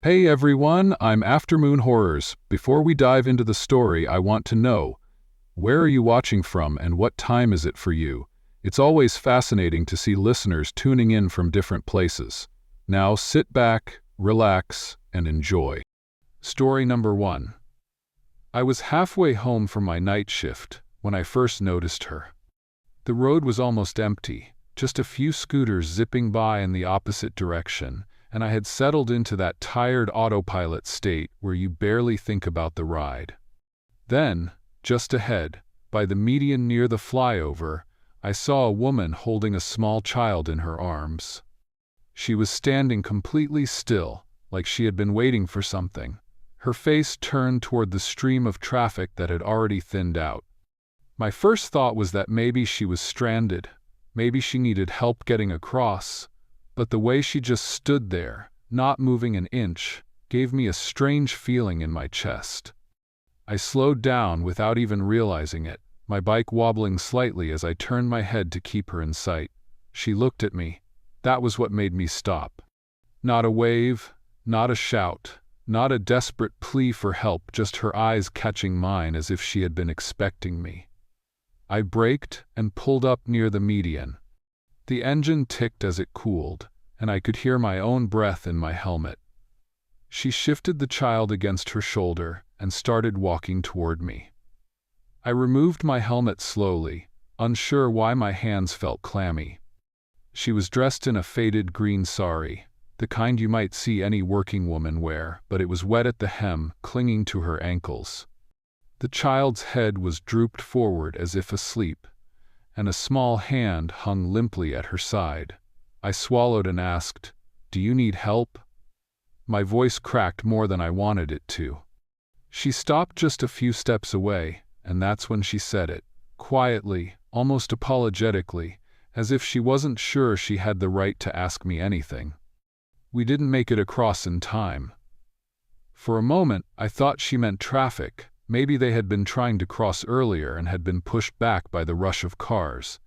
Hey everyone, I'm AfterMOON Horrors. Before we dive into the story, I want to know, where are you watching from and what time is it for you? It's always fascinating to see listeners tuning in from different places. Now sit back, relax, and enjoy. Story number 1. I was halfway home from my night shift when I first noticed her. The road was almost empty, just a few scooters zipping by in the opposite direction, and I had settled into that tired autopilot state where you barely think about the ride. Then, just ahead, by the median near the flyover, I saw a woman holding a small child in her arms. She was standing completely still, like she had been waiting for something, her face turned toward the stream of traffic that had already thinned out. My first thought was that maybe she was stranded, maybe she needed help getting across, but the way she just stood there, not moving an inch, gave me a strange feeling in my chest. I slowed down without even realizing it, my bike wobbling slightly as I turned my head to keep her in sight. She looked at me. That was what made me stop. Not a wave, not a shout, not a desperate plea for help, just her eyes catching mine as if she had been expecting me. I braked and pulled up near the median. The engine ticked as it cooled, and I could hear my own breath in my helmet. She shifted the child against her shoulder and started walking toward me. I removed my helmet slowly, unsure why my hands felt clammy. She was dressed in a faded green sari, the kind you might see any working woman wear, but it was wet at the hem, clinging to her ankles. The child's head was drooped forward as if asleep, and a small hand hung limply at her side. I swallowed and asked, "Do you need help?" My voice cracked more than I wanted it to. She stopped just a few steps away, and that's when she said it, quietly, almost apologetically, as if she wasn't sure she had the right to ask me anything. "We didn't make it across in time." For a moment, I thought she meant traffic. Maybe they had been trying to cross earlier and had been pushed back by the rush of cars.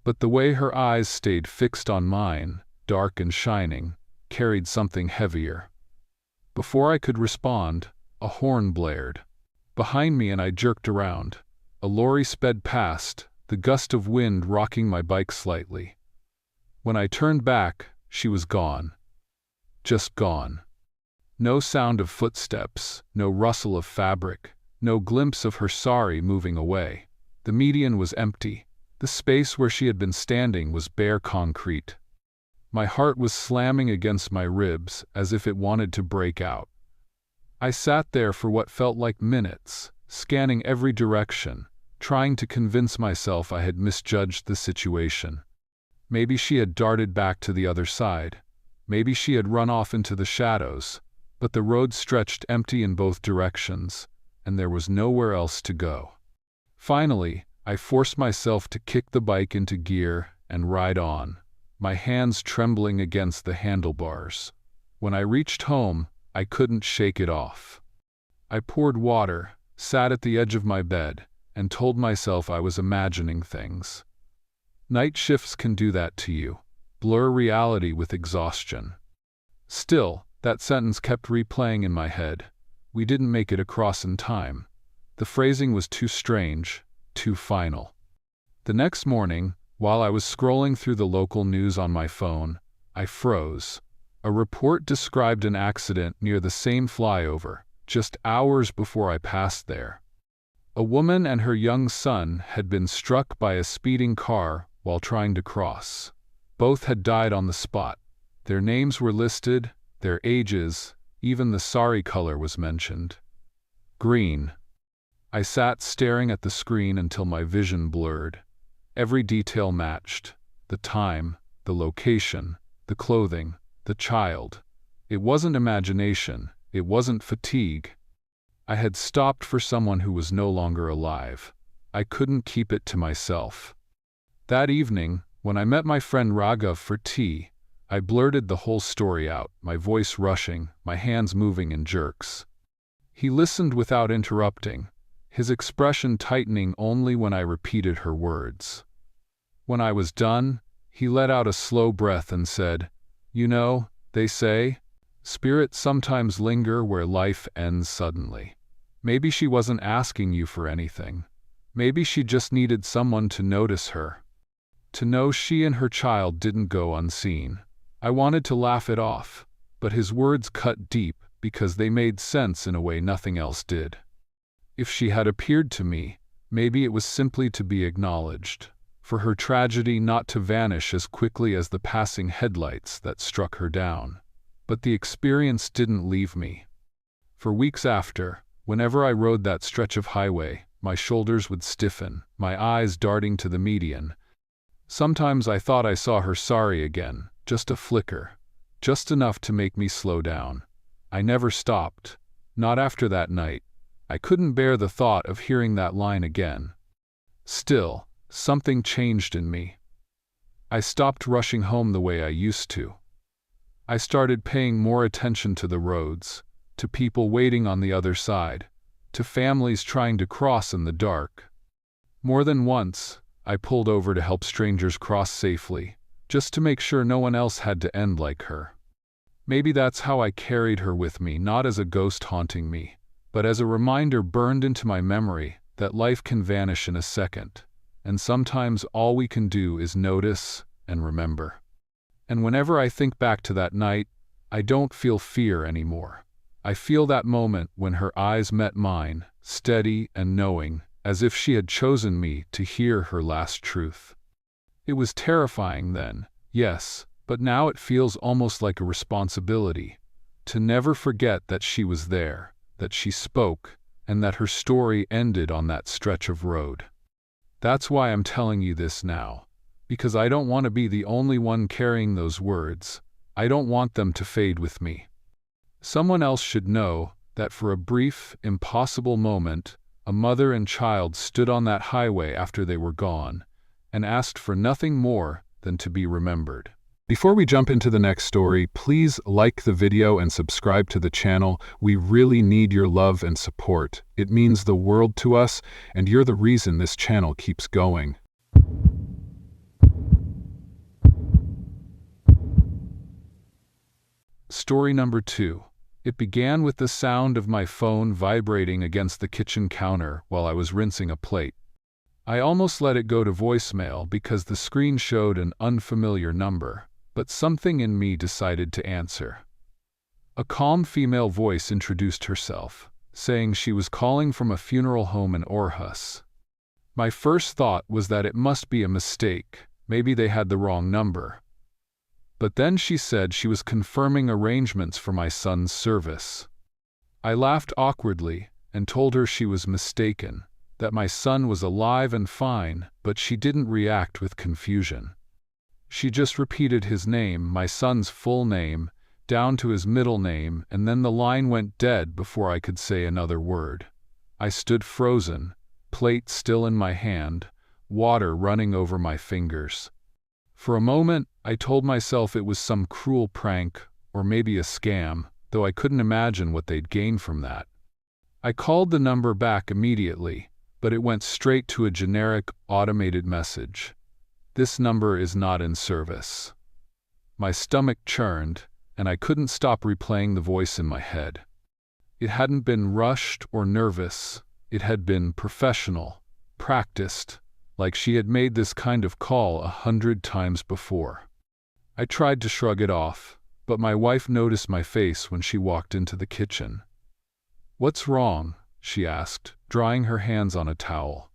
But the way her eyes stayed fixed on mine, dark and shining, carried something heavier. Before I could respond, a horn blared behind me and I jerked around. A lorry sped past, the gust of wind rocking my bike slightly. When I turned back, she was gone. Just gone. No sound of footsteps, no rustle of fabric, no glimpse of her sari moving away. The median was empty. The space where she had been standing was bare concrete. My heart was slamming against my ribs as if it wanted to break out. I sat there for what felt like minutes, scanning every direction, trying to convince myself I had misjudged the situation. Maybe she had darted back to the other side. Maybe she had run off into the shadows, but the road stretched empty in both directions, and there was nowhere else to go. Finally, I forced myself to kick the bike into gear and ride on, my hands trembling against the handlebars. When I reached home, I couldn't shake it off. I poured water, sat at the edge of my bed, and told myself I was imagining things. Night shifts can do that to you, blur reality with exhaustion. Still, that sentence kept replaying in my head. We didn't make it across in time. The phrasing was too strange, too final. The next morning, while I was scrolling through the local news on my phone, I froze. A report described an accident near the same flyover, just hours before I passed there. A woman and her young son had been struck by a speeding car while trying to cross. Both had died on the spot. Their names were listed, their ages, even the sari color was mentioned. Green. I sat staring at the screen until my vision blurred. Every detail matched. The time, the location, the clothing, the child. It wasn't imagination, it wasn't fatigue. I had stopped for someone who was no longer alive. I couldn't keep it to myself. That evening, when I met my friend Raghav for tea, I blurted the whole story out, my voice rushing, my hands moving in jerks. He listened without interrupting, his expression tightening only when I repeated her words. When I was done, he let out a slow breath and said, "You know, they say, Spirits sometimes linger where life ends suddenly. Maybe she wasn't asking you for anything. Maybe she just needed someone to notice her, to know she and her child didn't go unseen. I wanted to laugh it off, but his words cut deep because they made sense in a way nothing else did. If she had appeared to me, maybe it was simply to be acknowledged, for her tragedy not to vanish as quickly as the passing headlights that struck her down. But the experience didn't leave me. For weeks after, whenever I rode that stretch of highway, my shoulders would stiffen, my eyes darting to the median. Sometimes I thought I saw her sorry again, just a flicker, just enough to make me slow down. I never stopped, not after that night. I couldn't bear the thought of hearing that line again. Still, something changed in me. I stopped rushing home the way I used to. I started paying more attention to the roads, to people waiting on the other side, to families trying to cross in the dark. More than once, I pulled over to help strangers cross safely, just to make sure no one else had to end like her. Maybe that's how I carried her with me, not as a ghost haunting me, but as a reminder burned into my memory that life can vanish in a second, and sometimes all we can do is notice and remember. And whenever I think back to that night, I don't feel fear anymore. I feel that moment when her eyes met mine, steady and knowing, as if she had chosen me to hear her last truth. It was terrifying then, yes, but now it feels almost like a responsibility, to never forget that she was there, that she spoke, and that her story ended on that stretch of road. That's why I'm telling you this now, because I don't want to be the only one carrying those words. I don't want them to fade with me. Someone else should know that for a brief, impossible moment, a mother and child stood on that highway after they were gone, and asked for nothing more than to be remembered. Before we jump into the next story, please like the video and subscribe to the channel. We really need your love and support. It means the world to us, and you're the reason this channel keeps going. Story number 2. It began with the sound of my phone vibrating against the kitchen counter while I was rinsing a plate. I almost let it go to voicemail because the screen showed an unfamiliar number, but something in me decided to answer. A calm female voice introduced herself, saying she was calling from a funeral home in Aarhus. My first thought was that it must be a mistake, maybe they had the wrong number. But then she said she was confirming arrangements for my son's service. I laughed awkwardly and told her she was mistaken, that my son was alive and fine, but she didn't react with confusion. She just repeated his name, my son's full name, down to his middle name, and then the line went dead before I could say another word. I stood frozen, plate still in my hand, water running over my fingers. For a moment, I told myself it was some cruel prank, or maybe a scam, though I couldn't imagine what they'd gain from that. I called the number back immediately, but it went straight to a generic, automated message. This number is not in service. My stomach churned, and I couldn't stop replaying the voice in my head. It hadn't been rushed or nervous. It had been professional, practiced, like she had made this kind of call 100 times before. I tried to shrug it off, but my wife noticed my face when she walked into the kitchen. "What's wrong?" she asked, drying her hands on a towel.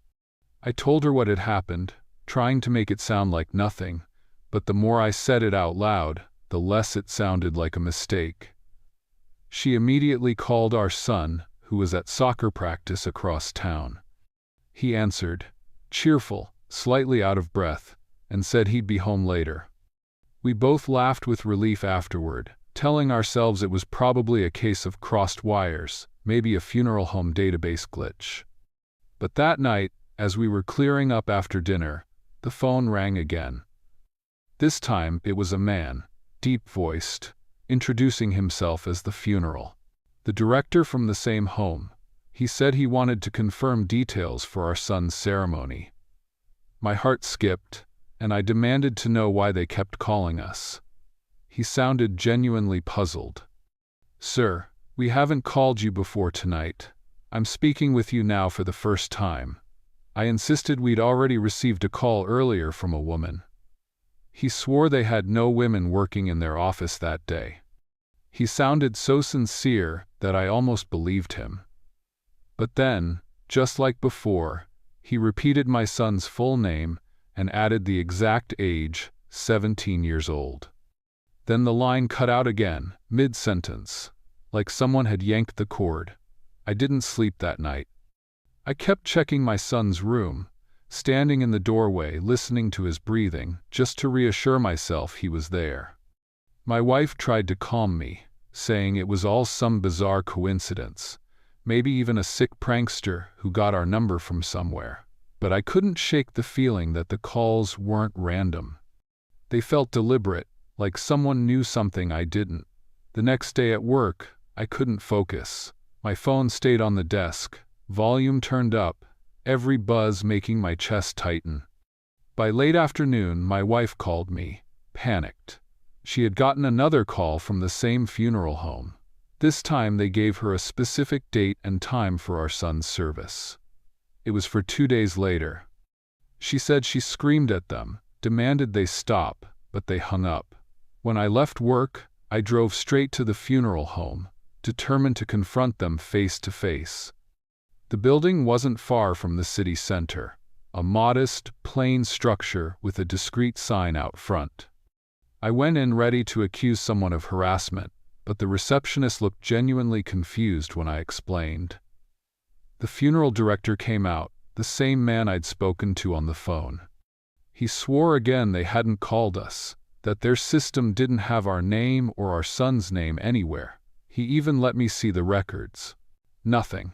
I told her what had happened, trying to make it sound like nothing, but the more I said it out loud, the less it sounded like a mistake. She immediately called our son, who was at soccer practice across town. He answered, cheerful, slightly out of breath, and said he'd be home later. We both laughed with relief afterward, telling ourselves it was probably a case of crossed wires, maybe a funeral home database glitch. But that night, as we were clearing up after dinner, the phone rang again. This time it was a man, deep-voiced, introducing himself as the funeral. The director from the same home. He said he wanted to confirm details for our son's ceremony. My heart skipped, and I demanded to know why they kept calling us. He sounded genuinely puzzled. "Sir, we haven't called you before tonight. I'm speaking with you now for the first time. I insisted we'd already received a call earlier from a woman." He swore they had no women working in their office that day. He sounded so sincere that I almost believed him. But then, just like before, he repeated my son's full name and added the exact age, 17 years old. Then the line cut out again, mid-sentence, like someone had yanked the cord. I didn't sleep that night. I kept checking my son's room, standing in the doorway listening to his breathing, just to reassure myself he was there. My wife tried to calm me, saying it was all some bizarre coincidence, maybe even a sick prankster who got our number from somewhere. But I couldn't shake the feeling that the calls weren't random. They felt deliberate, like someone knew something I didn't. The next day at work, I couldn't focus. My phone stayed on the desk, volume turned up, every buzz making my chest tighten. By late afternoon, my wife called me, panicked. She had gotten another call from the same funeral home. This time they gave her a specific date and time for our son's service. It was for 2 days later. She said she screamed at them, demanded they stop, but they hung up. When I left work, I drove straight to the funeral home, determined to confront them face to face. The building wasn't far from the city center, a modest, plain structure with a discreet sign out front. I went in ready to accuse someone of harassment, but the receptionist looked genuinely confused when I explained. The funeral director came out, the same man I'd spoken to on the phone. He swore again they hadn't called us, that their system didn't have our name or our son's name anywhere. He even let me see the records. Nothing.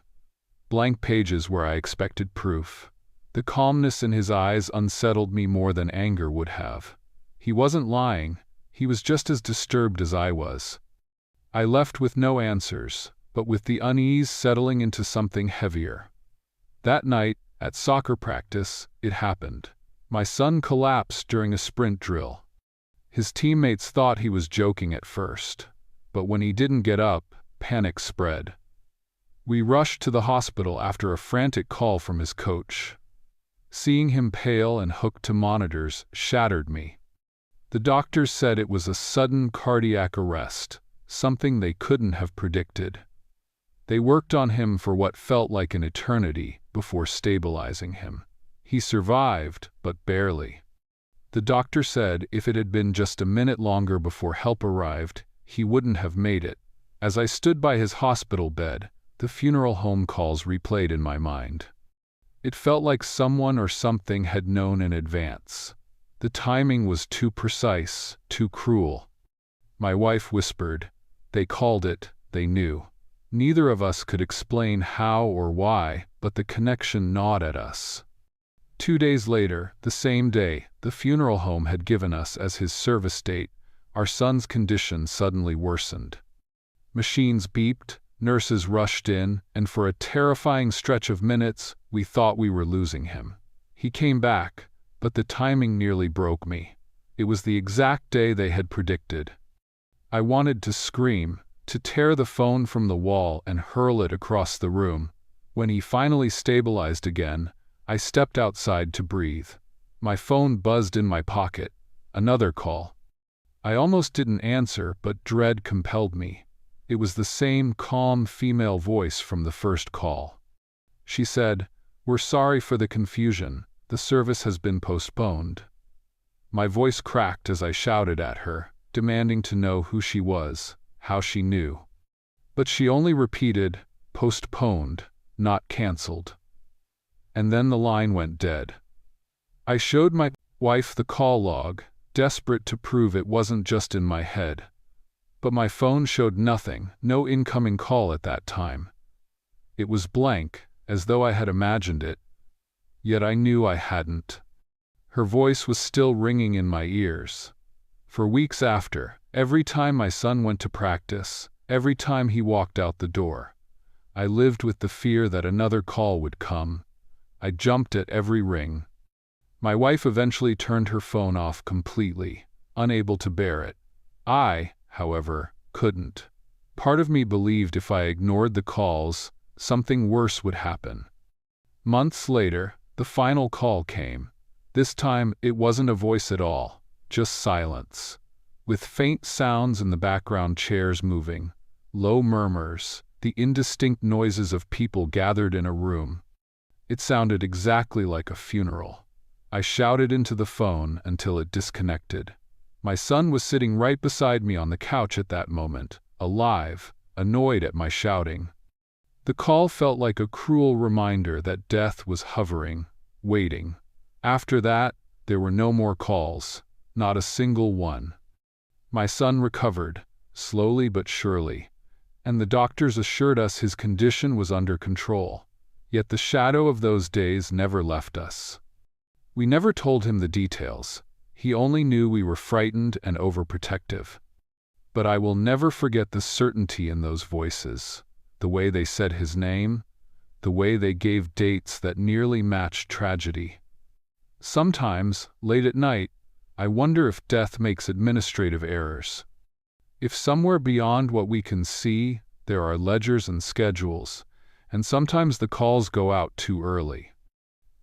Blank pages where I expected proof. The calmness in his eyes unsettled me more than anger would have. He wasn't lying, he was just as disturbed as I was. I left with no answers, but with the unease settling into something heavier. That night, at soccer practice, it happened. My son collapsed during a sprint drill. His teammates thought he was joking at first, but when he didn't get up, panic spread. We rushed to the hospital after a frantic call from his coach. Seeing him pale and hooked to monitors shattered me. The doctors said it was a sudden cardiac arrest, something they couldn't have predicted. They worked on him for what felt like an eternity before stabilizing him. He survived, but barely. The doctor said if it had been just a minute longer before help arrived, he wouldn't have made it. As I stood by his hospital bed, the funeral home calls replayed in my mind. It felt like someone or something had known in advance. The timing was too precise, too cruel. My wife whispered, "They called it, they knew." Neither of us could explain how or why, but the connection gnawed at us. 2 days later, the same day, the funeral home had given us as his service date. Our son's condition suddenly worsened. Machines beeped, nurses rushed in, and for a terrifying stretch of minutes, we thought we were losing him. He came back, but the timing nearly broke me. It was the exact day they had predicted. I wanted to scream, to tear the phone from the wall and hurl it across the room. When he finally stabilized again, I stepped outside to breathe. My phone buzzed in my pocket. Another call. I almost didn't answer, but dread compelled me. It was the same calm female voice from the first call. She said, "We're sorry for the confusion. The service has been postponed." My voice cracked as I shouted at her, demanding to know who she was, how she knew. But she only repeated, "Postponed, not cancelled." And then the line went dead. I showed my wife the call log, desperate to prove it wasn't just in my head. But my phone showed nothing, no incoming call at that time. It was blank, as though I had imagined it. Yet I knew I hadn't. Her voice was still ringing in my ears. For weeks after, every time my son went to practice, every time he walked out the door, I lived with the fear that another call would come. I jumped at every ring. My wife eventually turned her phone off completely, unable to bear it. I, however, couldn't. Part of me believed if I ignored the calls, something worse would happen. Months later, the final call came. This time, it wasn't a voice at all, just silence. With faint sounds in the background, chairs moving, low murmurs, the indistinct noises of people gathered in a room. It sounded exactly like a funeral. I shouted into the phone until it disconnected. My son was sitting right beside me on the couch at that moment, alive, annoyed at my shouting. The call felt like a cruel reminder that death was hovering, waiting. After that, there were no more calls, not a single one. My son recovered, slowly but surely, and the doctors assured us his condition was under control. Yet the shadow of those days never left us. We never told him the details. He only knew we were frightened and overprotective. But I will never forget the certainty in those voices, the way they said his name, the way they gave dates that nearly matched tragedy. Sometimes, late at night, I wonder if death makes administrative errors. If somewhere beyond what we can see, there are ledgers and schedules, and sometimes the calls go out too early.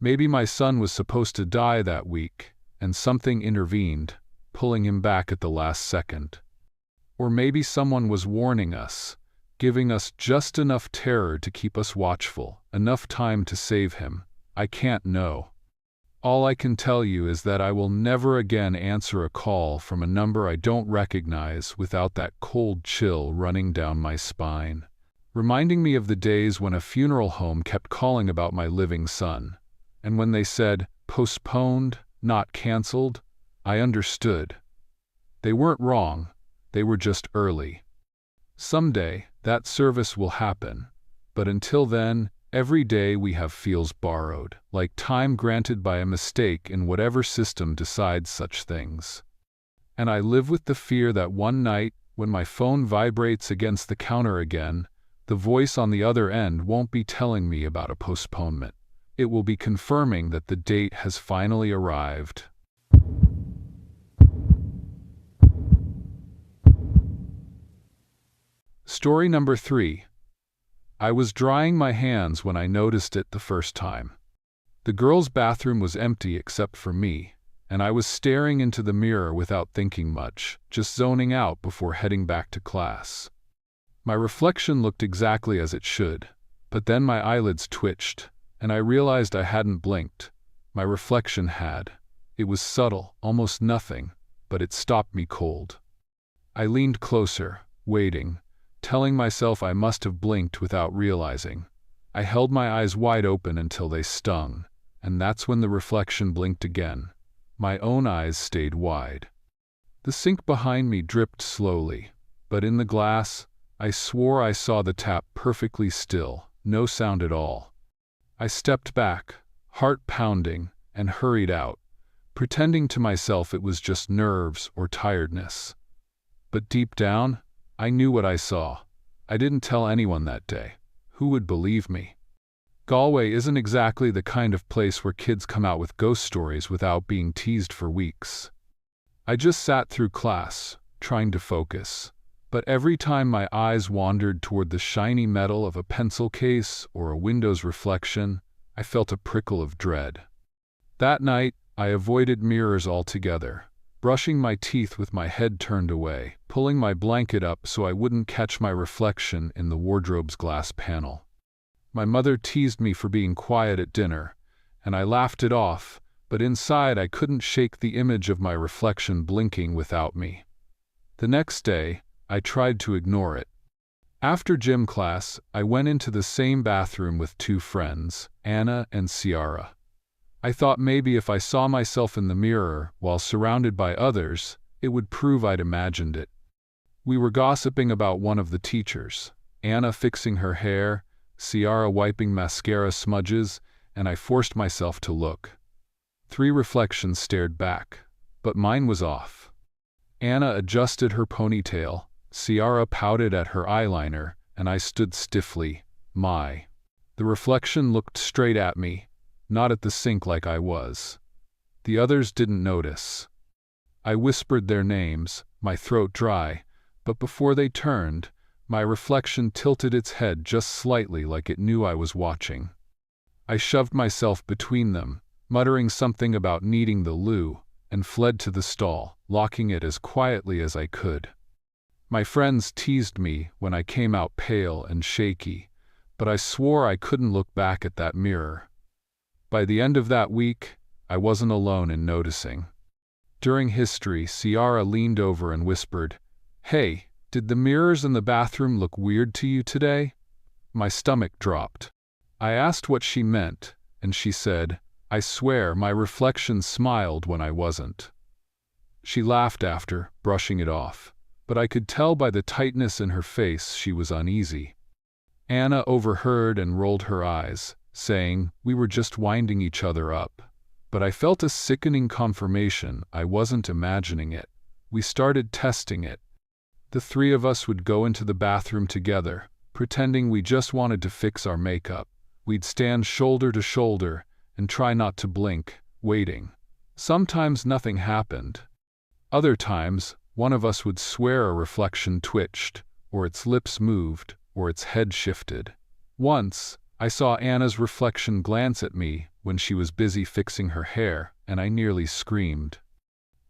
Maybe my son was supposed to die that week, and something intervened, pulling him back at the last second. Or maybe someone was warning us, giving us just enough terror to keep us watchful, enough time to save him. I can't know. All I can tell you is that I will never again answer a call from a number I don't recognize without that cold chill running down my spine, reminding me of the days when a funeral home kept calling about my living son. And when they said, postponed, not canceled, I understood. They weren't wrong, they were just early. Someday, that service will happen, but until then, every day we have feels borrowed, like time granted by a mistake in whatever system decides such things. And I live with the fear that one night, when my phone vibrates against the counter again, the voice on the other end won't be telling me about a postponement. It will be confirming that the date has finally arrived. Story number 3. I was drying my hands when I noticed it the first time. The girls' bathroom was empty except for me, and I was staring into the mirror without thinking much, just zoning out before heading back to class. My reflection looked exactly as it should, but then my eyelids twitched, and I realized I hadn't blinked. My reflection had. It was subtle, almost nothing, but it stopped me cold. I leaned closer, waiting, telling myself I must have blinked without realizing. I held my eyes wide open until they stung, and that's when the reflection blinked again. My own eyes stayed wide. The sink behind me dripped slowly, but in the glass, I swore I saw the tap perfectly still, no sound at all. I stepped back, heart pounding, and hurried out, pretending to myself it was just nerves or tiredness. But deep down, I knew what I saw. I didn't tell anyone that day. Who would believe me? Galway isn't exactly the kind of place where kids come out with ghost stories without being teased for weeks. I just sat through class, trying to focus. But every time my eyes wandered toward the shiny metal of a pencil case or a window's reflection, I felt a prickle of dread. That night, I avoided mirrors altogether, brushing my teeth with my head turned away, pulling my blanket up so I wouldn't catch my reflection in the wardrobe's glass panel. My mother teased me for being quiet at dinner, and I laughed it off, but inside I couldn't shake the image of my reflection blinking without me. The next day, I tried to ignore it. After gym class, I went into the same bathroom with 2 friends, Anna and Ciara. I thought maybe if I saw myself in the mirror while surrounded by others, it would prove I'd imagined it. We were gossiping about one of the teachers, Anna fixing her hair, Ciara wiping mascara smudges, and I forced myself to look. 3 reflections stared back, but mine was off. Anna adjusted her ponytail, Ciara pouted at her eyeliner, and I stood stiffly. The reflection looked straight at me, not at the sink like I was. The others didn't notice. I whispered their names, my throat dry, but before they turned, My reflection tilted its head just slightly like it knew I was watching. I shoved myself between them, muttering something about needing the loo, and fled to the stall, locking it as quietly as I could. My friends teased me when I came out pale and shaky, but I swore I couldn't look back at that mirror. By the end of that week, I wasn't alone in noticing. During history, Ciara leaned over and whispered, "Hey, did the mirrors in the bathroom look weird to you today?" My stomach dropped. I asked what she meant, and she said, "I swear my reflection smiled when I wasn't." She laughed after, brushing it off, but I could tell by the tightness in her face she was uneasy. Anna overheard and rolled her eyes, saying, "We were just winding each other up." But I felt a sickening confirmation I wasn't imagining it. We started testing it. The three of us would go into the bathroom together, pretending we just wanted to fix our makeup. We'd stand shoulder to shoulder and try not to blink, waiting. Sometimes nothing happened. Other times, one of us would swear a reflection twitched, or its lips moved, or its head shifted. Once, I saw Anna's reflection glance at me when she was busy fixing her hair, and I nearly screamed.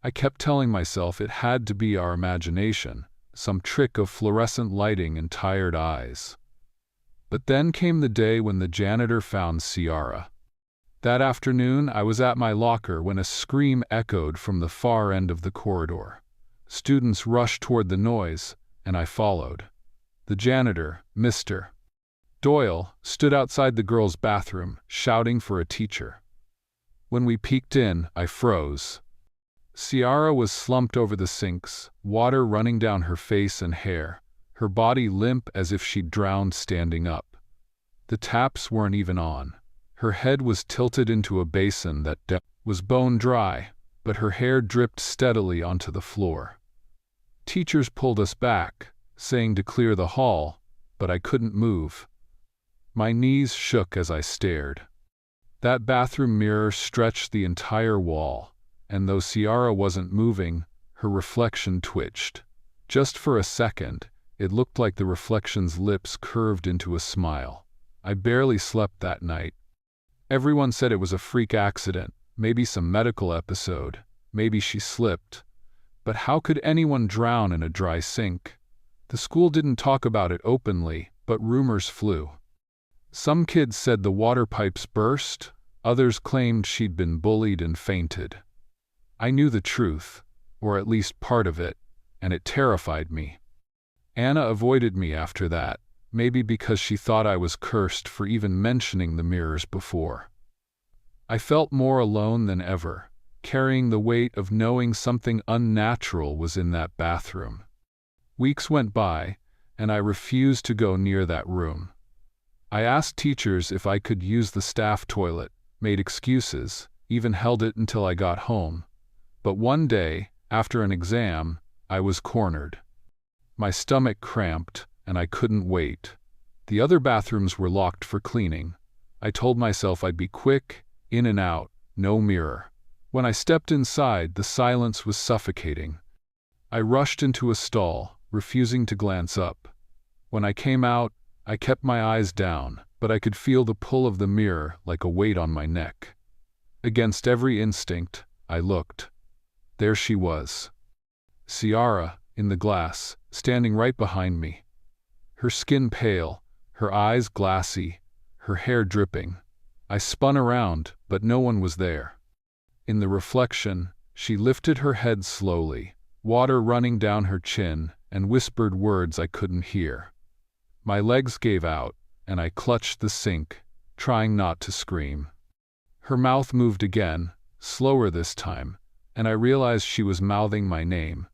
I kept telling myself it had to be our imagination, some trick of fluorescent lighting and tired eyes. But then came the day when the janitor found Ciara. That afternoon, I was at my locker when a scream echoed from the far end of the corridor. Students rushed toward the noise, and I followed. The janitor, Mr. Doyle, stood outside the girls' bathroom, shouting for a teacher. When we peeked in, I froze. Ciara was slumped over the sinks, water running down her face and hair, her body limp as if she'd drowned standing up. The taps weren't even on. Her head was tilted into a basin that was bone dry, but her hair dripped steadily onto the floor. Teachers pulled us back, saying to clear the hall, but I couldn't move. My knees shook as I stared. That bathroom mirror stretched the entire wall, and though Ciara wasn't moving, her reflection twitched. Just for a second, it looked like the reflection's lips curved into a smile. I barely slept that night. Everyone said it was a freak accident, maybe some medical episode, maybe she slipped. But how could anyone drown in a dry sink? The school didn't talk about it openly, but rumors flew. Some kids said the water pipes burst, others claimed she'd been bullied and fainted. I knew the truth, or at least part of it, and it terrified me. Anna avoided me after that, maybe because she thought I was cursed for even mentioning the mirrors before. I felt more alone than ever, carrying the weight of knowing something unnatural was in that bathroom. Weeks went by, and I refused to go near that room. I asked teachers if I could use the staff toilet, made excuses, even held it until I got home. But one day, after an exam, I was cornered. My stomach cramped, and I couldn't wait. The other bathrooms were locked for cleaning. I told myself I'd be quick, in and out, no mirror. When I stepped inside, the silence was suffocating. I rushed into a stall, refusing to glance up. When I came out, I kept my eyes down, but I could feel the pull of the mirror like a weight on my neck. Against every instinct, I looked. There she was. Ciara, in the glass, standing right behind me. Her skin pale, her eyes glassy, her hair dripping. I spun around, but no one was there. In the reflection, she lifted her head slowly, water running down her chin, and whispered words I couldn't hear. My legs gave out, and I clutched the sink, trying not to scream. Her mouth moved again, slower this time, and I realized she was mouthing my name.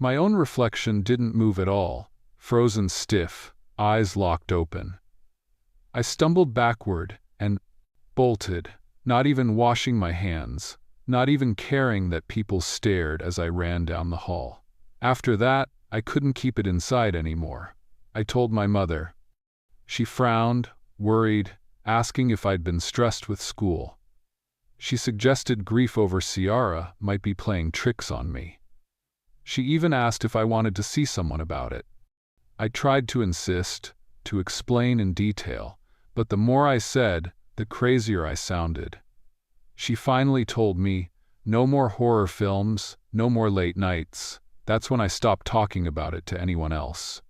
My own reflection didn't move at all, frozen stiff, eyes locked open. I stumbled backward and bolted, not even washing my hands, not even caring that people stared as I ran down the hall. After that, I couldn't keep it inside anymore. I told my mother. She frowned, worried, asking if I'd been stressed with school. She suggested grief over Ciara might be playing tricks on me. She even asked if I wanted to see someone about it. I tried to insist, to explain in detail, but the more I said, the crazier I sounded. She finally told me, "No more horror films, no more late nights." That's when I stopped talking about it to anyone else.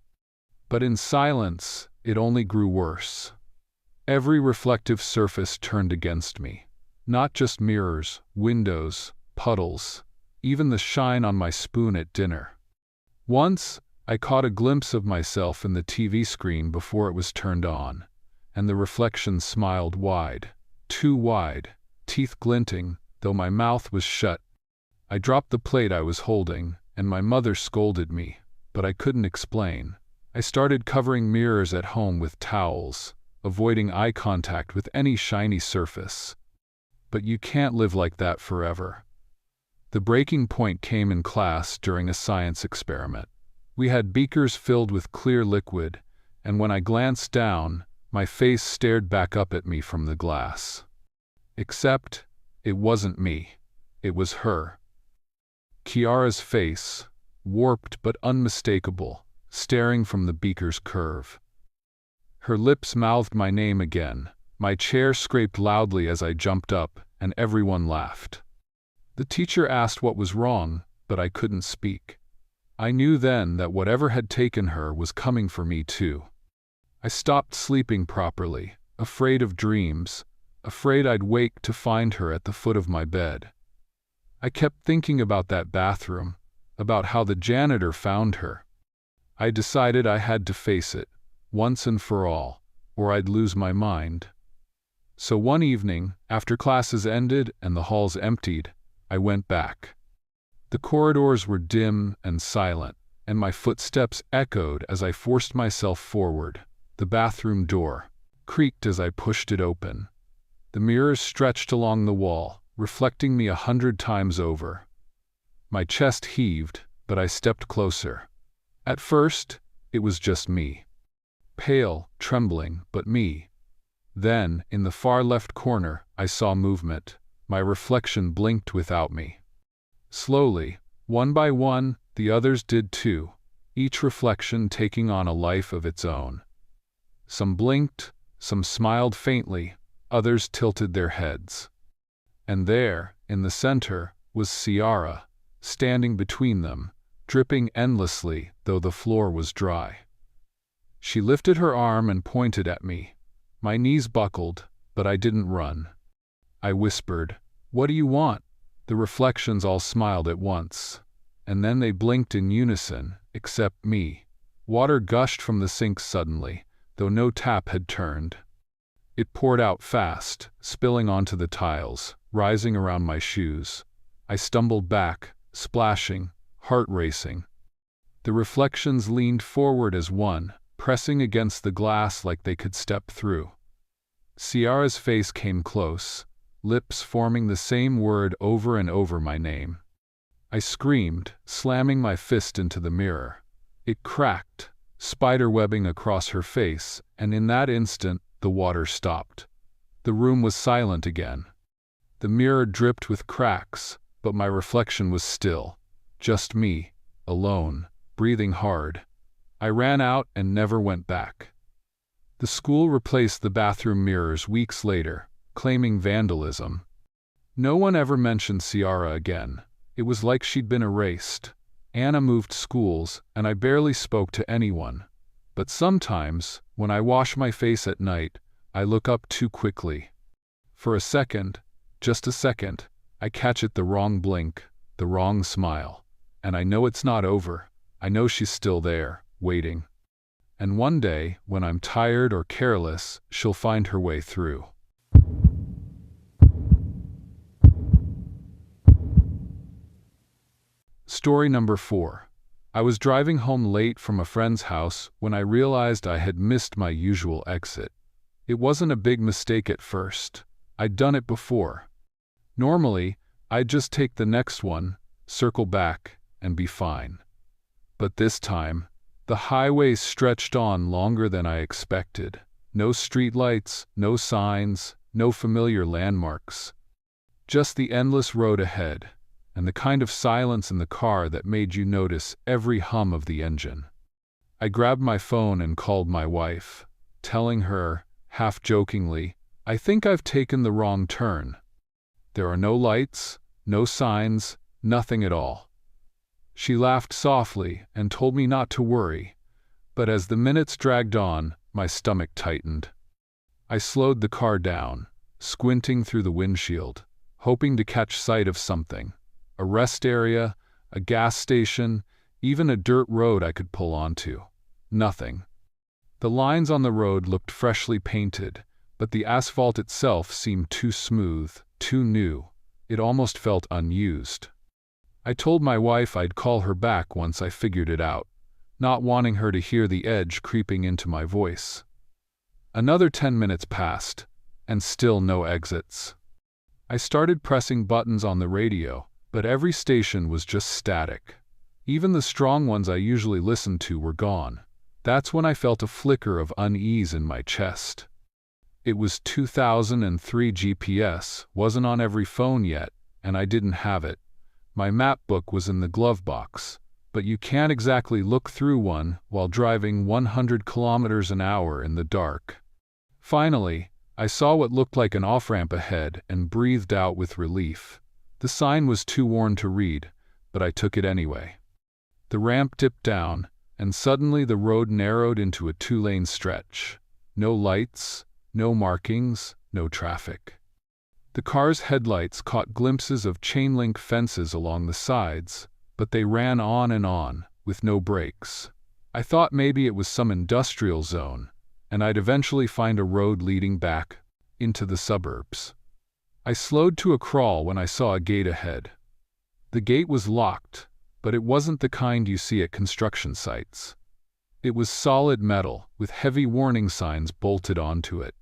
But in silence, it only grew worse. Every reflective surface turned against me. Not just mirrors, windows, puddles, even the shine on my spoon at dinner. Once, I caught a glimpse of myself in the TV screen before it was turned on, and the reflection smiled wide, too wide, teeth glinting, though my mouth was shut. I dropped the plate I was holding, and my mother scolded me, but I couldn't explain. I started covering mirrors at home with towels, avoiding eye contact with any shiny surface. But you can't live like that forever. The breaking point came in class during a science experiment. We had beakers filled with clear liquid, and when I glanced down, my face stared back up at me from the glass. Except, it wasn't me. It was her. Kiara's face, warped but unmistakable, staring from the beaker's curve. Her lips mouthed my name again. My chair scraped loudly as I jumped up, and everyone laughed. The teacher asked what was wrong, but I couldn't speak. I knew then that whatever had taken her was coming for me too. I stopped sleeping properly, afraid of dreams, afraid I'd wake to find her at the foot of my bed. I kept thinking about that bathroom, about how the janitor found her. I decided I had to face it, once and for all, or I'd lose my mind. So one evening, after classes ended and the halls emptied, I went back. The corridors were dim and silent, and my footsteps echoed as I forced myself forward. The bathroom door creaked as I pushed it open. The mirrors stretched along the wall, reflecting me 100 times over. My chest heaved, but I stepped closer. At first, it was just me. Pale, trembling, but me. Then, in the far left corner, I saw movement. My reflection blinked without me. Slowly, one by one, the others did too, each reflection taking on a life of its own. Some blinked, some smiled faintly, others tilted their heads. And there, in the center, was Ciara, standing between them, dripping endlessly, though the floor was dry. She lifted her arm and pointed at me. My knees buckled, but I didn't run. I whispered, "What do you want?" The reflections all smiled at once, and then they blinked in unison, except me. Water gushed from the sink suddenly, though no tap had turned. It poured out fast, spilling onto the tiles, rising around my shoes. I stumbled back, splashing, heart racing. The reflections leaned forward as one, pressing against the glass like they could step through. Ciara's face came close, lips forming the same word over and over my name. I screamed, slamming my fist into the mirror. It cracked, spiderwebbing across her face, and in that instant, the water stopped. The room was silent again. The mirror dripped with cracks, but my reflection was still. Just me, alone, breathing hard. I ran out and never went back. The school replaced the bathroom mirrors weeks later, claiming vandalism. No one ever mentioned Ciara again. It was like she'd been erased. Anna moved schools, and I barely spoke to anyone. But sometimes, when I wash my face at night, I look up too quickly. For a second, just a second, I catch it the wrong blink, the wrong smile. And I know it's not over. I know she's still there, waiting. And one day, when I'm tired or careless, she'll find her way through. Story number 4. I was driving home late from a friend's house when I realized I had missed my usual exit. It wasn't a big mistake at first. I'd done it before. Normally, I'd just take the next one, circle back, and be fine. But this time, the highway stretched on longer than I expected. No streetlights, no signs, no familiar landmarks. Just the endless road ahead, and the kind of silence in the car that made you notice every hum of the engine. I grabbed my phone and called my wife, telling her, half jokingly, "I think I've taken the wrong turn." There are no lights, no signs, nothing at all. She laughed softly and told me not to worry, but as the minutes dragged on, my stomach tightened. I slowed the car down, squinting through the windshield, hoping to catch sight of something. A rest area, a gas station, even a dirt road I could pull onto. Nothing. The lines on the road looked freshly painted, but the asphalt itself seemed too smooth, too new. It almost felt unused. I told my wife I'd call her back once I figured it out, not wanting her to hear the edge creeping into my voice. Another 10 minutes passed, and still no exits. I started pressing buttons on the radio, but every station was just static. Even the strong ones I usually listened to were gone. That's when I felt a flicker of unease in my chest. It was 2003. GPS wasn't on every phone yet, and I didn't have it. My map book was in the glove box, but you can't exactly look through one while driving 100 kilometers an hour in the dark. Finally, I saw what looked like an off-ramp ahead and breathed out with relief. The sign was too worn to read, but I took it anyway. The ramp dipped down, and suddenly the road narrowed into a 2-lane stretch. No lights, no markings, no traffic. The car's headlights caught glimpses of chain-link fences along the sides, but they ran on, with no brakes. I thought maybe it was some industrial zone, and I'd eventually find a road leading back into the suburbs. I slowed to a crawl when I saw a gate ahead. The gate was locked, but it wasn't the kind you see at construction sites. It was solid metal, with heavy warning signs bolted onto it.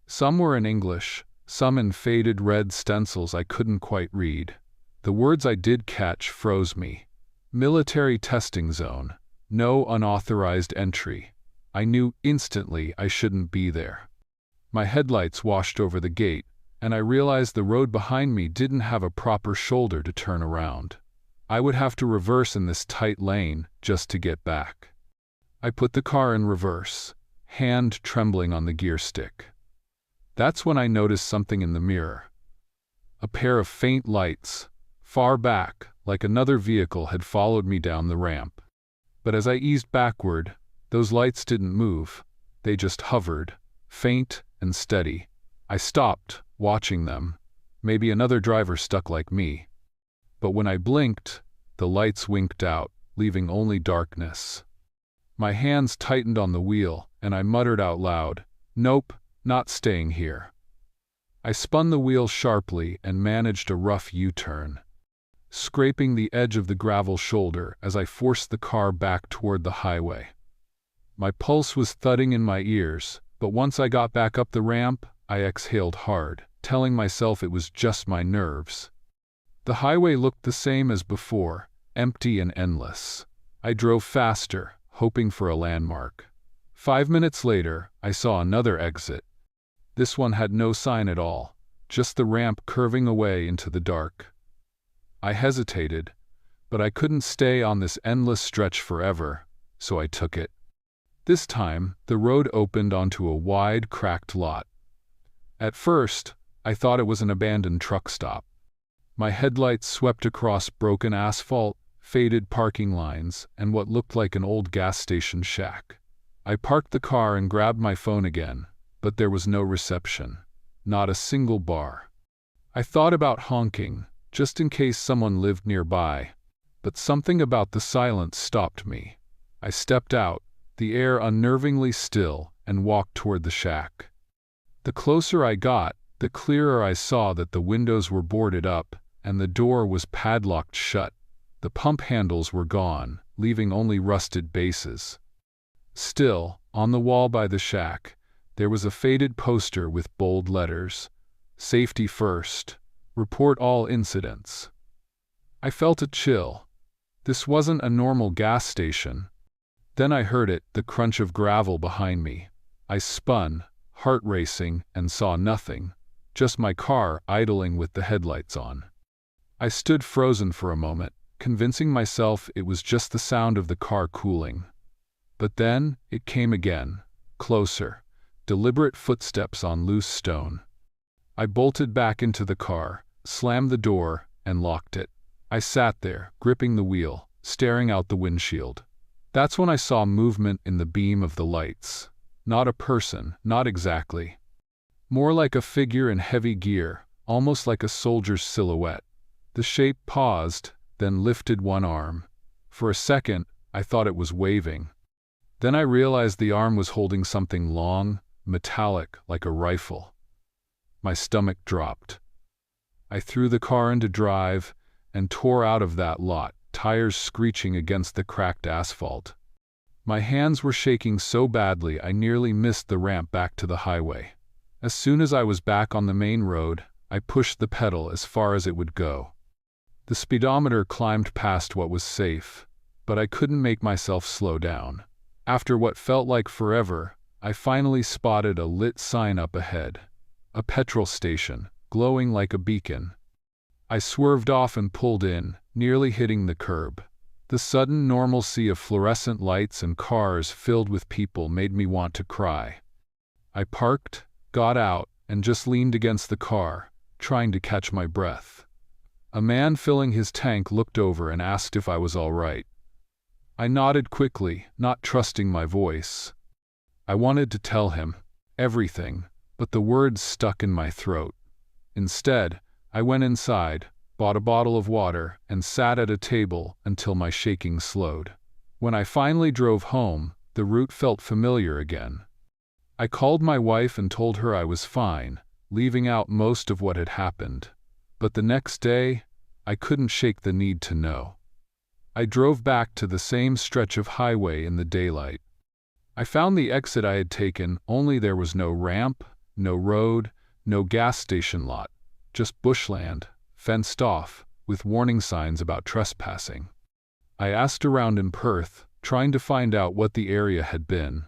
Some were in English, some in faded red stencils I couldn't quite read. The words I did catch froze me. Military testing zone. No unauthorized entry. I knew instantly I shouldn't be there. My headlights washed over the gate, and I realized the road behind me didn't have a proper shoulder to turn around. I would have to reverse in this tight lane just to get back. I put the car in reverse, hand trembling on the gear stick. That's when I noticed something in the mirror. A pair of faint lights, far back, like another vehicle had followed me down the ramp. But as I eased backward, those lights didn't move. They just hovered, faint and steady. I stopped, watching them. Maybe another driver stuck like me. But when I blinked, the lights winked out, leaving only darkness. My hands tightened on the wheel, and I muttered out loud, "Nope, not staying here." I spun the wheel sharply and managed a rough U-turn, scraping the edge of the gravel shoulder as I forced the car back toward the highway. My pulse was thudding in my ears, but once I got back up the ramp, I exhaled hard, telling myself it was just my nerves. The highway looked the same as before, empty and endless. I drove faster, hoping for a landmark. 5 minutes later, I saw another exit. This one had no sign at all, just the ramp curving away into the dark. I hesitated, but I couldn't stay on this endless stretch forever, so I took it. This time, the road opened onto a wide, cracked lot. At first, I thought it was an abandoned truck stop. My headlights swept across broken asphalt, faded parking lines, and what looked like an old gas station shack. I parked the car and grabbed my phone again, but there was no reception. Not a single bar. I thought about honking, just in case someone lived nearby, but something about the silence stopped me. I stepped out, the air unnervingly still, and walked toward the shack. The closer I got, the clearer I saw that the windows were boarded up, and the door was padlocked shut. The pump handles were gone, leaving only rusted bases. Still, on the wall by the shack, there was a faded poster with bold letters. "Safety first. Report all incidents." I felt a chill. This wasn't a normal gas station. Then I heard it, the crunch of gravel behind me. I spun, heart racing, and saw nothing, just my car idling with the headlights on. I stood frozen for a moment, convincing myself it was just the sound of the car cooling. But then it came again, closer, deliberate footsteps on loose stone. I bolted back into the car, slammed the door, and locked it. I sat there, gripping the wheel, staring out the windshield. That's when I saw movement in the beam of the lights. Not a person, not exactly. More like a figure in heavy gear, almost like a soldier's silhouette. The shape paused, then lifted one arm. For a second, I thought it was waving. Then I realized the arm was holding something long, metallic, like a rifle. My stomach dropped. I threw the car into drive and tore out of that lot, tires screeching against the cracked asphalt. My hands were shaking so badly I nearly missed the ramp back to the highway. As soon as I was back on the main road, I pushed the pedal as far as it would go. The speedometer climbed past what was safe, but I couldn't make myself slow down. After what felt like forever, I finally spotted a lit sign up ahead. A petrol station, glowing like a beacon. I swerved off and pulled in, nearly hitting the curb. The sudden normalcy of fluorescent lights and cars filled with people made me want to cry. I parked, got out, and just leaned against the car, trying to catch my breath. A man filling his tank looked over and asked if I was all right. I nodded quickly, not trusting my voice. I wanted to tell him everything, but the words stuck in my throat. Instead, I went inside, bought a bottle of water, and sat at a table until my shaking slowed. When I finally drove home, the route felt familiar again. I called my wife and told her I was fine, leaving out most of what had happened. But the next day, I couldn't shake the need to know. I drove back to the same stretch of highway in the daylight. I found the exit I had taken, only there was no ramp, no road, no gas station lot, just bushland, fenced off, with warning signs about trespassing. I asked around in Perth, trying to find out what the area had been.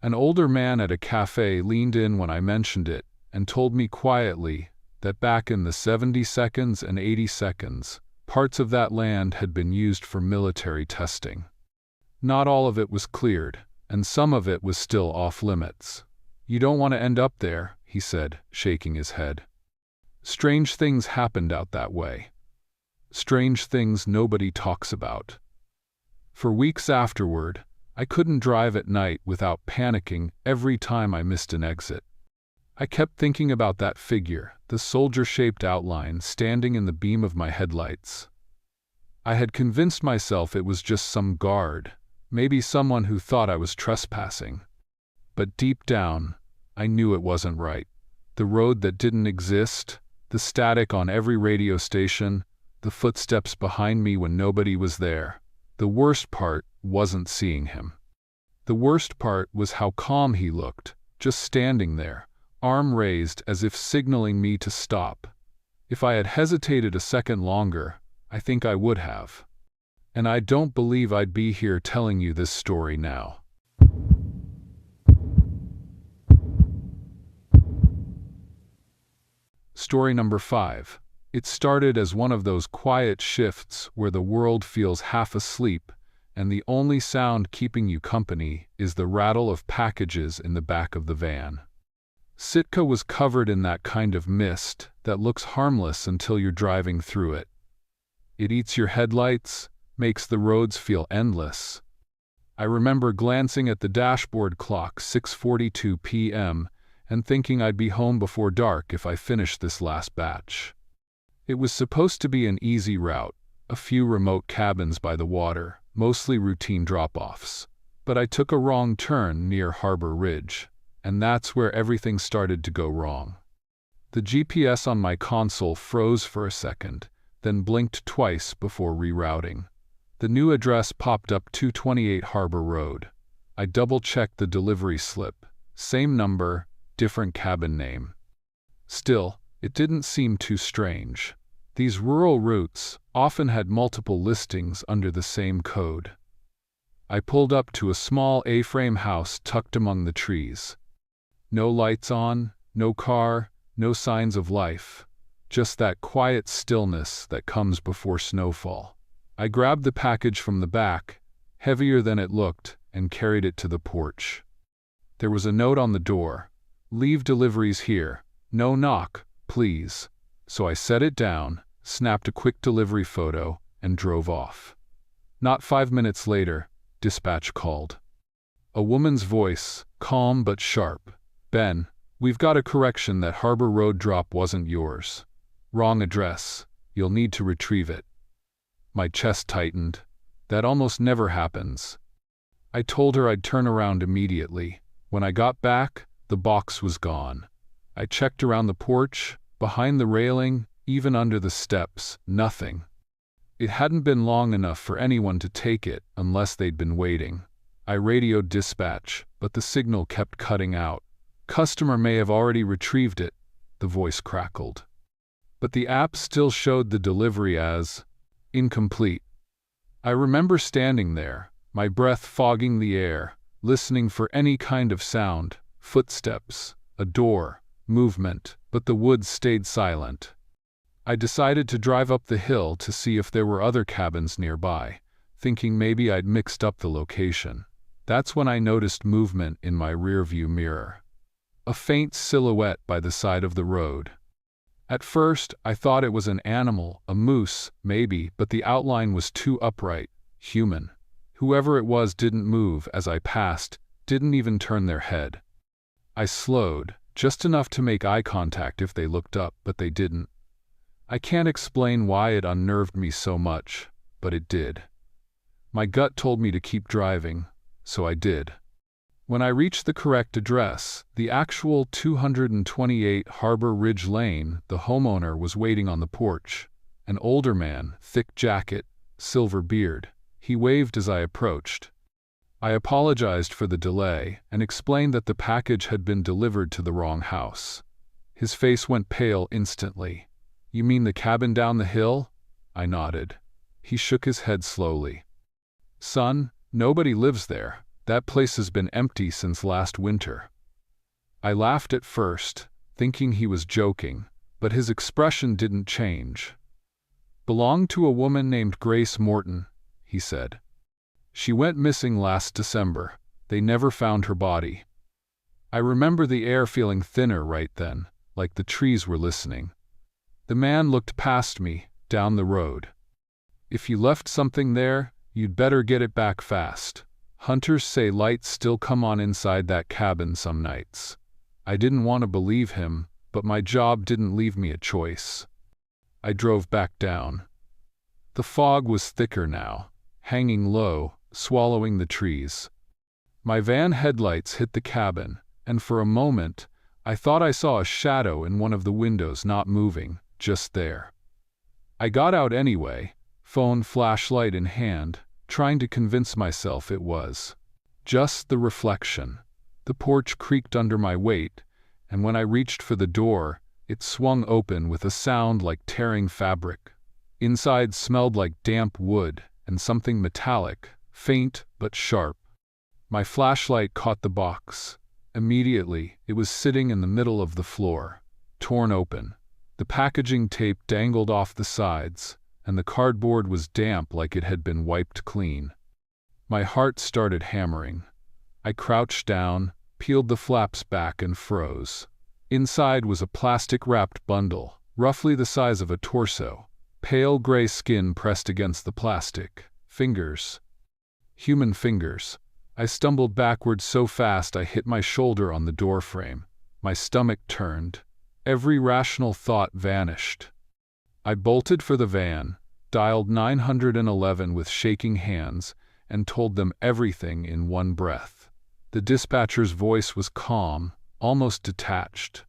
An older man at a cafe leaned in when I mentioned it and told me quietly that back in the 72nd and 82nd, parts of that land had been used for military testing. Not all of it was cleared, and some of it was still off limits. "You don't want to end up there," he said, shaking his head. Strange things happened out that way. Strange things nobody talks about. For weeks afterward, I couldn't drive at night without panicking every time I missed an exit. I kept thinking about that figure, the soldier-shaped outline standing in the beam of my headlights. I had convinced myself it was just some guard, maybe someone who thought I was trespassing. But deep down, I knew it wasn't right. The road that didn't exist, the static on every radio station, the footsteps behind me when nobody was there. The worst part wasn't seeing him. The worst part was how calm he looked, just standing there, arm raised as if signaling me to stop. If I had hesitated a second longer, I think I would have. And I don't believe I'd be here telling you this story now. Story number 5. It started as one of those quiet shifts where the world feels half asleep and the only sound keeping you company is the rattle of packages in the back of the van. Sitka was covered in that kind of mist that looks harmless until you're driving through it. It eats your headlights, makes the roads feel endless. I remember glancing at the dashboard clock, 6:42 p.m., and thinking I'd be home before dark if I finished this last batch. It was supposed to be an easy route, a few remote cabins by the water, mostly routine drop-offs. But I took a wrong turn near Harbor Ridge, and that's where everything started to go wrong. The GPS on my console froze for a second, then blinked twice before rerouting. The new address popped up, 228 Harbor Road. I double-checked the delivery slip. Same number, different cabin name. Still, it didn't seem too strange. These rural routes often had multiple listings under the same code. I pulled up to a small A-frame house tucked among the trees. No lights on, no car, no signs of life. Just that quiet stillness that comes before snowfall. I grabbed the package from the back, heavier than it looked, and carried it to the porch. There was a note on the door. "Leave deliveries here. No knock, please." So I set it down, snapped a quick delivery photo, and drove off. Not 5 minutes later, dispatch called. A woman's voice, calm but sharp. "Ben, we've got a correction that Harbor Road drop wasn't yours. Wrong address. You'll need to retrieve it." My chest tightened. That almost never happens. I told her I'd turn around immediately. When I got back, the box was gone. I checked around the porch, behind the railing, even under the steps, nothing. It hadn't been long enough for anyone to take it unless they'd been waiting. I radioed dispatch, but the signal kept cutting out. "Customer may have already retrieved it," the voice crackled. But the app still showed the delivery as incomplete. I remember standing there, my breath fogging the air, listening for any kind of sound, footsteps, a door, movement, but the woods stayed silent. I decided to drive up the hill to see if there were other cabins nearby, thinking maybe I'd mixed up the location. That's when I noticed movement in my rearview mirror. A faint silhouette by the side of the road. At first, I thought it was an animal, a moose, maybe, but the outline was too upright, human. Whoever it was didn't move as I passed, didn't even turn their head. I slowed, just enough to make eye contact if they looked up, but they didn't. I can't explain why it unnerved me so much, but it did. My gut told me to keep driving, so I did. When I reached the correct address, the actual 228 Harbor Ridge Lane, the homeowner was waiting on the porch. An older man, thick jacket, silver beard. He waved as I approached. I apologized for the delay and explained that the package had been delivered to the wrong house. His face went pale instantly. "You mean the cabin down the hill?" I nodded. He shook his head slowly. "Son, nobody lives there. That place has been empty since last winter." I laughed at first, thinking he was joking, but his expression didn't change. "Belonged to a woman named Grace Morton," he said. "She went missing last December. They never found her body." I remember the air feeling thinner right then, like the trees were listening. The man looked past me, down the road. "If you left something there, you'd better get it back fast. Hunters say lights still come on inside that cabin some nights." I didn't want to believe him, but my job didn't leave me a choice. I drove back down. The fog was thicker now, hanging low, swallowing the trees. My van headlights hit the cabin, and for a moment, I thought I saw a shadow in one of the windows not moving, just there. I got out anyway, phone flashlight in hand, trying to convince myself it was just the reflection. The porch creaked under my weight, and when I reached for the door, it swung open with a sound like tearing fabric. Inside smelled like damp wood and something metallic, faint but sharp. My flashlight caught the box. Immediately, it was sitting in the middle of the floor, torn open. The packaging tape dangled off the sides, and the cardboard was damp like it had been wiped clean. My heart started hammering. I crouched down, peeled the flaps back and froze. Inside was a plastic-wrapped bundle, roughly the size of a torso. Pale gray skin pressed against the plastic. Fingers. Human fingers. I stumbled backward so fast I hit my shoulder on the doorframe. My stomach turned. Every rational thought vanished. I bolted for the van, dialed 911 with shaking hands, and told them everything in one breath. The dispatcher's voice was calm, almost detached.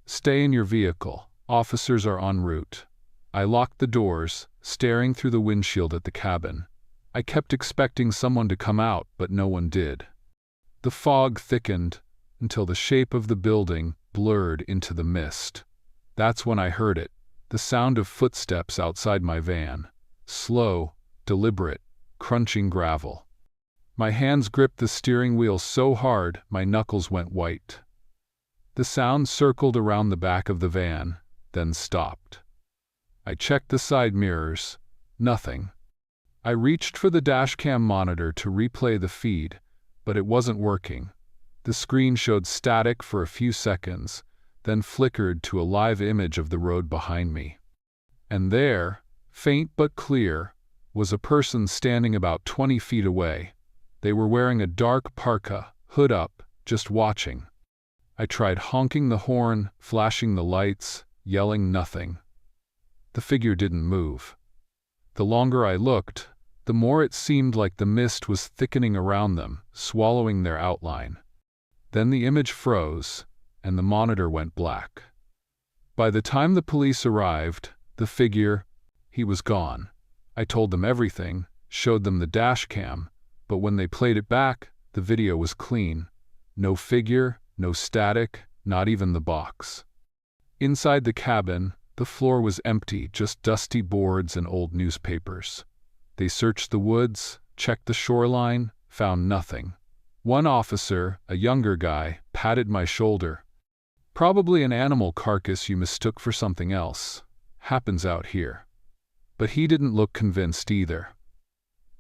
"Stay in your vehicle. Officers are en route." I locked the doors, staring through the windshield at the cabin. I kept expecting someone to come out, but no one did. The fog thickened until the shape of the building blurred into the mist. That's when I heard it. The sound of footsteps outside my van. Slow, deliberate, crunching gravel. My hands gripped the steering wheel so hard my knuckles went white. The sound circled around the back of the van, then stopped. I checked the side mirrors. Nothing. I reached for the dashcam monitor to replay the feed, but it wasn't working. The screen showed static for a few seconds, then flickered to a live image of the road behind me. And there, faint but clear, was a person standing about 20 feet away. They were wearing a dark parka, hood up, just watching. I tried honking the horn, flashing the lights, yelling nothing. The figure didn't move. The longer I looked, the more it seemed like the mist was thickening around them, swallowing their outline. Then the image froze, and the monitor went black. By the time the police arrived, the figure, he was gone. I told them everything, showed them the dash cam, but when they played it back, the video was clean. No figure, no static, not even the box. Inside the cabin, the floor was empty, just dusty boards and old newspapers. They searched the woods, checked the shoreline, found nothing. One officer, a younger guy, patted my shoulder. "Probably an animal carcass you mistook for something else. Happens out here." But he didn't look convinced either.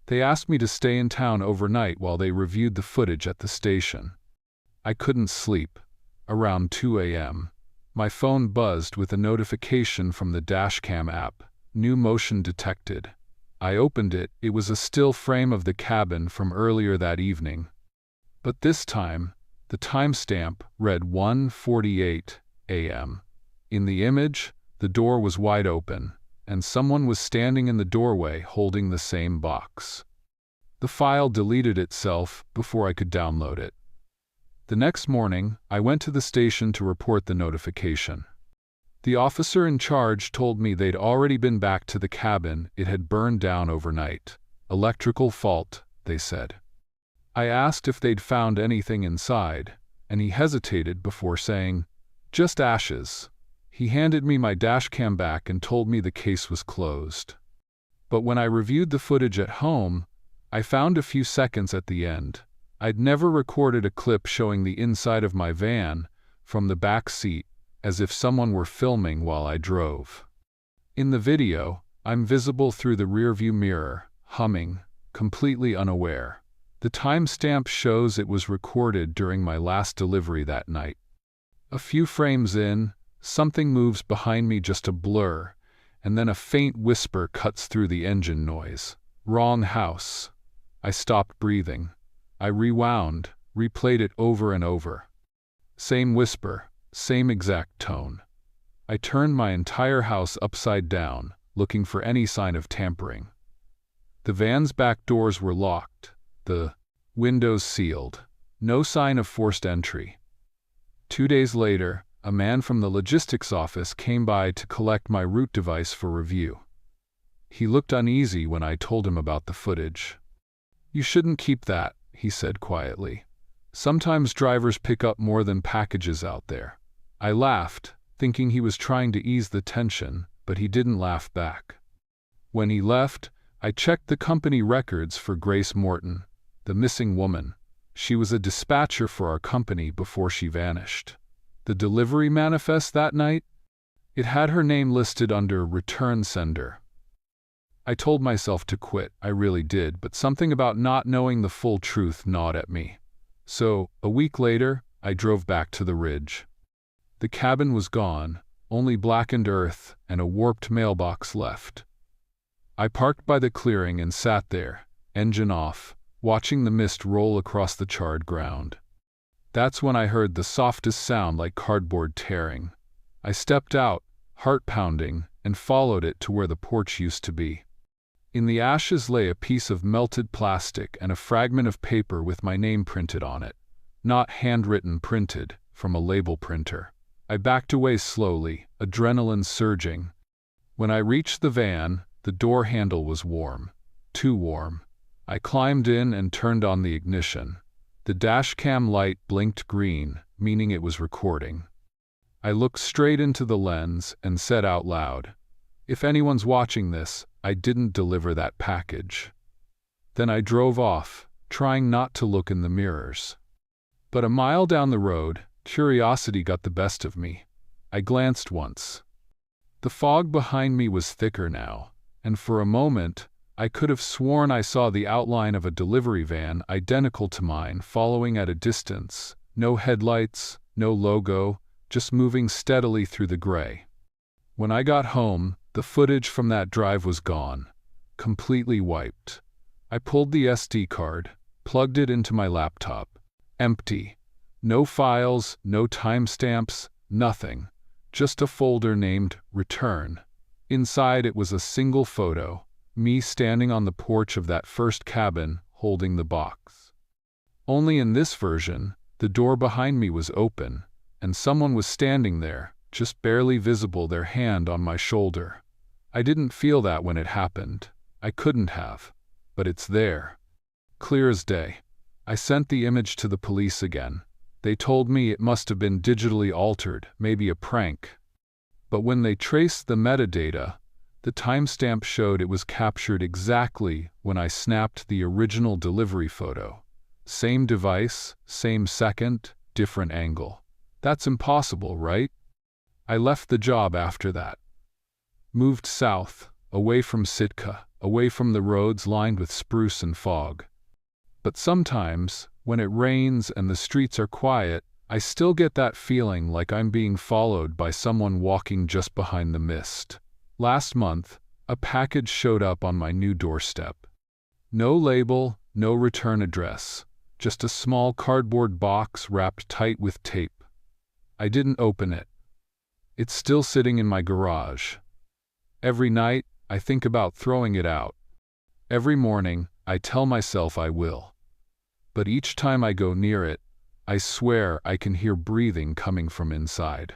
They asked me to stay in town overnight while they reviewed the footage at the station. I couldn't sleep. Around 2 a.m., my phone buzzed with a notification from the dashcam app. New motion detected. I opened it. It was a still frame of the cabin from earlier that evening. But this time, the timestamp read 1:48 a.m. In the image, the door was wide open, and someone was standing in the doorway holding the same box. The file deleted itself before I could download it. The next morning, I went to the station to report the notification. The officer in charge told me they'd already been back to the cabin. It had burned down overnight. Electrical fault, they said. I asked if they'd found anything inside, and he hesitated before saying, "Just ashes." He handed me my dashcam back and told me the case was closed. But when I reviewed the footage at home, I found a few seconds at the end. I'd never recorded a clip showing the inside of my van from the back seat, as if someone were filming while I drove. In the video, I'm visible through the rearview mirror, humming, completely unaware. The timestamp shows it was recorded during my last delivery that night. A few frames in, something moves behind me, just a blur, and then a faint whisper cuts through the engine noise. Wrong house. I stopped breathing. I rewound, replayed it over and over. Same whisper, same exact tone. I turned my entire house upside down, looking for any sign of tampering. The van's back doors were locked, the windows sealed. No sign of forced entry. 2 days later, a man from the logistics office came by to collect my route device for review. He looked uneasy when I told him about the footage. "You shouldn't keep that," he said quietly. "Sometimes drivers pick up more than packages out there." I laughed, thinking he was trying to ease the tension, but he didn't laugh back. When he left, I checked the company records for Grace Morton, the missing woman. She was a dispatcher for our company before she vanished. The delivery manifest that night? It had her name listed under return sender. I told myself to quit, I really did, but something about not knowing the full truth gnawed at me. So, a week later, I drove back to the ridge. The cabin was gone, only blackened earth and a warped mailbox left. I parked by the clearing and sat there, engine off, watching the mist roll across the charred ground. That's when I heard the softest sound, like cardboard tearing. I stepped out, heart pounding, and followed it to where the porch used to be. In the ashes lay a piece of melted plastic and a fragment of paper with my name printed on it. Not handwritten, printed from a label printer. I backed away slowly, adrenaline surging. When I reached the van, the door handle was warm. Too warm. I climbed in and turned on the ignition. The dashcam light blinked green, meaning it was recording. I looked straight into the lens and said out loud, "If anyone's watching this, I didn't deliver that package." Then I drove off, trying not to look in the mirrors. But a mile down the road, curiosity got the best of me. I glanced once. The fog behind me was thicker now, and for a moment, I could have sworn I saw the outline of a delivery van identical to mine following at a distance. No headlights, no logo, just moving steadily through the gray. When I got home, the footage from that drive was gone, completely wiped. I pulled the SD card, plugged it into my laptop. Empty. No files, no timestamps, nothing. Just a folder named Return. Inside it was a single photo, me standing on the porch of that first cabin, holding the box. Only in this version, the door behind me was open, and someone was standing there, just barely visible, their hand on my shoulder. I didn't feel that when it happened. I couldn't have. But it's there. Clear as day. I sent the image to the police again. They told me it must have been digitally altered, maybe a prank. But when they traced the metadata, the timestamp showed it was captured exactly when I snapped the original delivery photo. Same device, same second, different angle. That's impossible, right? I left the job after that. Moved south, away from Sitka, away from the roads lined with spruce and fog. But sometimes, when it rains and the streets are quiet, I still get that feeling like I'm being followed by someone walking just behind the mist. Last month, a package showed up on my new doorstep. No label, no return address, just a small cardboard box wrapped tight with tape. I didn't open it. It's still sitting in my garage. Every night, I think about throwing it out. Every morning, I tell myself I will. But each time I go near it, I swear I can hear breathing coming from inside.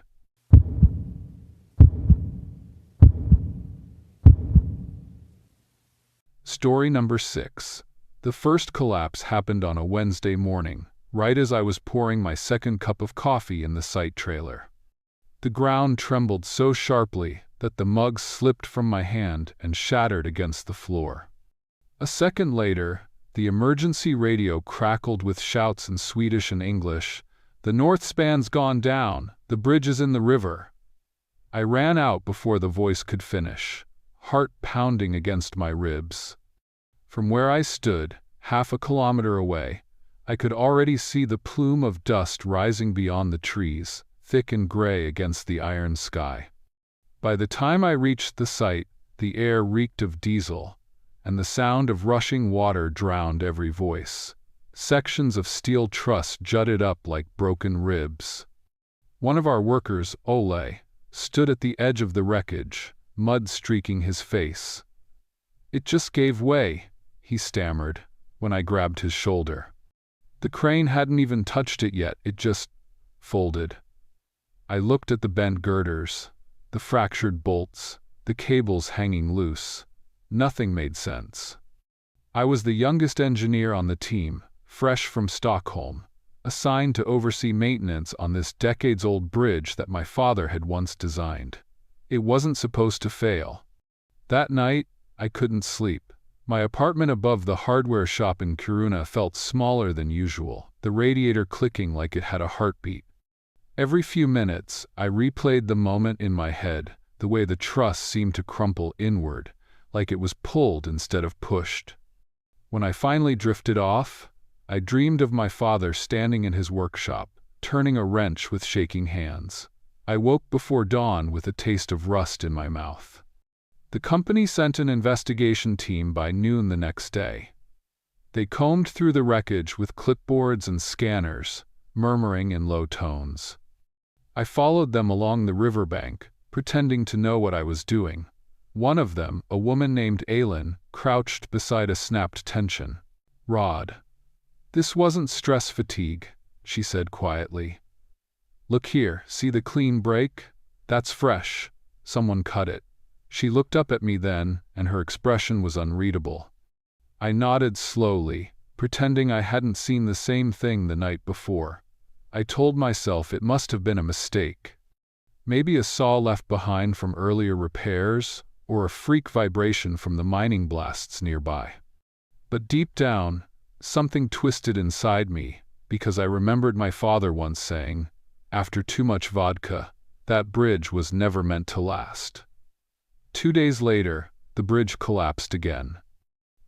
Story number 6. The first collapse happened on a Wednesday morning, right as I was pouring my second cup of coffee in the site trailer. The ground trembled so sharply that the mug slipped from my hand and shattered against the floor. A second later, the emergency radio crackled with shouts in Swedish and English. "The north span's gone down, the bridge is in the river." I ran out before the voice could finish, heart pounding against my ribs. From where I stood, half a kilometer away, I could already see the plume of dust rising beyond the trees, thick and gray against the iron sky. By the time I reached the site, the air reeked of diesel, and the sound of rushing water drowned every voice. Sections of steel truss jutted up like broken ribs. One of our workers, Ole, stood at the edge of the wreckage, mud streaking his face. "It just gave way," he stammered, when I grabbed his shoulder. The crane hadn't even touched it yet, it just folded. I looked at the bent girders, the fractured bolts, the cables hanging loose. Nothing made sense. I was the youngest engineer on the team, fresh from Stockholm, assigned to oversee maintenance on this decades-old bridge that my father had once designed. It wasn't supposed to fail. That night, I couldn't sleep. My apartment above the hardware shop in Kiruna felt smaller than usual, the radiator clicking like it had a heartbeat. Every few minutes, I replayed the moment in my head, the way the truss seemed to crumple inward, like it was pulled instead of pushed. When I finally drifted off, I dreamed of my father standing in his workshop, turning a wrench with shaking hands. I woke before dawn with a taste of rust in my mouth. The company sent an investigation team by noon the next day. They combed through the wreckage with clipboards and scanners, murmuring in low tones. I followed them along the riverbank, pretending to know what I was doing. One of them, a woman named Aylin, crouched beside a snapped tension rod. "This wasn't stress fatigue," she said quietly. "Look here, see the clean break? That's fresh. Someone cut it." She looked up at me then, and her expression was unreadable. I nodded slowly, pretending I hadn't seen the same thing the night before. I told myself it must have been a mistake. Maybe a saw left behind from earlier repairs, or a freak vibration from the mining blasts nearby. But deep down, something twisted inside me, because I remembered my father once saying, after too much vodka, that bridge was never meant to last. 2 days later, the bridge collapsed again.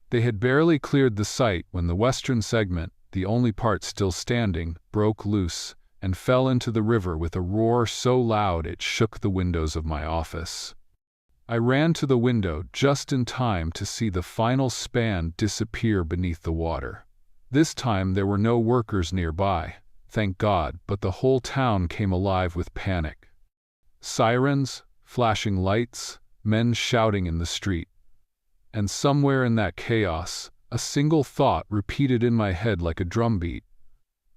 They had barely cleared the site when the western segment, the only part still standing, broke loose and fell into the river with a roar so loud it shook the windows of my office. I ran to the window just in time to see the final span disappear beneath the water. This time there were no workers nearby, thank God, but the whole town came alive with panic. Sirens, flashing lights, men shouting in the street. And somewhere in that chaos, a single thought repeated in my head like a drumbeat.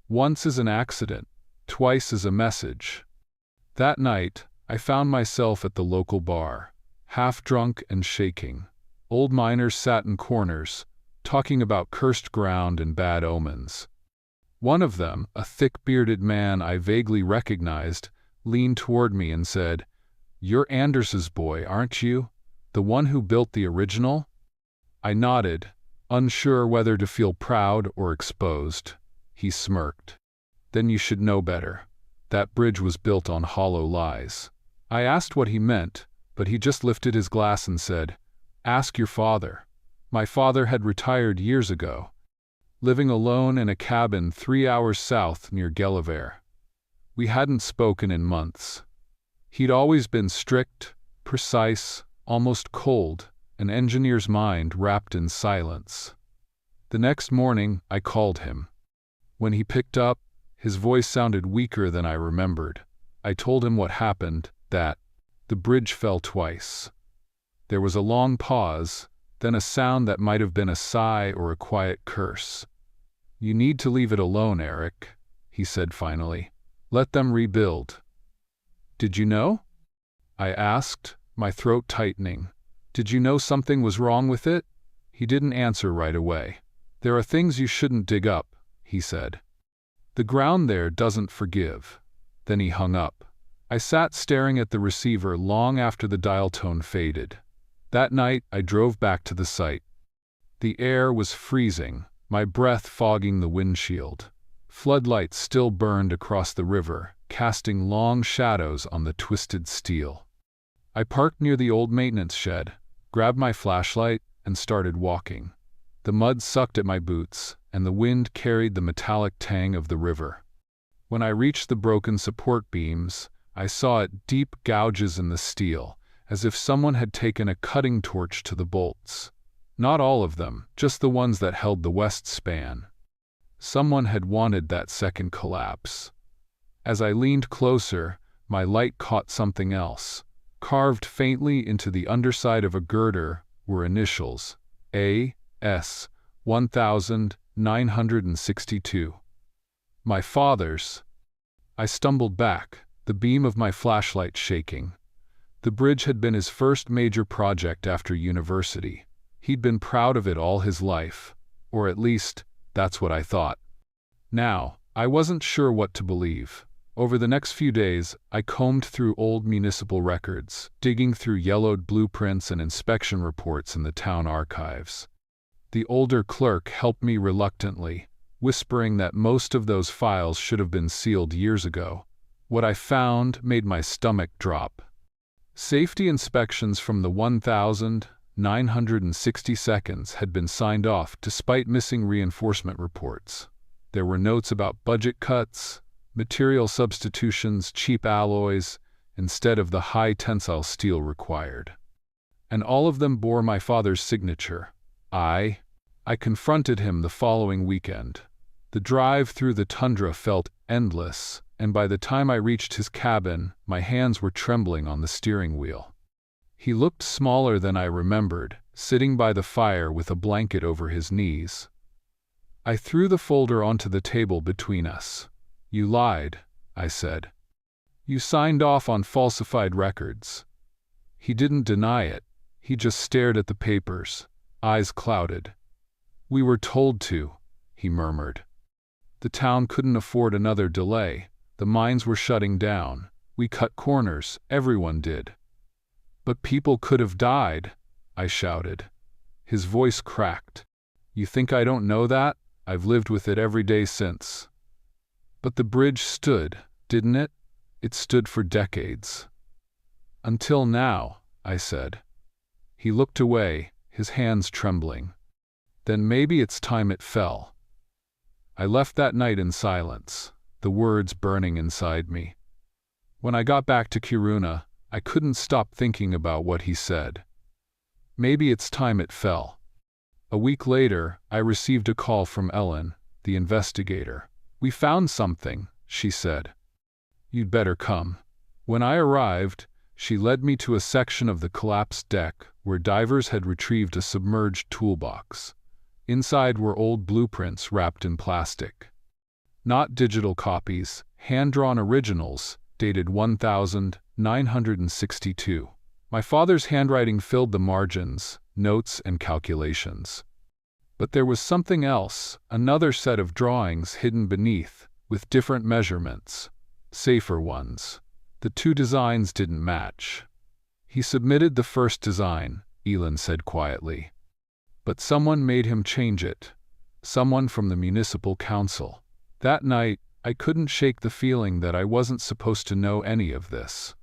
Once as an accident, twice as a message. That night, I found myself at the local bar, half drunk and shaking. Old miners sat in corners, talking about cursed ground and bad omens. One of them, a thick-bearded man I vaguely recognized, leaned toward me and said, "You're Anders's boy, aren't you? The one who built the original?" I nodded, unsure whether to feel proud or exposed. He smirked. "Then you should know better. That bridge was built on hollow lies." I asked what he meant, but he just lifted his glass and said, "Ask your father." My father had retired years ago, living alone in a cabin 3 hours south near Gullivare. We hadn't spoken in months. He'd always been strict, precise, almost cold, an engineer's mind wrapped in silence. The next morning, I called him. When he picked up, his voice sounded weaker than I remembered. I told him what happened, that the bridge fell twice. There was a long pause, then a sound that might have been a sigh or a quiet curse. "You need to leave it alone, Eric," he said finally. "Let them rebuild." "Did you know?" I asked, my throat tightening. "Did you know something was wrong with it?" He didn't answer right away. "There are things you shouldn't dig up," he said. "The ground there doesn't forgive." Then he hung up. I sat staring at the receiver long after the dial tone faded. That night, I drove back to the site. The air was freezing, my breath fogging the windshield. Floodlights still burned across the river, casting long shadows on the twisted steel. I parked near the old maintenance shed, grabbed my flashlight, and started walking. The mud sucked at my boots, and the wind carried the metallic tang of the river. When I reached the broken support beams, I saw deep gouges in the steel, as if someone had taken a cutting torch to the bolts. Not all of them, just the ones that held the west span. Someone had wanted that second collapse. As I leaned closer, my light caught something else. Carved faintly into the underside of a girder were initials, A.S. 1962. My father's. I stumbled back, the beam of my flashlight shaking. The bridge had been his first major project after university. He'd been proud of it all his life, or at least, that's what I thought. Now, I wasn't sure what to believe. Over the next few days, I combed through old municipal records, digging through yellowed blueprints and inspection reports in the town archives. The older clerk helped me reluctantly, whispering that most of those files should have been sealed years ago. What I found made my stomach drop. Safety inspections from the 1,960 seconds had been signed off despite missing reinforcement reports. There were notes about budget cuts, material substitutions, cheap alloys, instead of the high tensile steel required. And all of them bore my father's signature. I confronted him the following weekend. The drive through the tundra felt endless, and by the time I reached his cabin, my hands were trembling on the steering wheel. He looked smaller than I remembered, sitting by the fire with a blanket over his knees. I threw the folder onto the table between us. "You lied," I said. "You signed off on falsified records." He didn't deny it. He just stared at the papers, eyes clouded. "We were told to," he murmured. "The town couldn't afford another delay. The mines were shutting down. We cut corners, everyone did." "But people could have died," I shouted. His voice cracked. "You think I don't know that? I've lived with it every day since." "But the bridge stood, didn't it? It stood for decades." "Until now," I said. He looked away, his hands trembling. Then maybe it's time it fell. I left that night in silence, the words burning inside me. When I got back to Kiruna, I couldn't stop thinking about what he said. Maybe it's time it fell. A week later, I received a call from Ellen, the investigator. "We found something," she said. "You'd better come." When I arrived, she led me to a section of the collapsed deck where divers had retrieved a submerged toolbox. Inside were old blueprints wrapped in plastic. Not digital copies, hand-drawn originals, dated 1962. My father's handwriting filled the margins, notes and calculations. But there was something else, another set of drawings hidden beneath, with different measurements, safer ones. The two designs didn't match. "He submitted the first design," Elin said quietly. "But someone made him change it. Someone from the municipal council." That night, I couldn't shake the feeling that I wasn't supposed to know any of this.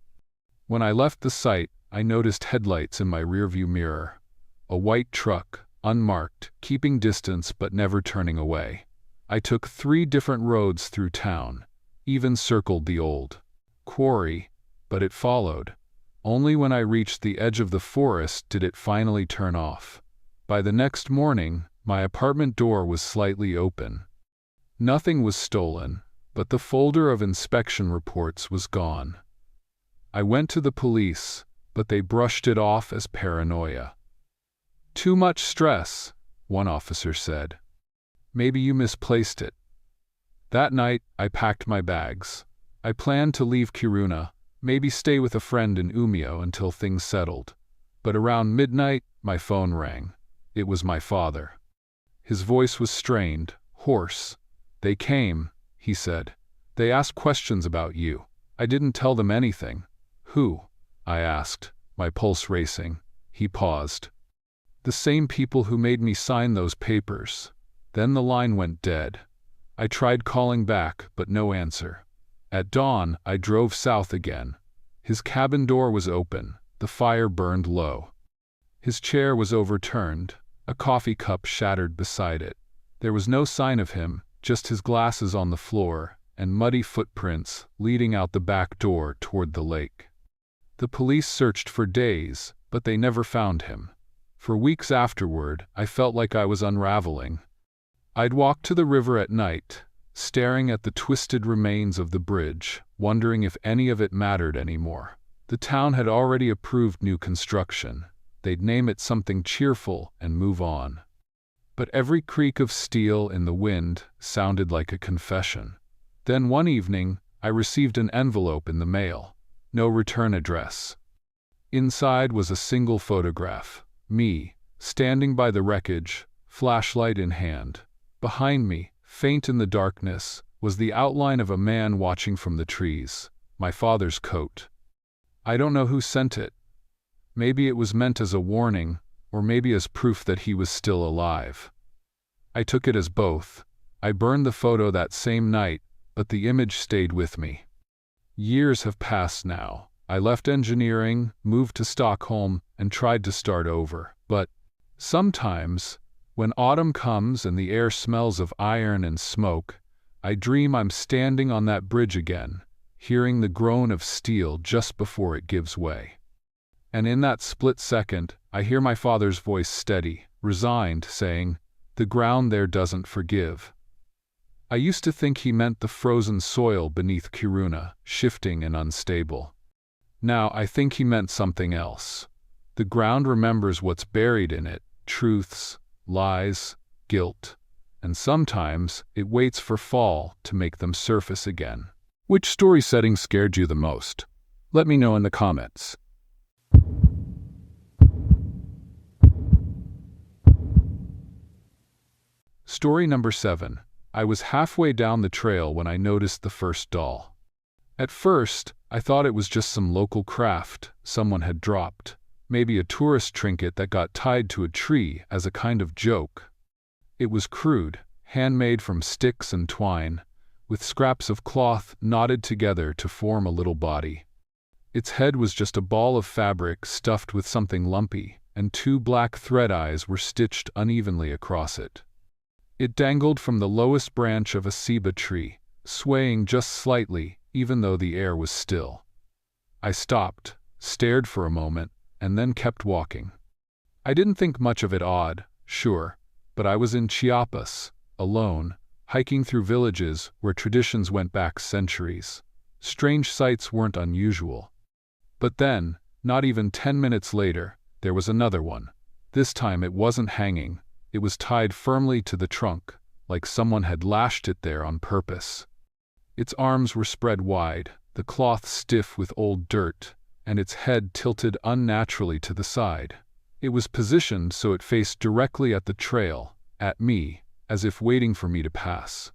When I left the site, I noticed headlights in my rearview mirror. A white truck, unmarked, keeping distance but never turning away. I took 3 different roads through town, even circled the old quarry, but it followed. Only when I reached the edge of the forest did it finally turn off. By the next morning, my apartment door was slightly open. Nothing was stolen, but the folder of inspection reports was gone. I went to the police, but they brushed it off as paranoia. "Too much stress," one officer said. "Maybe you misplaced it." That night, I packed my bags. I planned to leave Kiruna, maybe stay with a friend in Umeå until things settled. But around midnight, my phone rang. It was my father. His voice was strained, hoarse. "They came," he said. "They asked questions about you. I didn't tell them anything." "Who?" I asked, my pulse racing. He paused. "The same people who made me sign those papers." Then the line went dead. I tried calling back, but no answer. At dawn, I drove south again. His cabin door was open. The fire burned low. His chair was overturned, a coffee cup shattered beside it. There was no sign of him, just his glasses on the floor, and muddy footprints leading out the back door toward the lake. The police searched for days, but they never found him. For weeks afterward, I felt like I was unraveling. I'd walk to the river at night, staring at the twisted remains of the bridge, wondering if any of it mattered anymore. The town had already approved new construction. They'd name it something cheerful and move on. But every creak of steel in the wind sounded like a confession. Then one evening, I received an envelope in the mail. No return address. Inside was a single photograph. Me, standing by the wreckage, flashlight in hand. Behind me, faint in the darkness, was the outline of a man watching from the trees. My father's coat. I don't know who sent it. Maybe it was meant as a warning, or maybe as proof that he was still alive. I took it as both. I burned the photo that same night, but the image stayed with me. Years have passed now. I left engineering, moved to Stockholm, and tried to start over. But sometimes, when autumn comes and the air smells of iron and smoke, I dream I'm standing on that bridge again, hearing the groan of steel just before it gives way. And in that split second, I hear my father's voice steady, resigned, saying, "The ground there doesn't forgive." I used to think he meant the frozen soil beneath Kiruna, shifting and unstable. Now I think he meant something else. The ground remembers what's buried in it, truths, lies, guilt, and sometimes it waits for fall to make them surface again. Which story setting scared you the most? Let me know in the comments. Story number 7. I was halfway down the trail when I noticed the first doll. At first, I thought it was just some local craft someone had dropped, maybe a tourist trinket that got tied to a tree as a kind of joke. It was crude, handmade from sticks and twine, with scraps of cloth knotted together to form a little body. Its head was just a ball of fabric stuffed with something lumpy, and 2 black thread eyes were stitched unevenly across it. It dangled from the lowest branch of a ceiba tree, swaying just slightly, even though the air was still. I stopped, stared for a moment, and then kept walking. I didn't think much of it odd, sure, but I was in Chiapas, alone, hiking through villages where traditions went back centuries. Strange sights weren't unusual. But then, not even 10 minutes later, there was another one. This time it wasn't hanging, it was tied firmly to the trunk, like someone had lashed it there on purpose. Its arms were spread wide, the cloth stiff with old dirt, and its head tilted unnaturally to the side. It was positioned so it faced directly at the trail, at me, as if waiting for me to pass.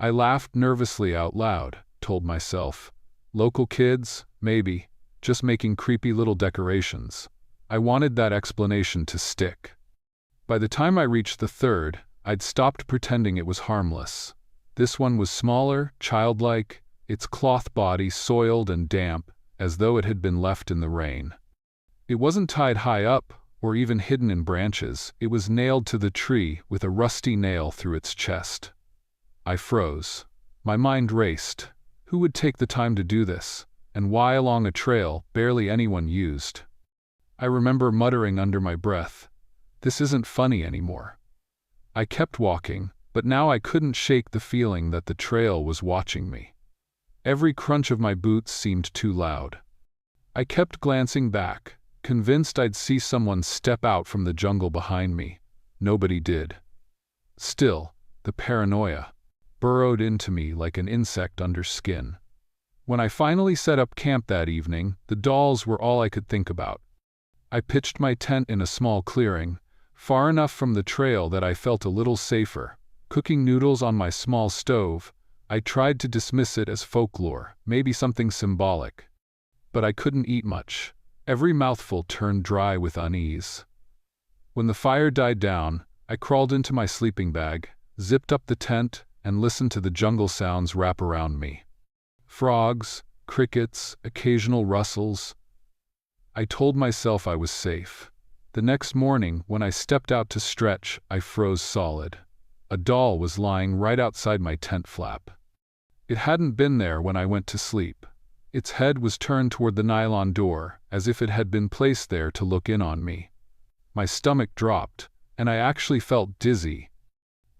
I laughed nervously out loud, told myself. Local kids, maybe, just making creepy little decorations. I wanted that explanation to stick. By the time I reached the third, I'd stopped pretending it was harmless. This one was smaller, childlike, its cloth body soiled and damp, as though it had been left in the rain. It wasn't tied high up, or even hidden in branches. It was nailed to the tree with a rusty nail through its chest. I froze. My mind raced. Who would take the time to do this, and why along a trail barely anyone used? I remember muttering under my breath, "This isn't funny anymore." I kept walking, but now I couldn't shake the feeling that the trail was watching me. Every crunch of my boots seemed too loud. I kept glancing back, convinced I'd see someone step out from the jungle behind me. Nobody did. Still, the paranoia burrowed into me like an insect under skin. When I finally set up camp that evening, the dolls were all I could think about. I pitched my tent in a small clearing, far enough from the trail that I felt a little safer. Cooking noodles on my small stove, I tried to dismiss it as folklore, maybe something symbolic. But I couldn't eat much. Every mouthful turned dry with unease. When the fire died down, I crawled into my sleeping bag, zipped up the tent, and listened to the jungle sounds wrap around me. Frogs, crickets, occasional rustles. I told myself I was safe. The next morning, when I stepped out to stretch, I froze solid. A doll was lying right outside my tent flap. It hadn't been there when I went to sleep. Its head was turned toward the nylon door, as if it had been placed there to look in on me. My stomach dropped, and I actually felt dizzy.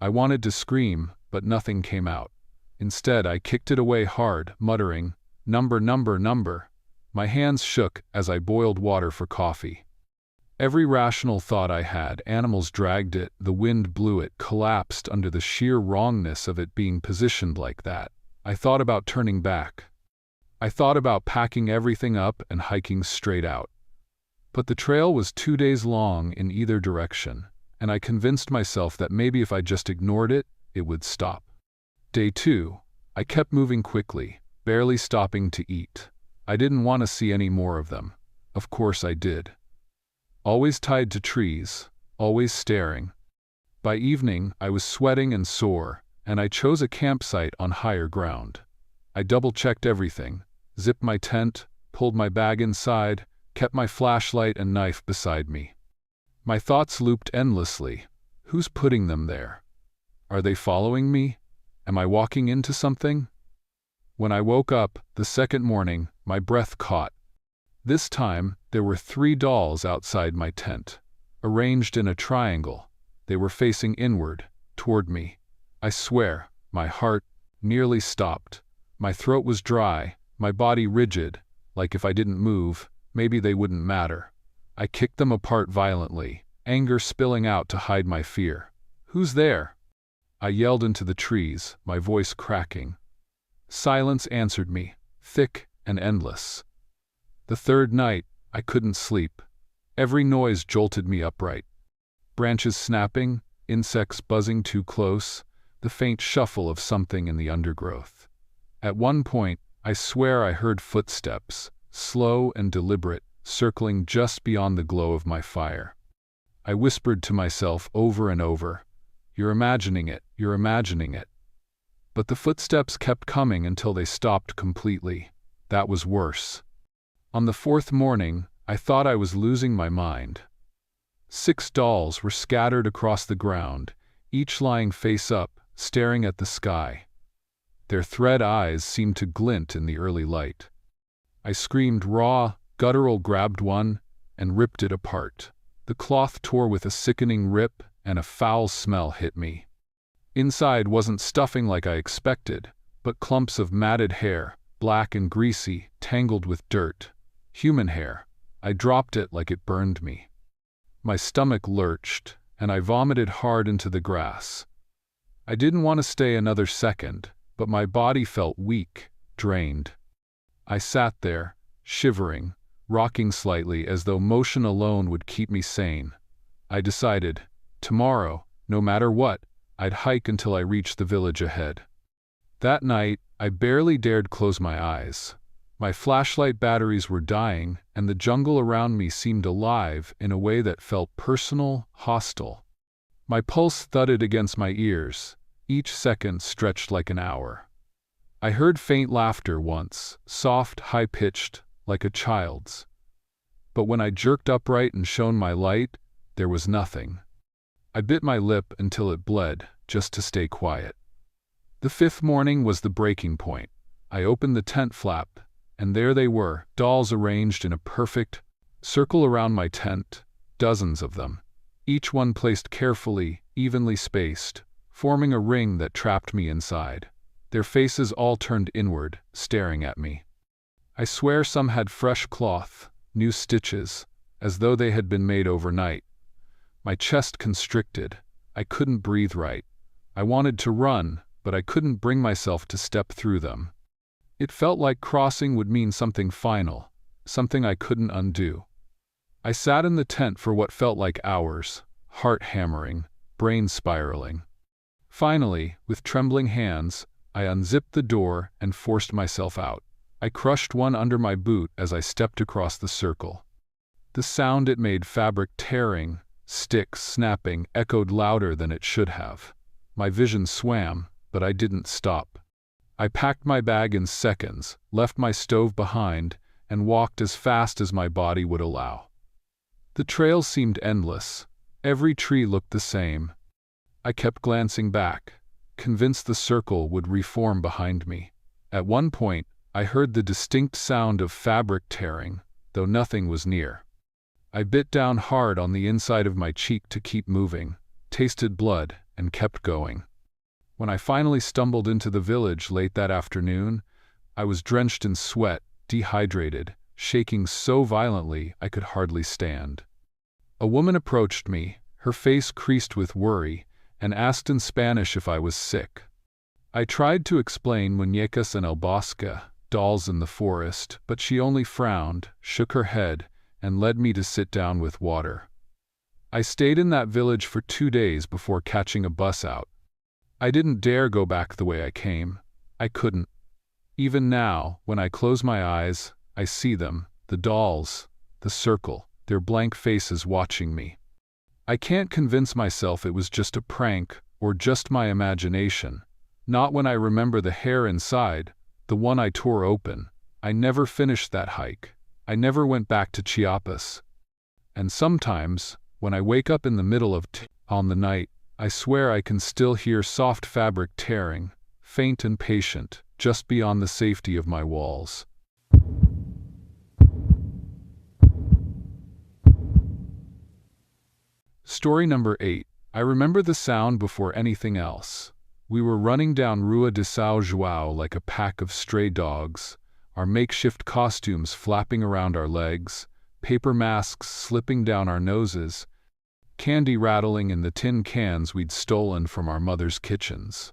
I wanted to scream, but nothing came out. Instead, I kicked it away hard, muttering, "Number, number, number." My hands shook as I boiled water for coffee. Every rational thought I had, animals dragged it, the wind blew it, collapsed under the sheer wrongness of it being positioned like that. I thought about turning back. I thought about packing everything up and hiking straight out. But the trail was 2 days long in either direction, and I convinced myself that maybe if I just ignored it, it would stop. Day 2, I kept moving quickly, barely stopping to eat. I didn't want to see any more of them. Of course I did. Always tied to trees, always staring. By evening, I was sweating and sore, and I chose a campsite on higher ground. I double-checked everything, zipped my tent, pulled my bag inside, kept my flashlight and knife beside me. My thoughts looped endlessly. Who's putting them there? Are they following me? Am I walking into something? When I woke up, the second morning, my breath caught. This time, there were 3 dolls outside my tent, arranged in a triangle. They were facing inward, toward me. I swear, my heart nearly stopped. My throat was dry, my body rigid, like if I didn't move, maybe they wouldn't matter. I kicked them apart violently, anger spilling out to hide my fear. "Who's there?" I yelled into the trees, my voice cracking. Silence answered me, thick and endless. The third night, I couldn't sleep. Every noise jolted me upright. Branches snapping, insects buzzing too close, the faint shuffle of something in the undergrowth. At one point, I swear I heard footsteps, slow and deliberate, circling just beyond the glow of my fire. I whispered to myself over and over, "You're imagining it, you're imagining it." But the footsteps kept coming until they stopped completely. That was worse. On the 4th morning, I thought I was losing my mind. 6 dolls were scattered across the ground, each lying face up, staring at the sky. Their thread eyes seemed to glint in the early light. I screamed raw, guttural, grabbed one, and ripped it apart. The cloth tore with a sickening rip, and a foul smell hit me. Inside wasn't stuffing like I expected, but clumps of matted hair, black and greasy, tangled with dirt. Human hair. I dropped it like it burned me. My stomach lurched, and I vomited hard into the grass. I didn't want to stay another second, but my body felt weak, drained. I sat there, shivering, rocking slightly as though motion alone would keep me sane. I decided, tomorrow, no matter what, I'd hike until I reached the village ahead. That night, I barely dared close my eyes. My flashlight batteries were dying, and the jungle around me seemed alive in a way that felt personal, hostile. My pulse thudded against my ears. Each second stretched like an hour. I heard faint laughter once, soft, high-pitched, like a child's. But when I jerked upright and shone my light, there was nothing. I bit my lip until it bled, just to stay quiet. The 5th morning was the breaking point. I opened the tent flap, and there they were, dolls arranged in a perfect circle around my tent, dozens of them, each one placed carefully, evenly spaced, forming a ring that trapped me inside. Their faces all turned inward, staring at me. I swear some had fresh cloth, new stitches, as though they had been made overnight. My chest constricted. I couldn't breathe right. I wanted to run, but I couldn't bring myself to step through them. It felt like crossing would mean something final, something I couldn't undo. I sat in the tent for what felt like hours, heart hammering, brain spiraling. Finally, with trembling hands, I unzipped the door and forced myself out. I crushed one under my boot as I stepped across the circle. The sound it made, fabric tearing, sticks snapping, echoed louder than it should have. My vision swam, but I didn't stop. I packed my bag in seconds, left my stove behind, and walked as fast as my body would allow. The trail seemed endless. Every tree looked the same. I kept glancing back, convinced the circle would reform behind me. At one point, I heard the distinct sound of fabric tearing, though nothing was near. I bit down hard on the inside of my cheek to keep moving, tasted blood, and kept going. When I finally stumbled into the village late that afternoon, I was drenched in sweat, dehydrated, shaking so violently I could hardly stand. A woman approached me, her face creased with worry, and asked in Spanish if I was sick. I tried to explain muñecas and albasca, dolls in the forest, but she only frowned, shook her head, and led me to sit down with water. I stayed in that village for 2 days before catching a bus out. I didn't dare go back the way I came. I couldn't. Even now, when I close my eyes, I see them, the dolls, the circle, their blank faces watching me. I can't convince myself it was just a prank or just my imagination. Not when I remember the hair inside, the one I tore open. I never finished that hike. I never went back to Chiapas. And sometimes, when I wake up in the middle of on the night, I swear I can still hear soft fabric tearing, faint and patient, just beyond the safety of my walls. Story number 8. I remember the sound before anything else. We were running down Rua de São João like a pack of stray dogs, our makeshift costumes flapping around our legs, paper masks slipping down our noses, candy rattling in the tin cans we'd stolen from our mother's kitchens.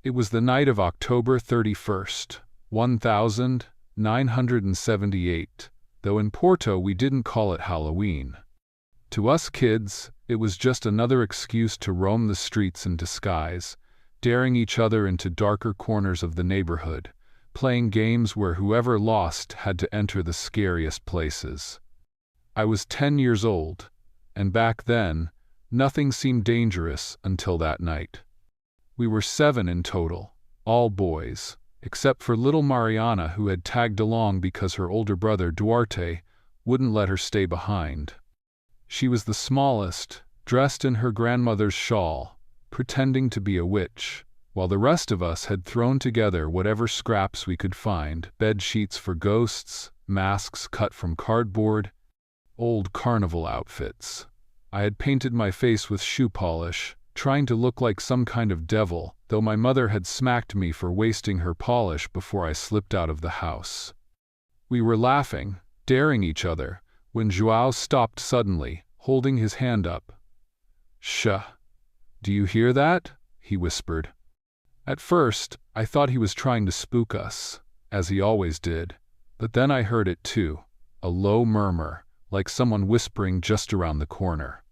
It was the night of October 31st, 1978, though in Porto we didn't call it Halloween. To us kids, it was just another excuse to roam the streets in disguise, daring each other into darker corners of the neighborhood, playing games where whoever lost had to enter the scariest places. I was 10 years old, and back then, nothing seemed dangerous until that night. We were 7 in total, all boys, except for little Mariana, who had tagged along because her older brother Duarte wouldn't let her stay behind. She was the smallest, dressed in her grandmother's shawl, pretending to be a witch, while the rest of us had thrown together whatever scraps we could find, bed sheets for ghosts, masks cut from cardboard, old carnival outfits. I had painted my face with shoe polish, trying to look like some kind of devil, though my mother had smacked me for wasting her polish before I slipped out of the house. We were laughing, daring each other, when João stopped suddenly, holding his hand up. "Shh. Do you hear that?" he whispered. At first, I thought he was trying to spook us, as he always did, but then I heard it too, a low murmur, like someone whispering just around the corner.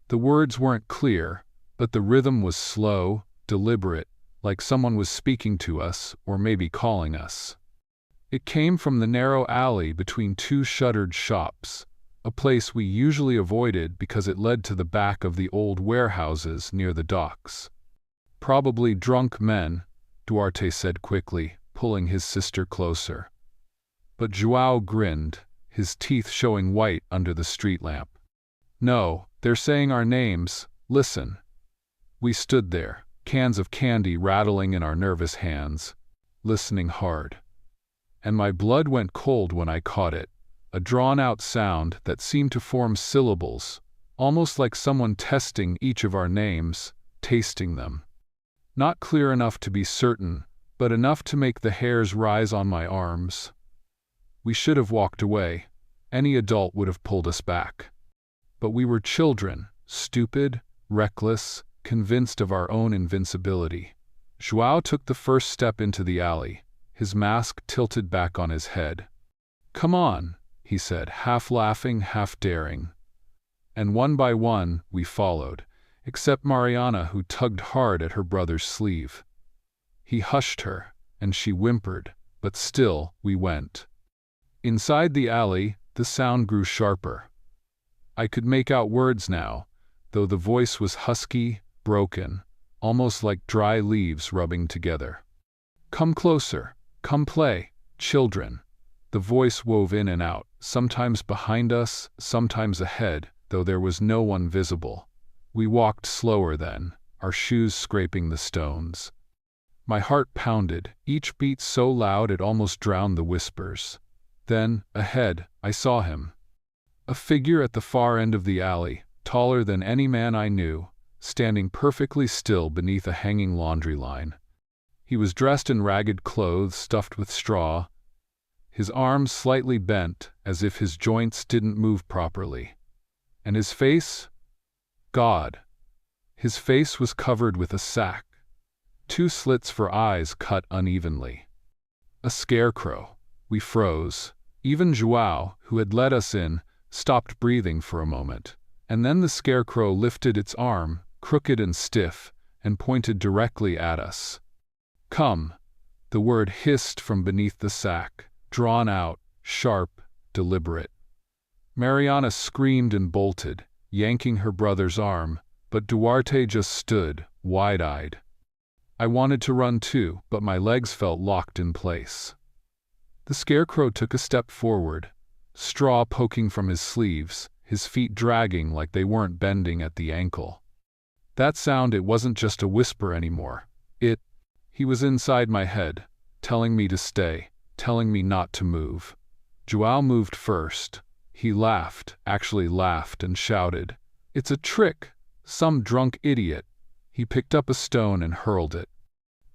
The words weren't clear, but the rhythm was slow, deliberate, like someone was speaking to us or maybe calling us. It came from the narrow alley between two shuttered shops, a place we usually avoided because it led to the back of the old warehouses near the docks. "Probably drunk men," Duarte said quickly, pulling his sister closer. But João grinned, his teeth showing white under the street lamp. "No, they're saying our names. Listen." We stood there, cans of candy rattling in our nervous hands, listening hard. And my blood went cold when I caught it, a drawn-out sound that seemed to form syllables, almost like someone testing each of our names, tasting them. Not clear enough to be certain, but enough to make the hairs rise on my arms. We should have walked away. Any adult would have pulled us back. But we were children, stupid, reckless, convinced of our own invincibility. João took the first step into the alley, his mask tilted back on his head. "Come on," he said, half laughing, half daring. And one by one, we followed, except Mariana, who tugged hard at her brother's sleeve. He hushed her, and she whimpered, but still, we went. Inside the alley, the sound grew sharper. I could make out words now, though the voice was husky, broken, almost like dry leaves rubbing together. "Come closer, come play, children." The voice wove in and out, sometimes behind us, sometimes ahead, though there was no one visible. We walked slower then, our shoes scraping the stones. My heart pounded, each beat so loud it almost drowned the whispers. Then, ahead, I saw him. A figure at the far end of the alley, taller than any man I knew, standing perfectly still beneath a hanging laundry line. He was dressed in ragged clothes stuffed with straw, his arms slightly bent as if his joints didn't move properly. And his face? God! His face was covered with a sack. 2 slits for eyes cut unevenly. A scarecrow. We froze. Even João, who had let us in, stopped breathing for a moment. And then the scarecrow lifted its arm, crooked and stiff, and pointed directly at us. "Come." The word hissed from beneath the sack, drawn out, sharp, deliberate. Mariana screamed and bolted, yanking her brother's arm, but Duarte just stood, wide-eyed. I wanted to run too, but my legs felt locked in place. The scarecrow took a step forward, straw poking from his sleeves, his feet dragging like they weren't bending at the ankle. That sound, it wasn't just a whisper anymore. He was inside my head, telling me to stay, telling me not to move. João moved first. He laughed, actually laughed, and shouted, "It's a trick! Some drunk idiot!" He picked up a stone and hurled it.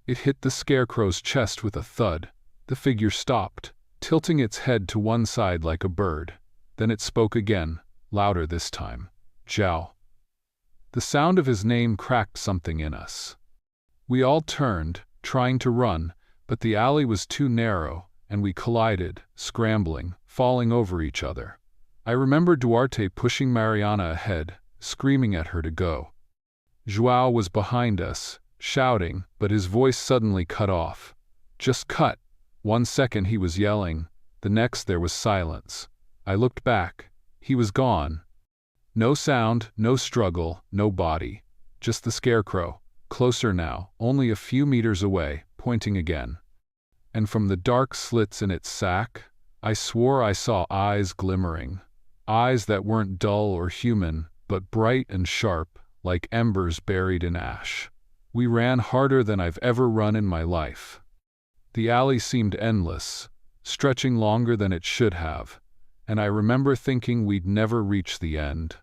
It hit the scarecrow's chest with a thud. The figure stopped, tilting its head to one side like a bird. Then it spoke again, louder this time. "João." The sound of his name cracked something in us. We all turned, trying to run, but the alley was too narrow, and we collided, scrambling, falling over each other. I remember Duarte pushing Mariana ahead, screaming at her to go. João was behind us, shouting, but his voice suddenly cut off. Just cut. 1 second he was yelling, the next there was silence. I looked back. He was gone. No sound, no struggle, no body. Just the scarecrow, closer now, only a few meters away, pointing again. And from the dark slits in its sack, I swore I saw eyes glimmering. eyes that weren't dull or human, but bright and sharp, like embers buried in ash. We ran harder than I've ever run in my life. The alley seemed endless, stretching longer than it should have, and I remember thinking we'd never reach the end.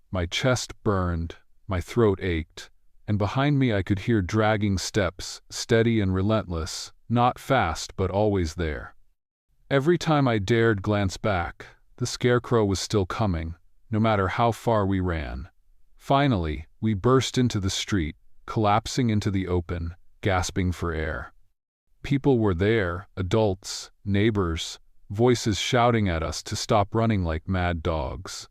My chest burned, my throat ached, and behind me I could hear dragging steps, steady and relentless, not fast but always there. Every time I dared glance back, the scarecrow was still coming, no matter how far we ran. Finally, we burst into the street, collapsing into the open, gasping for air. People were there, adults, neighbors, voices shouting at us to stop running like mad dogs.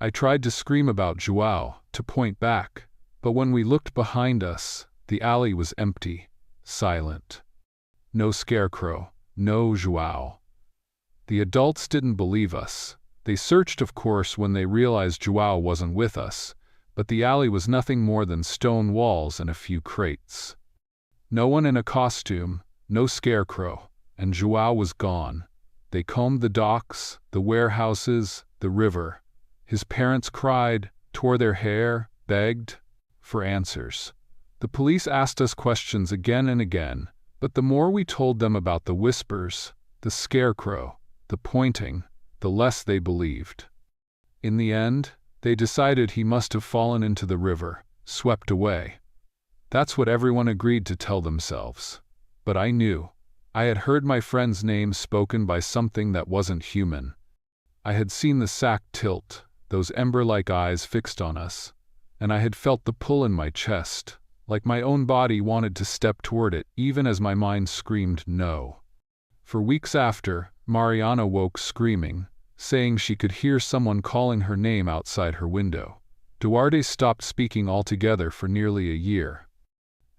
I tried to scream about Joao, to point back, but when we looked behind us, the alley was empty, silent. No scarecrow, no Joao. The adults didn't believe us. They searched, of course, when they realized Joao wasn't with us, but the alley was nothing more than stone walls and a few crates. No one in a costume, no scarecrow, and Joao was gone. They combed the docks, the warehouses, the river. His parents cried, tore their hair, begged for answers. The police asked us questions again and again, but the more we told them about the whispers, the scarecrow, the pointing, the less they believed. In the end, they decided he must have fallen into the river, swept away. That's what everyone agreed to tell themselves. But I knew. I had heard my friend's name spoken by something that wasn't human. I had seen the sack tilt, those ember-like eyes fixed on us, and I had felt the pull in my chest, like my own body wanted to step toward it even as my mind screamed no. For weeks after, Mariana woke screaming, saying she could hear someone calling her name outside her window. Duarte stopped speaking altogether for nearly a year.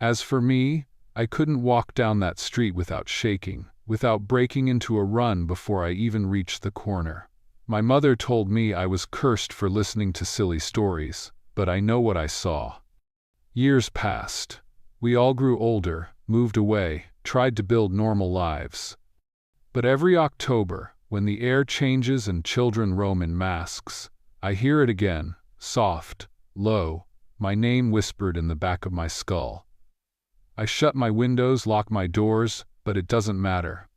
As for me, I couldn't walk down that street without shaking, without breaking into a run before I even reached the corner. My mother told me I was cursed for listening to silly stories, but I know what I saw. Years passed. We all grew older, moved away, tried to build normal lives. But every October, when the air changes and children roam in masks, I hear it again, soft, low, my name whispered in the back of my skull. I shut my windows, lock my doors, but it doesn't matter.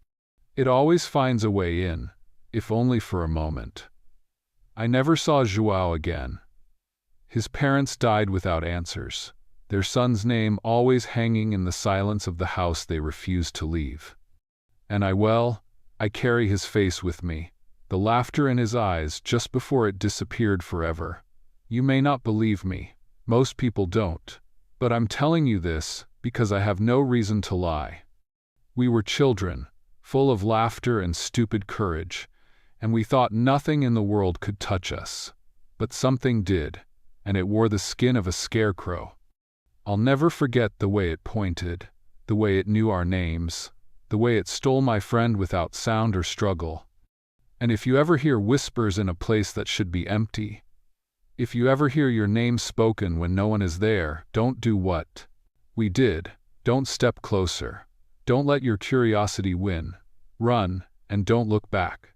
It always finds a way in, if only for a moment. I never saw Joao again. His parents died without answers, their son's name always hanging in the silence of the house they refused to leave. And I carry his face with me, the laughter in his eyes just before it disappeared forever. You may not believe me, most people don't, but I'm telling you this because I have no reason to lie. We were children, full of laughter and stupid courage, and we thought nothing in the world could touch us. But something did, and it wore the skin of a scarecrow. I'll never forget the way it pointed, the way it knew our names, the way it stole my friend without sound or struggle. And if you ever hear whispers in a place that should be empty, if you ever hear your name spoken when no one is there, don't do what we did. Don't step closer. Don't let your curiosity win. Run, and don't look back.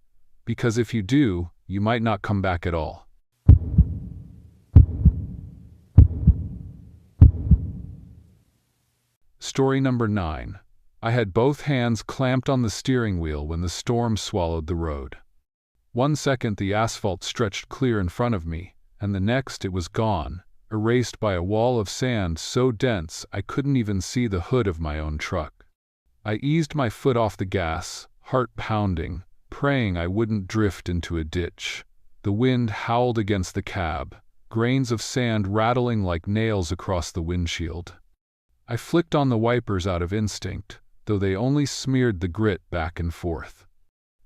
Because if you do, you might not come back at all. Story number 9. I had both hands clamped on the steering wheel when the storm swallowed the road. 1 second the asphalt stretched clear in front of me, and the next it was gone, erased by a wall of sand so dense I couldn't even see the hood of my own truck. I eased my foot off the gas, heart pounding, praying I wouldn't drift into a ditch. The wind howled against the cab, grains of sand rattling like nails across the windshield. I flicked on the wipers out of instinct, though they only smeared the grit back and forth.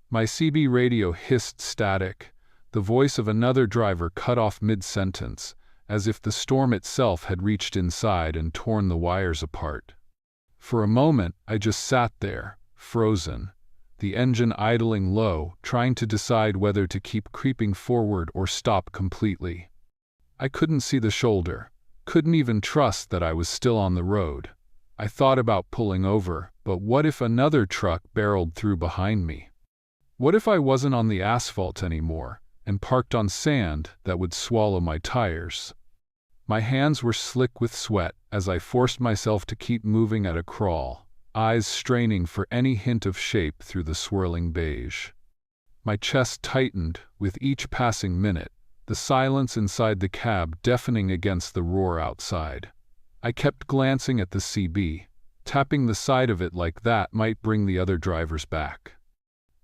My CB radio hissed static, the voice of another driver cut off mid-sentence, as if the storm itself had reached inside and torn the wires apart. For a moment, I just sat there, frozen, the engine idling low, trying to decide whether to keep creeping forward or stop completely. I couldn't see the shoulder, couldn't even trust that I was still on the road. I thought about pulling over, but what if another truck barreled through behind me? What if I wasn't on the asphalt anymore, and parked on sand that would swallow my tires. My hands were slick with sweat as I forced myself to keep moving at a crawl, eyes straining for any hint of shape through the swirling beige. My chest tightened with each passing minute, the silence inside the cab deafening against the roar outside. I kept glancing at the CB, tapping the side of it like that might bring the other drivers back.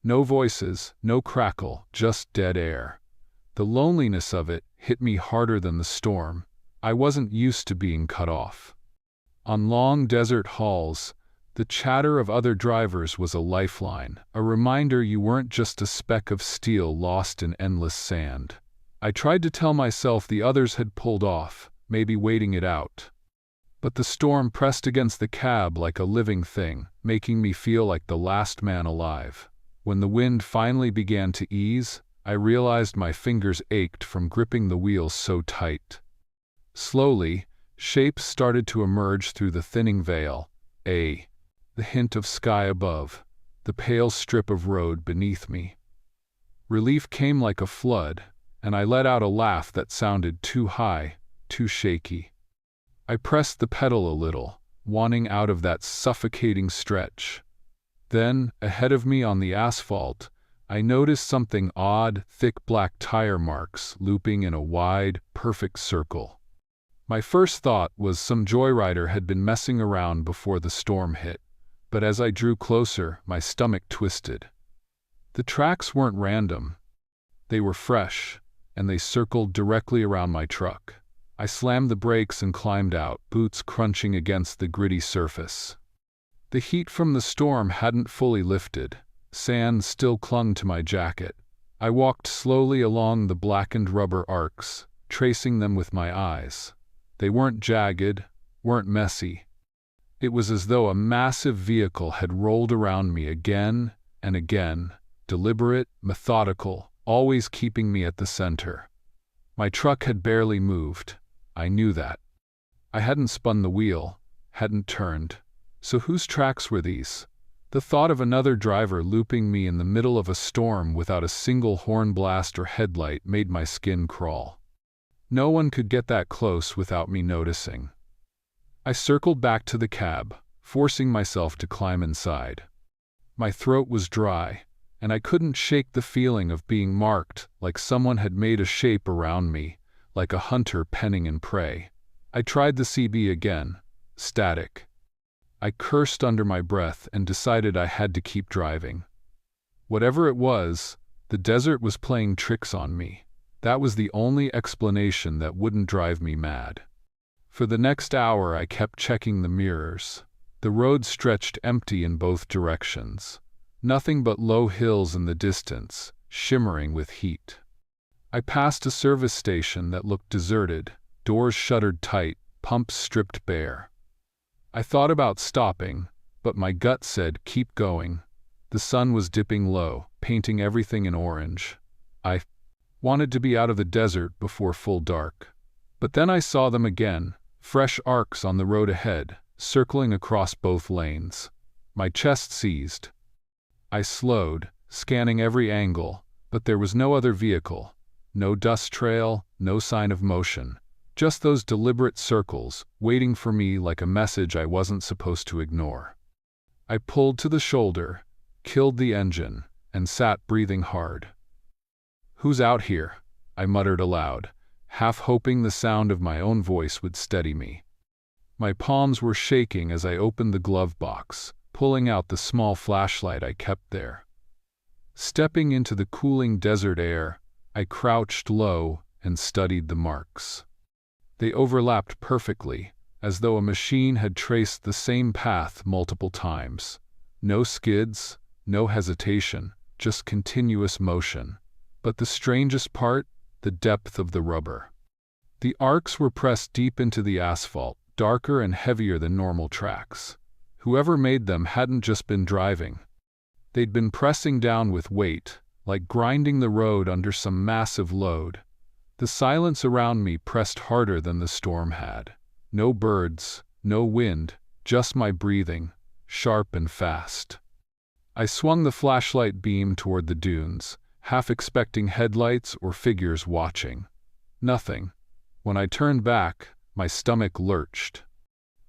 No voices, no crackle, just dead air. The loneliness of it hit me harder than the storm. I wasn't used to being cut off. On long desert hauls, the chatter of other drivers was a lifeline, a reminder you weren't just a speck of steel lost in endless sand. I tried to tell myself the others had pulled off, maybe waiting it out. But the storm pressed against the cab like a living thing, making me feel like the last man alive. When the wind finally began to ease, I realized my fingers ached from gripping the wheels so tight. Slowly, shapes started to emerge through the thinning veil. The hint of sky above, the pale strip of road beneath me. Relief came like a flood, and I let out a laugh that sounded too high, too shaky. I pressed the pedal a little, wanting out of that suffocating stretch. Then, ahead of me on the asphalt, I noticed something odd, thick black tire marks looping in a wide, perfect circle. My first thought was some joyrider had been messing around before the storm hit, but as I drew closer, my stomach twisted. The tracks weren't random. They were fresh, and they circled directly around my truck. I slammed the brakes and climbed out, boots crunching against the gritty surface. The heat from the storm hadn't fully lifted. Sand still clung to my jacket. I walked slowly along the blackened rubber arcs, tracing them with my eyes. They weren't jagged, weren't messy. It was as though a massive vehicle had rolled around me again and again, deliberate, methodical, always keeping me at the center. My truck had barely moved. I knew that. I hadn't spun the wheel, hadn't turned. So whose tracks were these? The thought of another driver looping me in the middle of a storm without a single horn blast or headlight made my skin crawl. No one could get that close without me noticing. I circled back to the cab, forcing myself to climb inside. My throat was dry, and I couldn't shake the feeling of being marked, like someone had made a shape around me, like a hunter penning in prey. I tried the CB again, static. I cursed under my breath and decided I had to keep driving. Whatever it was, the desert was playing tricks on me. That was the only explanation that wouldn't drive me mad. For the next hour I kept checking the mirrors. The road stretched empty in both directions. Nothing but low hills in the distance, shimmering with heat. I passed a service station that looked deserted, doors shuttered tight, pumps stripped bare. I thought about stopping, but my gut said keep going. The sun was dipping low, painting everything in orange. I wanted to be out of the desert before full dark. But then I saw them again, fresh arcs on the road ahead, circling across both lanes. My chest seized. I slowed, scanning every angle, but there was no other vehicle. No dust trail, no sign of motion. Just those deliberate circles, waiting for me like a message I wasn't supposed to ignore. I pulled to the shoulder, killed the engine, and sat breathing hard. "Who's out here?" I muttered aloud, half hoping the sound of my own voice would steady me. My palms were shaking as I opened the glove box, pulling out the small flashlight I kept there. Stepping into the cooling desert air, I crouched low and studied the marks. They overlapped perfectly, as though a machine had traced the same path multiple times. No skids, no hesitation, just continuous motion. But the strangest part, the depth of the rubber. The arcs were pressed deep into the asphalt, darker and heavier than normal tracks. Whoever made them hadn't just been driving. They'd been pressing down with weight, like grinding the road under some massive load. The silence around me pressed harder than the storm had. No birds, no wind, just my breathing, sharp and fast. I swung the flashlight beam toward the dunes, half expecting headlights or figures watching. Nothing. When I turned back, my stomach lurched.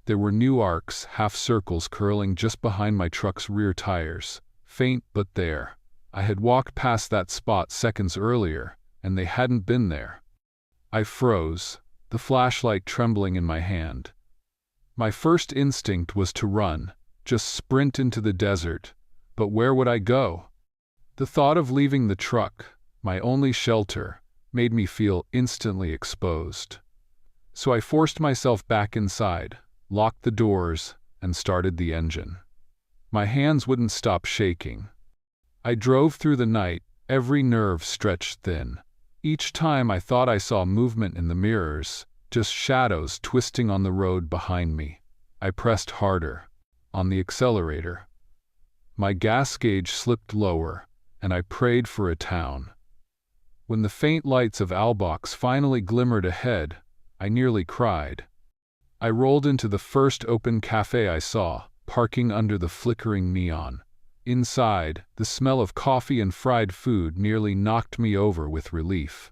There were new arcs, half circles curling just behind my truck's rear tires, faint but there. I had walked past that spot seconds earlier, and they hadn't been there. I froze, the flashlight trembling in my hand. My first instinct was to run, just sprint into the desert, but where would I go? The thought of leaving the truck, my only shelter, made me feel instantly exposed. So I forced myself back inside, locked the doors, and started the engine. My hands wouldn't stop shaking. I drove through the night, every nerve stretched thin. Each time I thought I saw movement in the mirrors, just shadows twisting on the road behind me. I pressed harder, on the accelerator. My gas gauge slipped lower, and I prayed for a town. When the faint lights of Albox finally glimmered ahead, I nearly cried. I rolled into the first open cafe I saw, parking under the flickering neon. Inside, the smell of coffee and fried food nearly knocked me over with relief.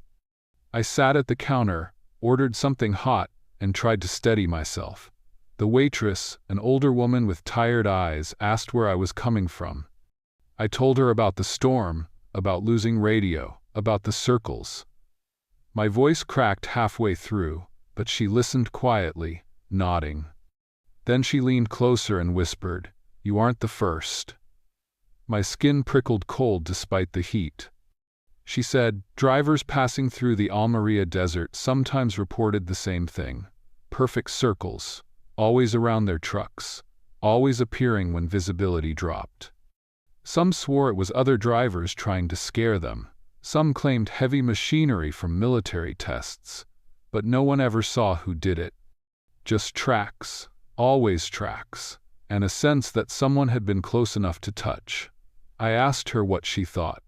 I sat at the counter, ordered something hot, and tried to steady myself. The waitress, an older woman with tired eyes, asked where I was coming from. I told her about the storm, about losing radio, about the circles. My voice cracked halfway through, but she listened quietly, nodding. Then she leaned closer and whispered, "You aren't the first." My skin prickled cold despite the heat. She said, "Drivers passing through the Almeria desert sometimes reported the same thing. Perfect circles, always around their trucks, always appearing when visibility dropped. Some swore it was other drivers trying to scare them. Some claimed heavy machinery from military tests, but no one ever saw who did it. Just tracks, always tracks, and a sense that someone had been close enough to touch." I asked her what she thought.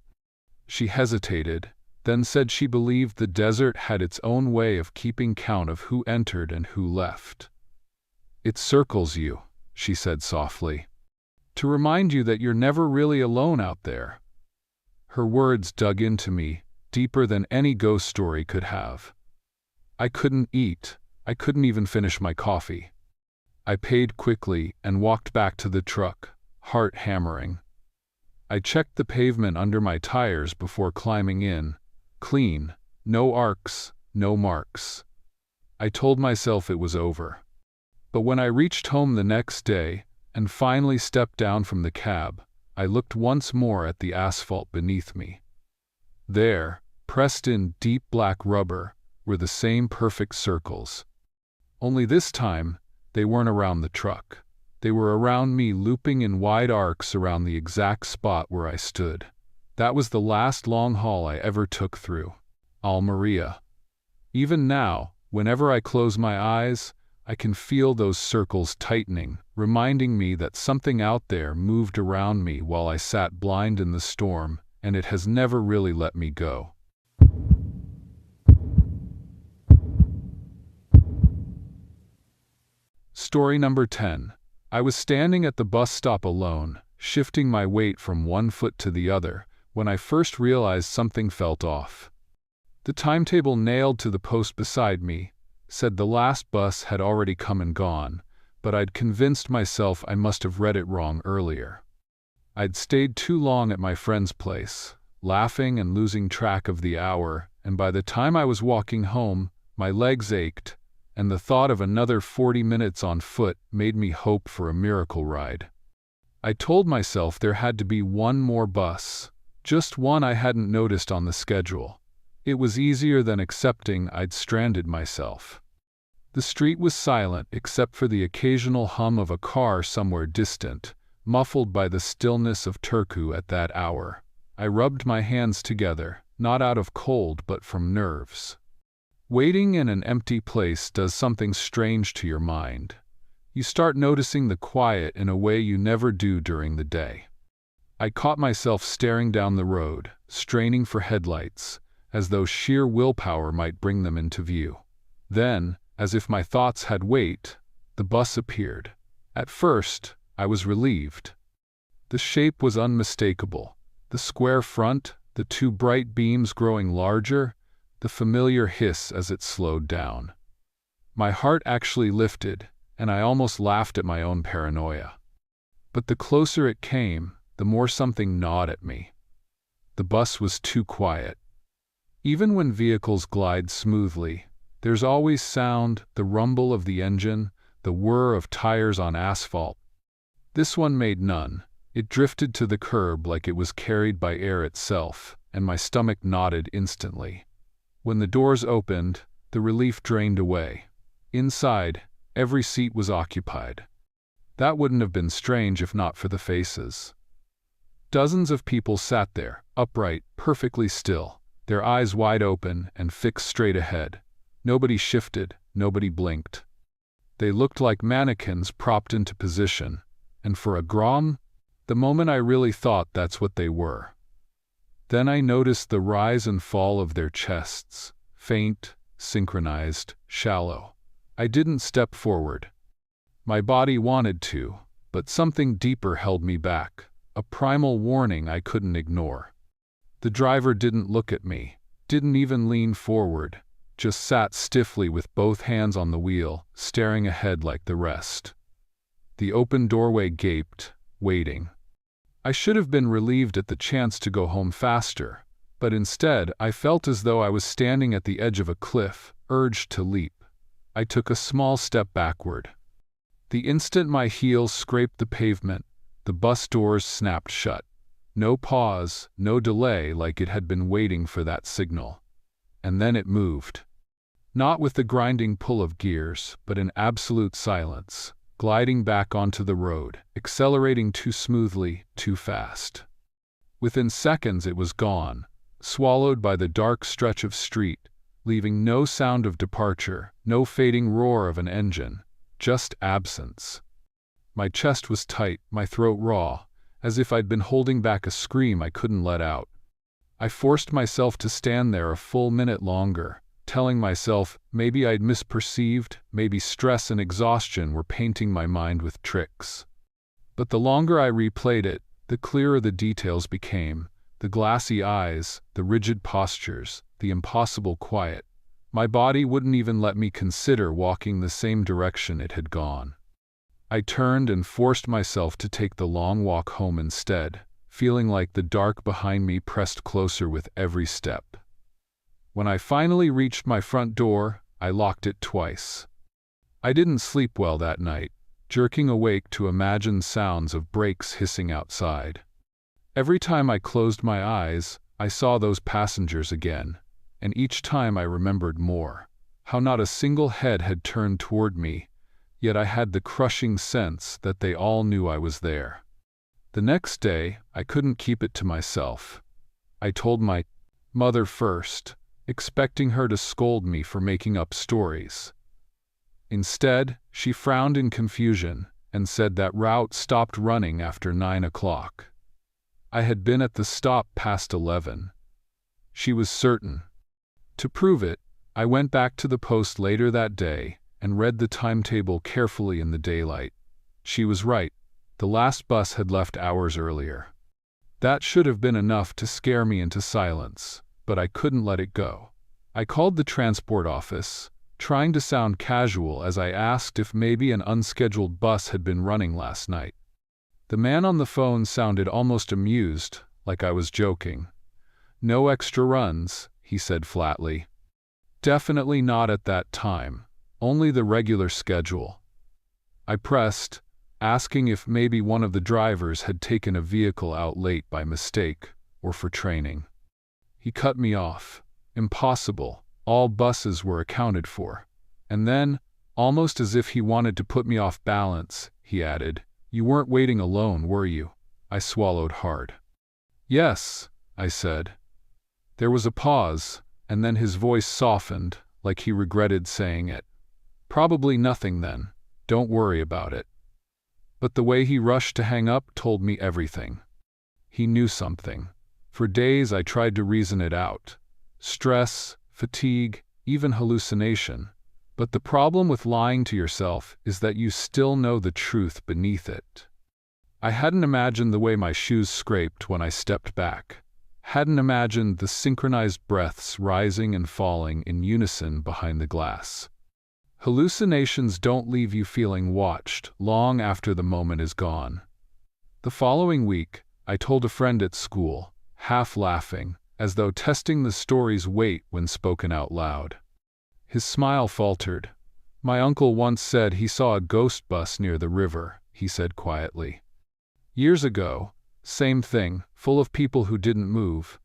She hesitated, then said she believed the desert had its own way of keeping count of who entered and who left. "It circles you," she said softly, "to remind you that you're never really alone out there." Her words dug into me, deeper than any ghost story could have. I couldn't eat. I couldn't even finish my coffee. I paid quickly and walked back to the truck, heart hammering. I checked the pavement under my tires before climbing in. Clean, no arcs, no marks. I told myself it was over. But when I reached home the next day, and finally stepped down from the cab, I looked once more at the asphalt beneath me. There, pressed in deep black rubber, were the same perfect circles. Only this time, they weren't around the truck. They were around me, looping in wide arcs around the exact spot where I stood. That was the last long haul I ever took through Almeria. Even now, whenever I close my eyes, I can feel those circles tightening, reminding me that something out there moved around me while I sat blind in the storm, and it has never really let me go. Story number 10. I was standing at the bus stop alone, shifting my weight from one foot to the other, when I first realized something felt off. The timetable nailed to the post beside me said the last bus had already come and gone, but I'd convinced myself I must have read it wrong earlier. I'd stayed too long at my friend's place, laughing and losing track of the hour, and by the time I was walking home, my legs ached, and the thought of another 40 minutes on foot made me hope for a miracle ride. I told myself there had to be one more bus, just one I hadn't noticed on the schedule. It was easier than accepting I'd stranded myself. The street was silent except for the occasional hum of a car somewhere distant, muffled by the stillness of Turku at that hour. I rubbed my hands together, not out of cold but from nerves. Waiting in an empty place does something strange to your mind. You start noticing the quiet in a way you never do during the day. I caught myself staring down the road, straining for headlights, as though sheer willpower might bring them into view. Then, as if my thoughts had weight, the bus appeared. At first, I was relieved. The shape was unmistakable. The square front, the two bright beams growing larger, the familiar hiss as it slowed down. My heart actually lifted, and I almost laughed at my own paranoia. But the closer it came, the more something gnawed at me. The bus was too quiet. Even when vehicles glide smoothly, there's always sound, the rumble of the engine, the whir of tires on asphalt. This one made none. It drifted to the curb like it was carried by air itself, and my stomach knotted instantly. When the doors opened, the relief drained away. Inside, every seat was occupied. That wouldn't have been strange if not for the faces. Dozens of people sat there, upright, perfectly still, their eyes wide open and fixed straight ahead. Nobody shifted, nobody blinked. They looked like mannequins propped into position, and for a grom, the moment I really thought that's what they were. Then I noticed the rise and fall of their chests, faint, synchronized, shallow. I didn't step forward. My body wanted to, but something deeper held me back, a primal warning I couldn't ignore. The driver didn't look at me, didn't even lean forward, just sat stiffly with both hands on the wheel, staring ahead like the rest. The open doorway gaped, waiting. I should have been relieved at the chance to go home faster, but instead I felt as though I was standing at the edge of a cliff, urged to leap. I took a small step backward. The instant my heels scraped the pavement, the bus doors snapped shut. No pause, no delay like it had been waiting for that signal. And then it moved. Not with the grinding pull of gears, but in absolute silence, gliding back onto the road, accelerating too smoothly, too fast. Within seconds it was gone, swallowed by the dark stretch of street, leaving no sound of departure, no fading roar of an engine, just absence. My chest was tight, my throat raw, as if I'd been holding back a scream I couldn't let out. I forced myself to stand there a full minute longer, telling myself maybe I'd misperceived, maybe stress and exhaustion were painting my mind with tricks. But the longer I replayed it, the clearer the details became, the glassy eyes, the rigid postures, the impossible quiet. My body wouldn't even let me consider walking the same direction it had gone. I turned and forced myself to take the long walk home instead, feeling like the dark behind me pressed closer with every step. When I finally reached my front door, I locked it twice. I didn't sleep well that night, jerking awake to imagine sounds of brakes hissing outside. Every time I closed my eyes, I saw those passengers again, and each time I remembered more, how not a single head had turned toward me, yet I had the crushing sense that they all knew I was there. The next day, I couldn't keep it to myself. I told my mother first, expecting her to scold me for making up stories. Instead, she frowned in confusion and said that route stopped running after 9 o'clock. I had been at the stop past 11. She was certain. To prove it, I went back to the post later that day and read the timetable carefully in the daylight. She was right. The last bus had left hours earlier. That should have been enough to scare me into silence, but I couldn't let it go. I called the transport office, trying to sound casual as I asked if maybe an unscheduled bus had been running last night. The man on the phone sounded almost amused, like I was joking. "No extra runs," he said flatly. "Definitely not at that time. Only the regular schedule." I pressed, asking if maybe one of the drivers had taken a vehicle out late by mistake or for training. He cut me off. Impossible. All buses were accounted for. And then, almost as if he wanted to put me off balance, he added, "You weren't waiting alone, were you?" I swallowed hard. "Yes," I said. There was a pause, and then his voice softened, like he regretted saying it. "Probably nothing then. Don't worry about it." But the way he rushed to hang up told me everything. He knew something. For days I tried to reason it out. Stress, fatigue, even hallucination. But the problem with lying to yourself is that you still know the truth beneath it. I hadn't imagined the way my shoes scraped when I stepped back. Hadn't imagined the synchronized breaths rising and falling in unison behind the glass. Hallucinations don't leave you feeling watched long after the moment is gone. The following week, I told a friend at school, half laughing, as though testing the story's weight when spoken out loud. His smile faltered. "My uncle once said he saw a ghost bus near the river," he said quietly. "Years ago, same thing, full of people who didn't move.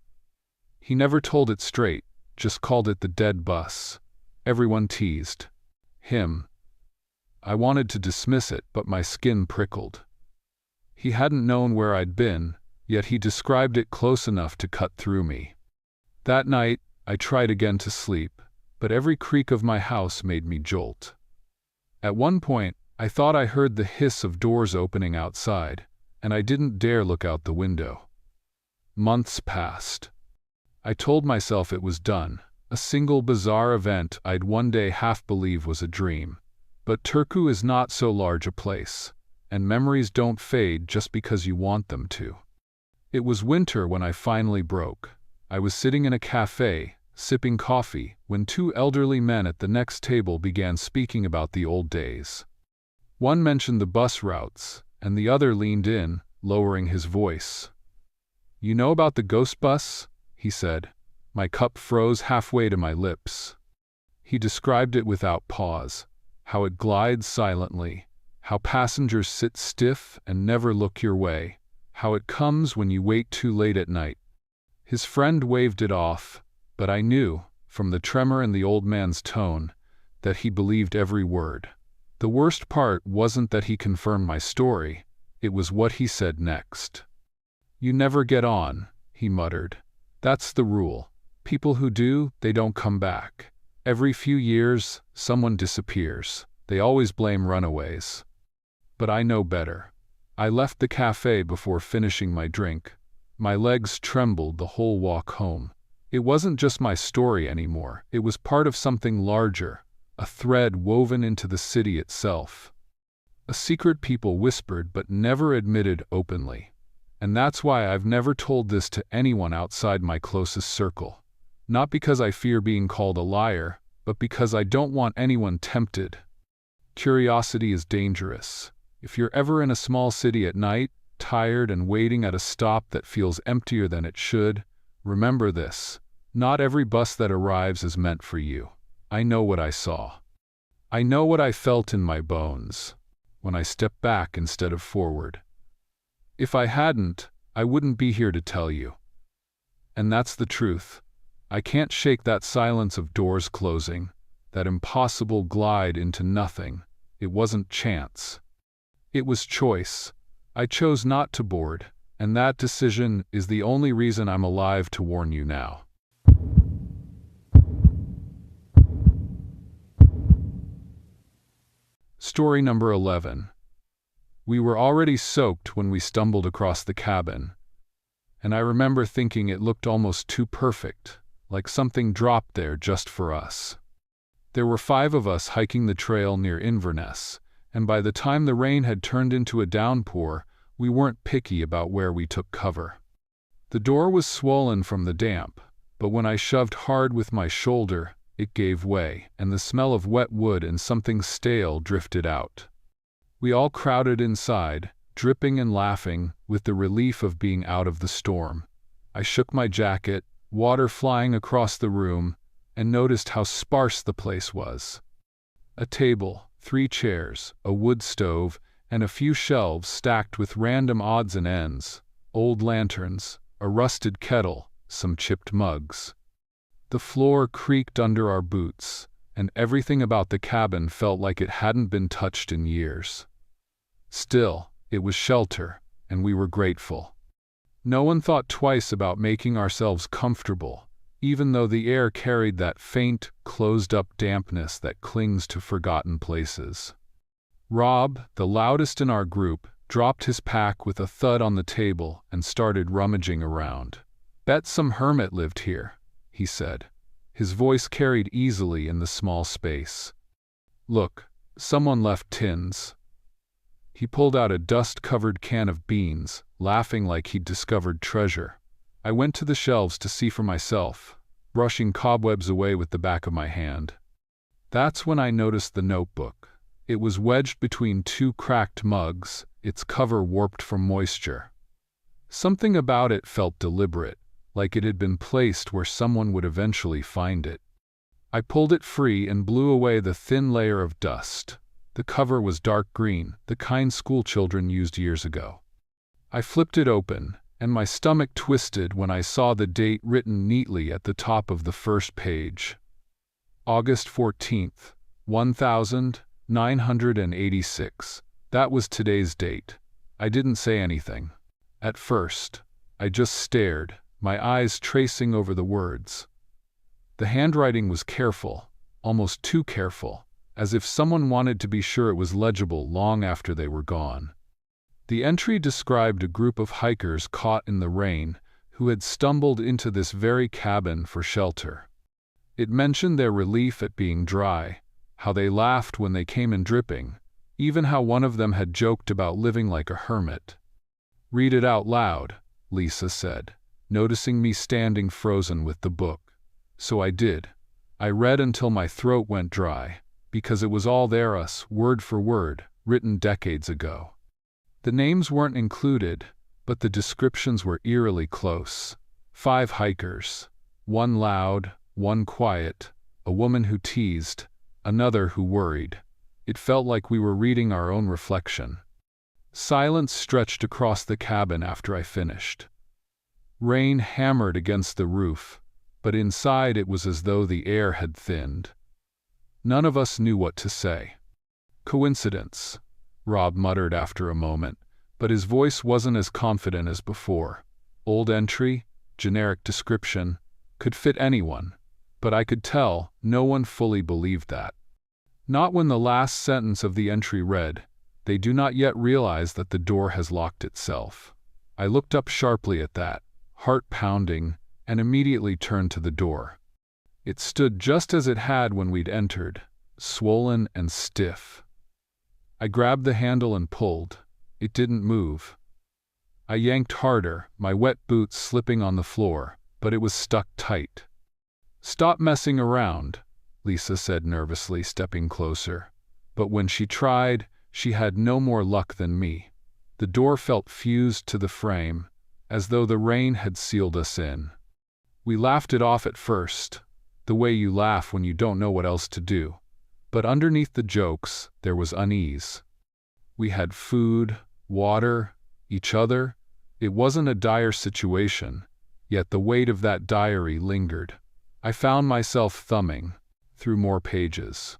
He never told it straight, just called it the dead bus. Everyone teased him. I wanted to dismiss it, but my skin prickled. He hadn't known where I'd been, yet he described it close enough to cut through me. That night, I tried again to sleep, but every creak of my house made me jolt. At one point, I thought I heard the hiss of doors opening outside, and I didn't dare look out the window. Months passed. I told myself it was done, a single bizarre event I'd one day half believe was a dream. But Turku is not so large a place, and memories don't fade just because you want them to. It was winter when I finally broke. I was sitting in a cafe, sipping coffee, when two elderly men at the next table began speaking about the old days. One mentioned the bus routes, and the other leaned in, lowering his voice. "You know about the ghost bus?" he said. My cup froze halfway to my lips. He described it without pause, how it glides silently, how passengers sit stiff and never look your way, how it comes when you wait too late at night. His friend waved it off, but I knew, from the tremor in the old man's tone, that he believed every word. The worst part wasn't that he confirmed my story, it was what he said next. "You never get on," he muttered. "That's the rule. People who do, they don't come back. Every few years, someone disappears. They always blame runaways." But I know better. I left the cafe before finishing my drink. My legs trembled the whole walk home. It wasn't just my story anymore, it was part of something larger, a thread woven into the city itself. A secret people whispered but never admitted openly. And that's why I've never told this to anyone outside my closest circle. Not because I fear being called a liar, but because I don't want anyone tempted. Curiosity is dangerous. If you're ever in a small city at night, tired and waiting at a stop that feels emptier than it should, remember this. Not every bus that arrives is meant for you. I know what I saw. I know what I felt in my bones when I stepped back instead of forward. If I hadn't, I wouldn't be here to tell you. And that's the truth. I can't shake that silence of doors closing, that impossible glide into nothing. It wasn't chance. It was choice. I chose not to board, and that decision is the only reason I'm alive to warn you now. Story number 11. We were already soaked when we stumbled across the cabin, and I remember thinking it looked almost too perfect, like something dropped there just for us. There were 5 of us hiking the trail near Inverness, and by the time the rain had turned into a downpour, we weren't picky about where we took cover. The door was swollen from the damp, but when I shoved hard with my shoulder, it gave way, and the smell of wet wood and something stale drifted out. We all crowded inside, dripping and laughing, with the relief of being out of the storm. I shook my jacket, water flying across the room, and noticed how sparse the place was. A table, 3 chairs, a wood stove, and a few shelves stacked with random odds and ends, old lanterns, a rusted kettle, some chipped mugs. The floor creaked under our boots, and everything about the cabin felt like it hadn't been touched in years. Still, it was shelter, and we were grateful. No one thought twice about making ourselves comfortable, even though the air carried that faint, closed-up dampness that clings to forgotten places. Rob, the loudest in our group, dropped his pack with a thud on the table and started rummaging around. "Bet some hermit lived here," he said. His voice carried easily in the small space. "Look, someone left tins." He pulled out a dust-covered can of beans, laughing like he'd discovered treasure. I went to the shelves to see for myself, brushing cobwebs away with the back of my hand. That's when I noticed the notebook. It was wedged between two cracked mugs, its cover warped from moisture. Something about it felt deliberate, like it had been placed where someone would eventually find it. I pulled it free and blew away the thin layer of dust. The cover was dark green, the kind schoolchildren used years ago. I flipped it open, and my stomach twisted when I saw the date written neatly at the top of the first page. August 14th, 1986. That was today's date. I didn't say anything. At first, I just stared, my eyes tracing over the words. The handwriting was careful, almost too careful, as if someone wanted to be sure it was legible long after they were gone. The entry described a group of hikers caught in the rain who had stumbled into this very cabin for shelter. It mentioned their relief at being dry, how they laughed when they came in dripping, even how one of them had joked about living like a hermit. "Read it out loud," Lisa said, noticing me standing frozen with the book. So I did. I read until my throat went dry, because it was all there, word for word, written decades ago. The names weren't included, but the descriptions were eerily close. 5 hikers. One loud, one quiet, a woman who teased, another who worried. It felt like we were reading our own reflection. Silence stretched across the cabin after I finished. Rain hammered against the roof, but inside it was as though the air had thinned. None of us knew what to say. "Coincidence," Rob muttered after a moment, but his voice wasn't as confident as before. Old entry, generic description, could fit anyone, but I could tell no one fully believed that. Not when the last sentence of the entry read, "They do not yet realize that the door has locked itself." I looked up sharply at that, heart pounding, and immediately turned to the door. It stood just as it had when we'd entered, swollen and stiff. I grabbed the handle and pulled. It didn't move. I yanked harder, my wet boots slipping on the floor, but it was stuck tight. "Stop messing around," Lisa said nervously, stepping closer. But when she tried, she had no more luck than me. The door felt fused to the frame, as though the rain had sealed us in. We laughed it off at first, the way you laugh when you don't know what else to do. But underneath the jokes, there was unease. We had food, water, each other. It wasn't a dire situation, yet the weight of that diary lingered. I found myself thumbing through more pages.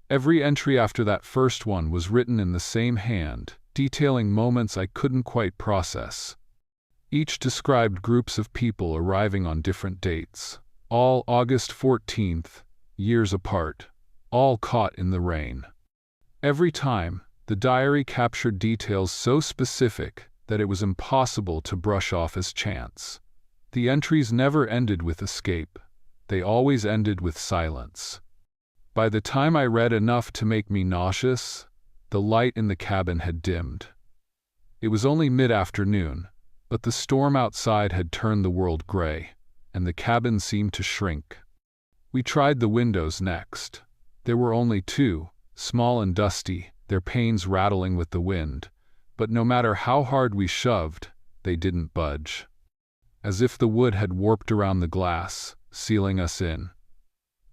Every entry after that first one was written in the same hand, detailing moments I couldn't quite process. Each described groups of people arriving on different dates, all August 14th, years apart, all caught in the rain. Every time, the diary captured details so specific that it was impossible to brush off as chance. The entries never ended with escape. They always ended with silence. By the time I read enough to make me nauseous, the light in the cabin had dimmed. It was only mid-afternoon, but the storm outside had turned the world gray, and the cabin seemed to shrink. We tried the windows next. There were only 2, small and dusty, their panes rattling with the wind, but no matter how hard we shoved, they didn't budge. As if the wood had warped around the glass, sealing us in.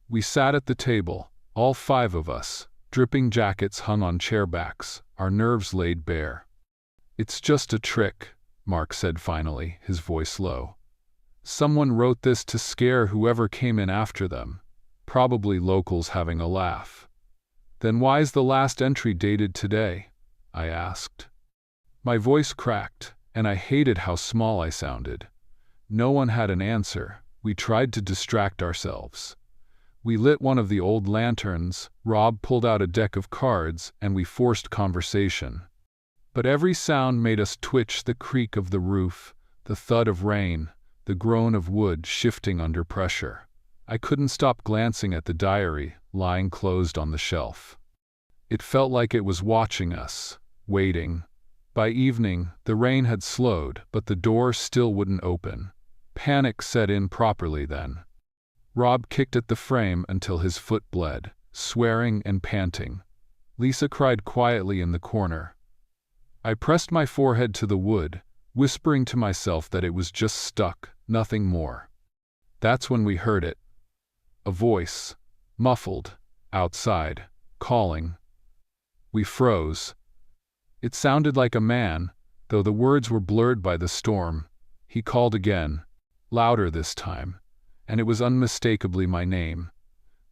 We sat at the table, all 5 of us, dripping jackets hung on chairbacks, our nerves laid bare. "It's just a trick," Mark said finally, his voice low. "Someone wrote this to scare whoever came in after them, probably locals having a laugh." "Then why's the last entry dated today?" I asked. My voice cracked, and I hated how small I sounded. No one had an answer. We tried to distract ourselves. We lit one of the old lanterns, Rob pulled out a deck of cards, and we forced conversation. But every sound made us twitch: the creak of the roof, the thud of rain, the groan of wood shifting under pressure. I couldn't stop glancing at the diary, lying closed on the shelf. It felt like it was watching us, waiting. By evening, the rain had slowed, but the door still wouldn't open. Panic set in properly then. Rob kicked at the frame until his foot bled, swearing and panting. Lisa cried quietly in the corner. I pressed my forehead to the wood, whispering to myself that it was just stuck, nothing more. That's when we heard it. A voice, muffled, outside, calling. We froze. It sounded like a man, though the words were blurred by the storm. He called again, louder this time, and it was unmistakably my name.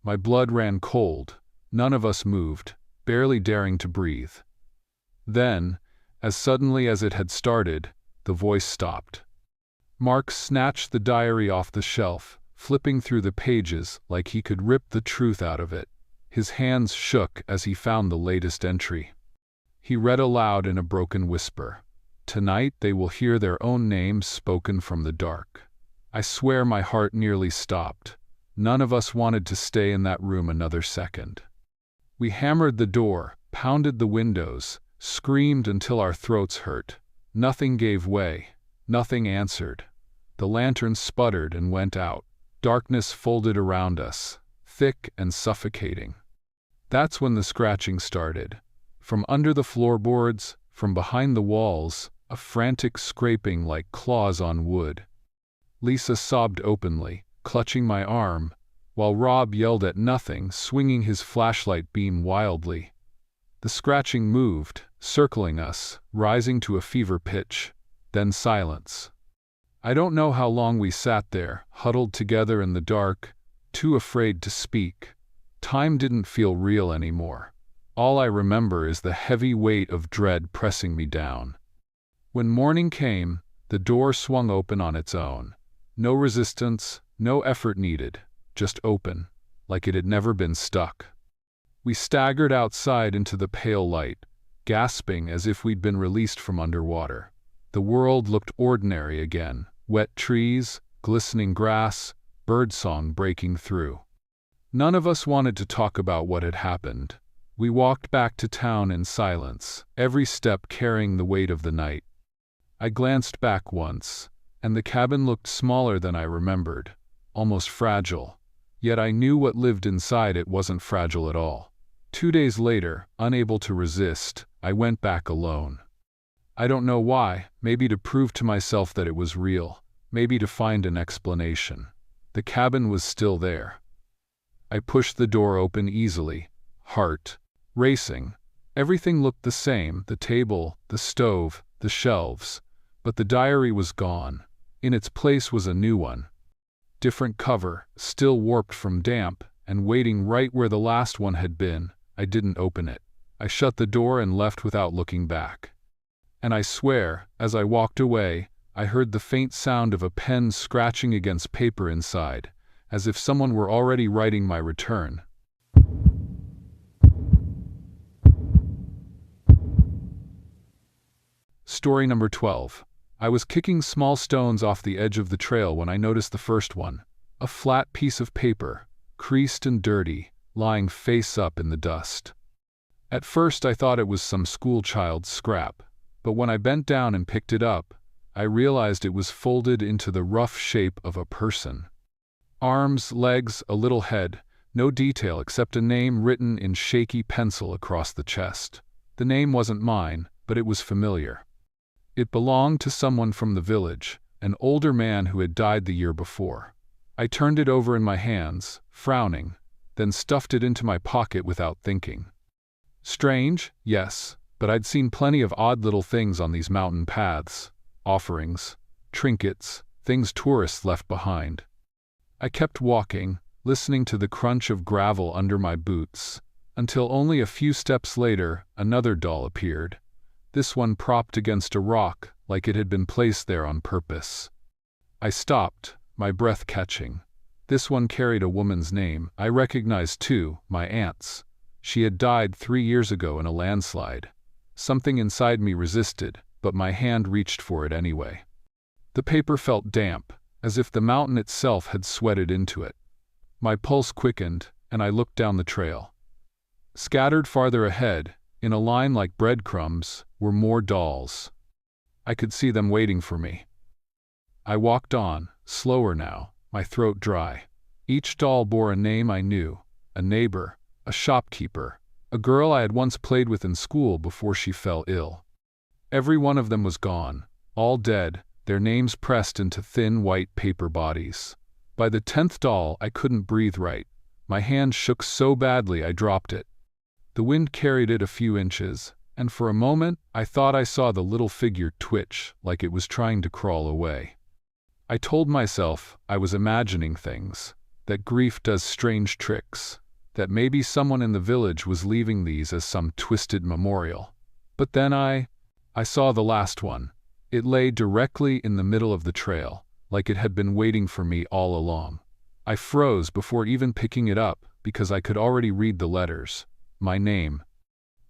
My blood ran cold. None of us moved, barely daring to breathe. Then, as suddenly as it had started, the voice stopped. Mark snatched the diary off the shelf, flipping through the pages like he could rip the truth out of it. His hands shook as he found the latest entry. He read aloud in a broken whisper. Tonight they will hear their own names spoken from the dark. I swear my heart nearly stopped. None of us wanted to stay in that room another second. We hammered the door, pounded the windows, screamed until our throats hurt. Nothing gave way. Nothing answered. The lantern sputtered and went out. Darkness folded around us, thick and suffocating. That's when the scratching started. From under the floorboards, from behind the walls, a frantic scraping like claws on wood. Lisa sobbed openly, clutching my arm, while Rob yelled at nothing, swinging his flashlight beam wildly. The scratching moved, circling us, rising to a fever pitch, then silence. I don't know how long we sat there, huddled together in the dark, too afraid to speak. Time didn't feel real anymore. All I remember is the heavy weight of dread pressing me down. When morning came, the door swung open on its own. No resistance, no effort needed, just open, like it had never been stuck. We staggered outside into the pale light, gasping as if we'd been released from underwater. The world looked ordinary again, wet trees, glistening grass, birdsong breaking through. None of us wanted to talk about what had happened. We walked back to town in silence, every step carrying the weight of the night. I glanced back once, and the cabin looked smaller than I remembered, almost fragile. Yet I knew what lived inside it wasn't fragile at all. 2 days later, unable to resist, I went back alone. I don't know why, maybe to prove to myself that it was real, maybe to find an explanation. The cabin was still there. I pushed the door open easily, heart racing. Everything looked the same, the table, the stove, the shelves, but the diary was gone. In its place was a new one. Different cover, still warped from damp, and waiting right where the last one had been. I didn't open it. I shut the door and left without looking back. And I swear, as I walked away, I heard the faint sound of a pen scratching against paper inside, as if someone were already writing my return. Story number 12. I was kicking small stones off the edge of the trail when I noticed the first one, a flat piece of paper, creased and dirty, lying face up in the dust. At first I thought it was some schoolchild's scrap, but when I bent down and picked it up, I realized it was folded into the rough shape of a person. Arms, legs, a little head, no detail except a name written in shaky pencil across the chest. The name wasn't mine, but it was familiar. It belonged to someone from the village, an older man who had died the year before. I turned it over in my hands, frowning, then stuffed it into my pocket without thinking. Strange, yes, but I'd seen plenty of odd little things on these mountain paths, offerings, trinkets, things tourists left behind. I kept walking, listening to the crunch of gravel under my boots, until only a few steps later another doll appeared, this one propped against a rock like it had been placed there on purpose. I stopped, my breath catching. This one carried a woman's name I recognized too, my aunt's. She had died 3 years ago in a landslide. Something inside me resisted, but my hand reached for it anyway. The paper felt damp, as if the mountain itself had sweated into it. My pulse quickened, and I looked down the trail. Scattered farther ahead, in a line like breadcrumbs, were more dolls. I could see them waiting for me. I walked on, slower now, my throat dry. Each doll bore a name I knew, a neighbor, a shopkeeper, a girl I had once played with in school before she fell ill. Every one of them was gone, all dead, their names pressed into thin white paper bodies. By the 10th doll, I couldn't breathe right. My hand shook so badly I dropped it. The wind carried it a few inches, and for a moment I thought I saw the little figure twitch like it was trying to crawl away. I told myself I was imagining things, that grief does strange tricks, that maybe someone in the village was leaving these as some twisted memorial. But then I saw the last one. It lay directly in the middle of the trail, like it had been waiting for me all along. I froze before even picking it up because I could already read the letters, my name,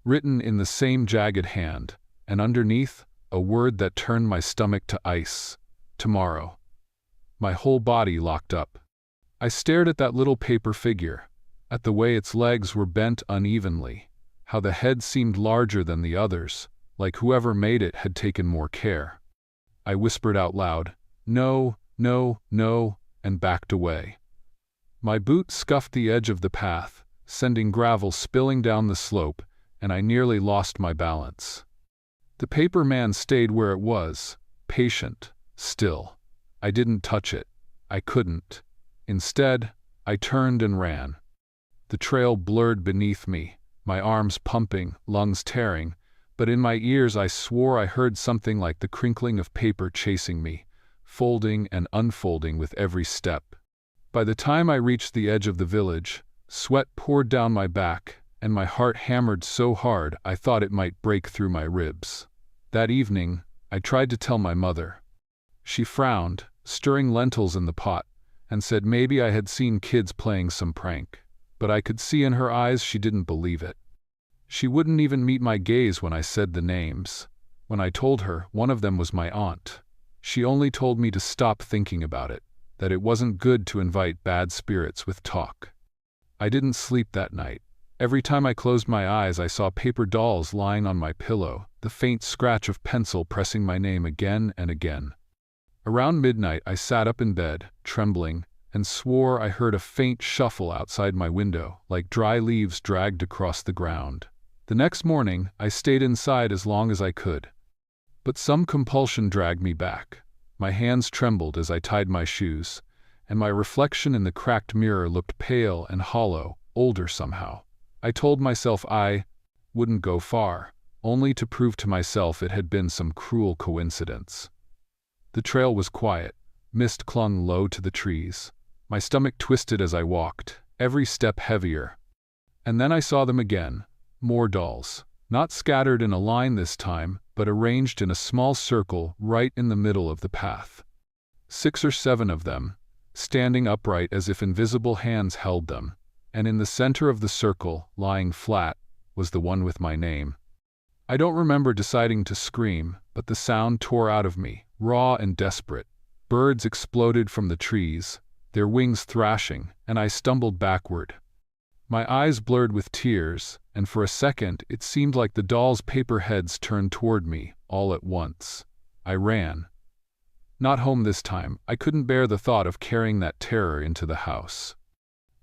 written in the same jagged hand, and underneath, a word that turned my stomach to ice. Tomorrow. My whole body locked up. I stared at that little paper figure, at the way its legs were bent unevenly, how the head seemed larger than the others, like whoever made it had taken more care. I whispered out loud, "No, no, no," and backed away. My boot scuffed the edge of the path, sending gravel spilling down the slope, and I nearly lost my balance. The paper man stayed where it was, patient, still. I didn't touch it. I couldn't. Instead, I turned and ran. The trail blurred beneath me, my arms pumping, lungs tearing, but in my ears I swore I heard something like the crinkling of paper chasing me, folding and unfolding with every step. By the time I reached the edge of the village, sweat poured down my back, and my heart hammered so hard I thought it might break through my ribs. That evening, I tried to tell my mother. She frowned, stirring lentils in the pot, and said maybe I had seen kids playing some prank, but I could see in her eyes she didn't believe it. She wouldn't even meet my gaze when I said the names. When I told her, one of them was my aunt. She only told me to stop thinking about it, that it wasn't good to invite bad spirits with talk. I didn't sleep that night. Every time I closed my eyes I saw paper dolls lying on my pillow, the faint scratch of pencil pressing my name again and again. Around midnight I sat up in bed, trembling, and swore I heard a faint shuffle outside my window, like dry leaves dragged across the ground. The next morning I stayed inside as long as I could. But some compulsion dragged me back. My hands trembled as I tied my shoes, and my reflection in the cracked mirror looked pale and hollow, older somehow. I told myself I wouldn't go far, only to prove to myself it had been some cruel coincidence. The trail was quiet. Mist clung low to the trees. My stomach twisted as I walked, every step heavier. And then I saw them again, more dolls, not scattered in a line this time, but arranged in a small circle right in the middle of the path. 6 or 7 of them, standing upright as if invisible hands held them, and in the center of the circle, lying flat, was the one with my name. I don't remember deciding to scream, but the sound tore out of me, raw and desperate. Birds exploded from the trees, their wings thrashing, and I stumbled backward. My eyes blurred with tears, and for a second it seemed like the dolls' paper heads turned toward me, all at once. I ran. Not home this time. I couldn't bear the thought of carrying that terror into the house.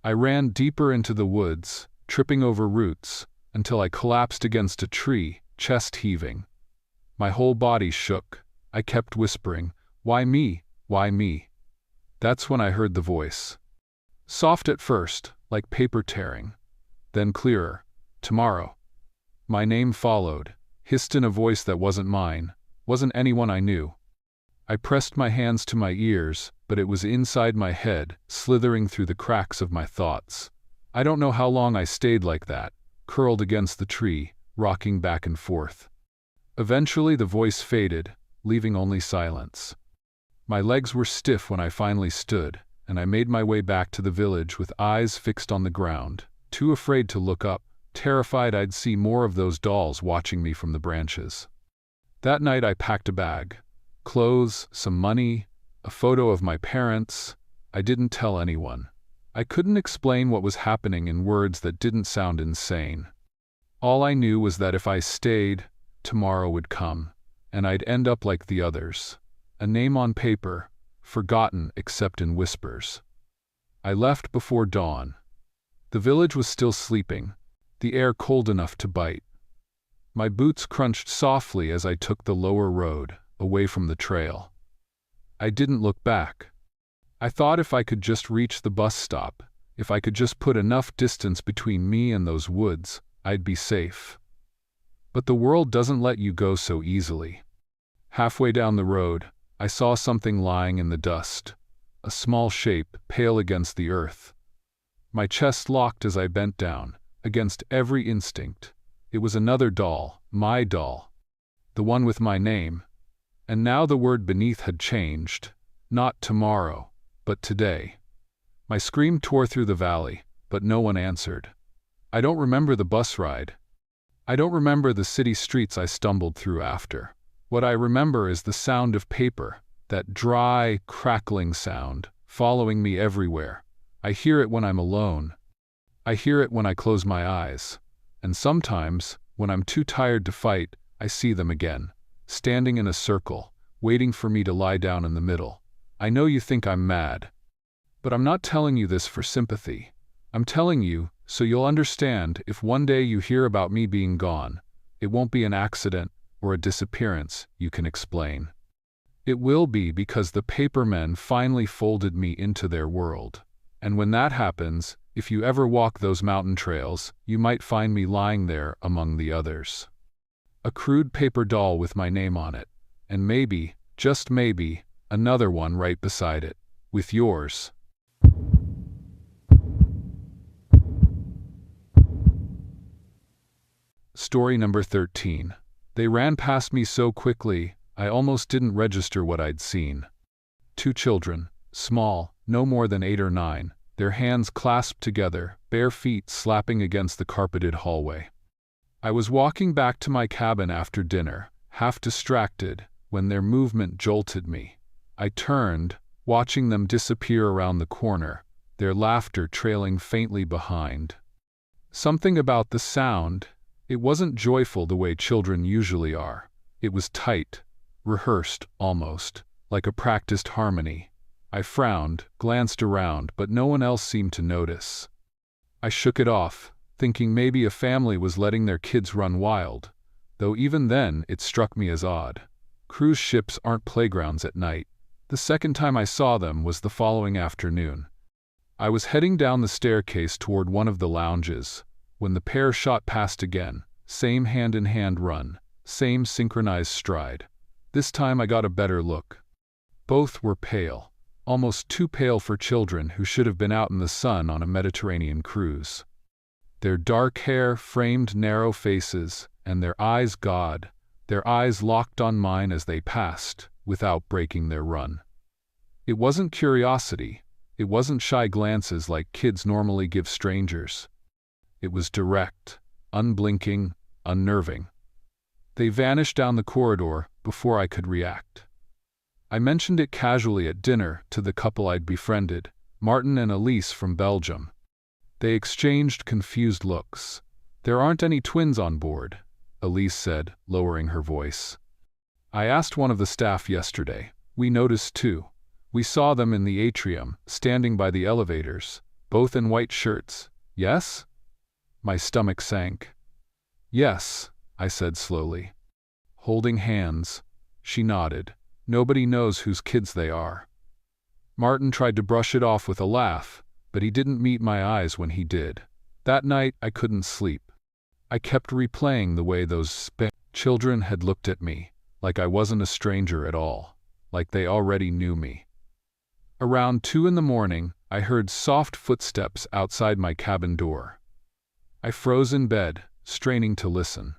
I ran deeper into the woods, tripping over roots, until I collapsed against a tree, chest heaving. My whole body shook. I kept whispering, "Why me? Why me?" That's when I heard the voice. Soft at first, like paper tearing. Then clearer. "Tomorrow." My name followed, hissed in a voice that wasn't mine, wasn't anyone I knew. I pressed my hands to my ears, but it was inside my head, slithering through the cracks of my thoughts. I don't know how long I stayed like that, curled against the tree, rocking back and forth. Eventually the voice faded, leaving only silence. My legs were stiff when I finally stood, and I made my way back to the village with eyes fixed on the ground, too afraid to look up, terrified I'd see more of those dolls watching me from the branches. That night I packed a bag. Clothes, some money, a photo of my parents. I didn't tell anyone. I couldn't explain what was happening in words that didn't sound insane. All I knew was that if I stayed, tomorrow would come, and I'd end up like the others. A name on paper, forgotten except in whispers. I left before dawn. The village was still sleeping, the air cold enough to bite. My boots crunched softly as I took the lower road, away from the trail. I didn't look back. I thought if I could just reach the bus stop, if I could just put enough distance between me and those woods, I'd be safe. But the world doesn't let you go so easily. Halfway down the road, I saw something lying in the dust, a small shape, pale against the earth. My chest locked as I bent down, against every instinct. It was another doll, my doll, the one with my name. And now the word beneath had changed, not tomorrow, but today. My scream tore through the valley, but no one answered. I don't remember the bus ride. I don't remember the city streets I stumbled through after. What I remember is the sound of paper, that dry, crackling sound, following me everywhere. I hear it when I'm alone. I hear it when I close my eyes. And sometimes, when I'm too tired to fight, I see them again, standing in a circle, waiting for me to lie down in the middle. I know you think I'm mad. But I'm not telling you this for sympathy. I'm telling you so you'll understand if one day you hear about me being gone, it won't be an accident or a disappearance you can explain. It will be because the papermen finally folded me into their world. And when that happens, if you ever walk those mountain trails, you might find me lying there among the others. A crude paper doll with my name on it, and maybe, just maybe, another one right beside it, with yours. Story number 13. They ran past me so quickly, I almost didn't register what I'd seen. 2 children, small, no more than 8 or 9, their hands clasped together, bare feet slapping against the carpeted hallway. I was walking back to my cabin after dinner, half distracted, when their movement jolted me. I turned, watching them disappear around the corner, their laughter trailing faintly behind. Something about the sound, it wasn't joyful the way children usually are. It was tight, rehearsed almost, like a practiced harmony. I frowned, glanced around, but no one else seemed to notice. I shook it off, thinking maybe a family was letting their kids run wild, though even then it struck me as odd. Cruise ships aren't playgrounds at night. The second time I saw them was the following afternoon. I was heading down the staircase toward one of the lounges, when the pair shot past again, same hand-in-hand run, same synchronized stride. This time I got a better look. Both were pale, almost too pale for children who should have been out in the sun on a Mediterranean cruise. Their dark hair framed narrow faces, and their eyes locked on mine as they passed, without breaking their run. It wasn't curiosity, it wasn't shy glances like kids normally give strangers. It was direct, unblinking, unnerving. They vanished down the corridor before I could react. I mentioned it casually at dinner to the couple I'd befriended, Martin and Elise from Belgium. They exchanged confused looks. "There aren't any twins on board," Elise said, lowering her voice. "I asked one of the staff yesterday. We noticed too. We saw them in the atrium, standing by the elevators, both in white shirts. Yes?" My stomach sank. "Yes," I said slowly. "Holding hands." She nodded. "Nobody knows whose kids they are." Martin tried to brush it off with a laugh, but he didn't meet my eyes when he did. That night I couldn't sleep. I kept replaying the way those children had looked at me, like I wasn't a stranger at all, like they already knew me. Around 2 in the morning, I heard soft footsteps outside my cabin door. I froze in bed, straining to listen.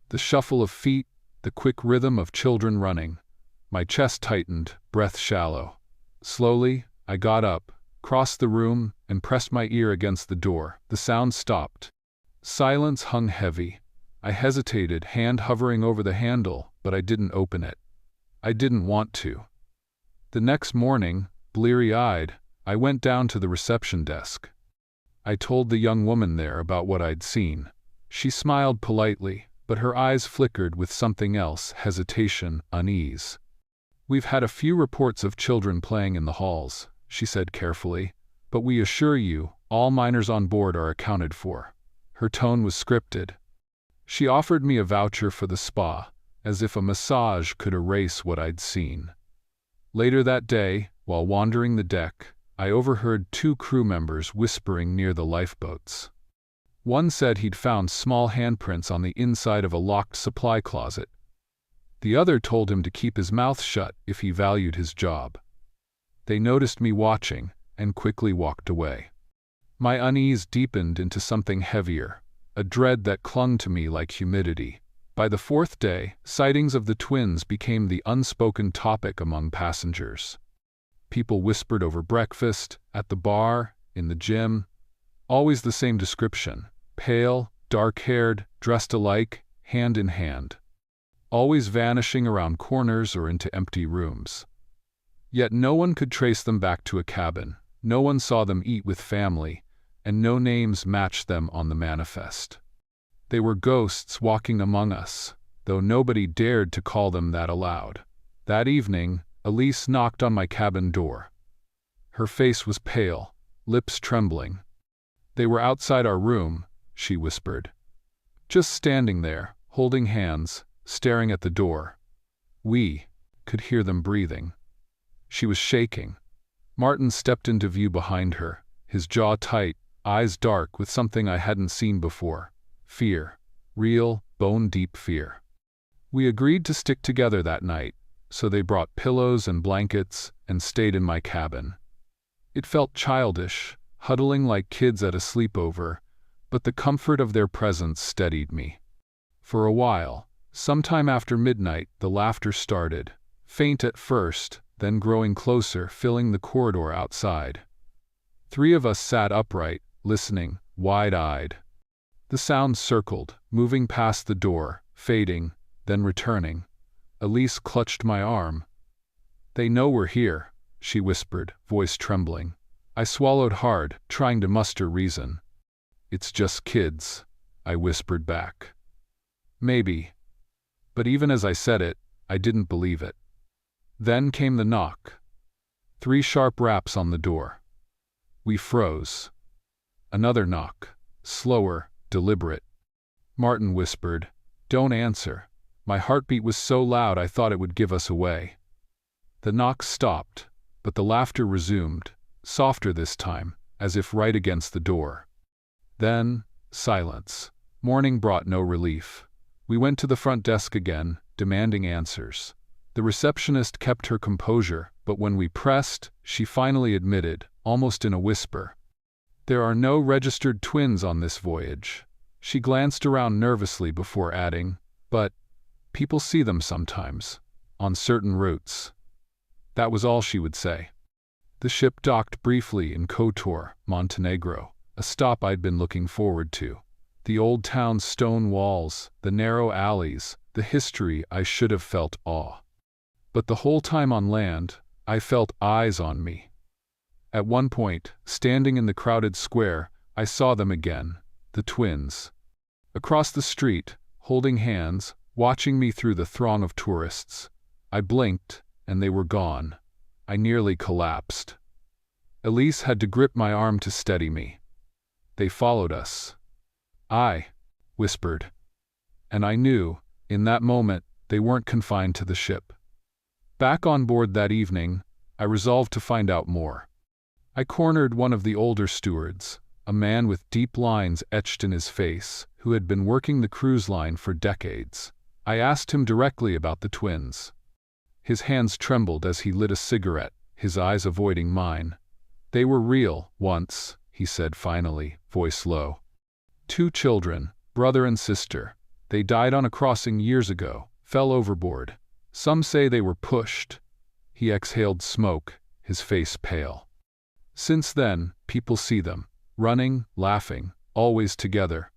The shuffle of feet, the quick rhythm of children running. My chest tightened, breath shallow. Slowly, I got up, crossed the room, and pressed my ear against the door. The sound stopped. Silence hung heavy. I hesitated, hand hovering over the handle, but I didn't open it. I didn't want to. The next morning, bleary-eyed, I went down to the reception desk. I told the young woman there about what I'd seen. She smiled politely, but her eyes flickered with something else, hesitation, unease. "We've had a few reports of children playing in the halls," she said carefully, "but we assure you, all minors on board are accounted for." Her tone was scripted. She offered me a voucher for the spa, as if a massage could erase what I'd seen. Later that day, while wandering the deck, I overheard two crew members whispering near the lifeboats. One said he'd found small handprints on the inside of a locked supply closet. The other told him to keep his mouth shut if he valued his job. They noticed me watching and quickly walked away. My unease deepened into something heavier, a dread that clung to me like humidity. By the fourth day, sightings of the twins became the unspoken topic among passengers. People whispered over breakfast, at the bar, in the gym. Always the same description: pale, dark-haired, dressed alike, hand in hand. Always vanishing around corners or into empty rooms. Yet no one could trace them back to a cabin, no one saw them eat with family, and no names matched them on the manifest. They were ghosts walking among us, though nobody dared to call them that aloud. That evening, Elise knocked on my cabin door. Her face was pale, lips trembling. "They were outside our room," she whispered. "Just standing there, holding hands, staring at the door. We could hear them breathing." She was shaking. Martin stepped into view behind her, his jaw tight, eyes dark with something I hadn't seen before. Fear. Real, bone-deep fear. We agreed to stick together that night, so they brought pillows and blankets and stayed in my cabin. It felt childish, huddling like kids at a sleepover, but the comfort of their presence steadied me. For a while, sometime after midnight, the laughter started, faint at first, then growing closer, filling the corridor outside. 3 of us sat upright, listening, wide-eyed. The sound circled, moving past the door, fading, then returning. Elise clutched my arm. "They know we're here," she whispered, voice trembling. I swallowed hard, trying to muster reason. "It's just kids," I whispered back. "Maybe." But even as I said it, I didn't believe it. Then came the knock. 3 sharp raps on the door. We froze. Another knock, slower, deliberate. Martin whispered, "Don't answer." My heartbeat was so loud I thought it would give us away. The knock stopped, but the laughter resumed, softer this time, as if right against the door. Then, silence. Morning brought no relief. We went to the front desk again, demanding answers. The receptionist kept her composure, but when we pressed, she finally admitted, almost in a whisper, "There are no registered twins on this voyage." She glanced around nervously before adding, "But people see them sometimes, on certain routes." That was all she would say. The ship docked briefly in Kotor, Montenegro, a stop I'd been looking forward to. The old town's stone walls, the narrow alleys, the history. I should have felt awe. But the whole time on land, I felt eyes on me. At one point, standing in the crowded square, I saw them again, the twins. Across the street, holding hands, watching me through the throng of tourists. I blinked, and they were gone. I nearly collapsed. Elise had to grip my arm to steady me. "They followed us." I whispered. And I knew, in that moment, they weren't confined to the ship. Back on board that evening, I resolved to find out more. I cornered one of the older stewards, a man with deep lines etched in his face, who had been working the cruise line for decades. I asked him directly about the twins. His hands trembled as he lit a cigarette, his eyes avoiding mine. "They were real, once," he said finally, voice low. 2 children, brother and sister. They died on a crossing years ago, fell overboard. Some say they were pushed." He exhaled smoke, his face pale. "Since then, people see them, running, laughing, always together."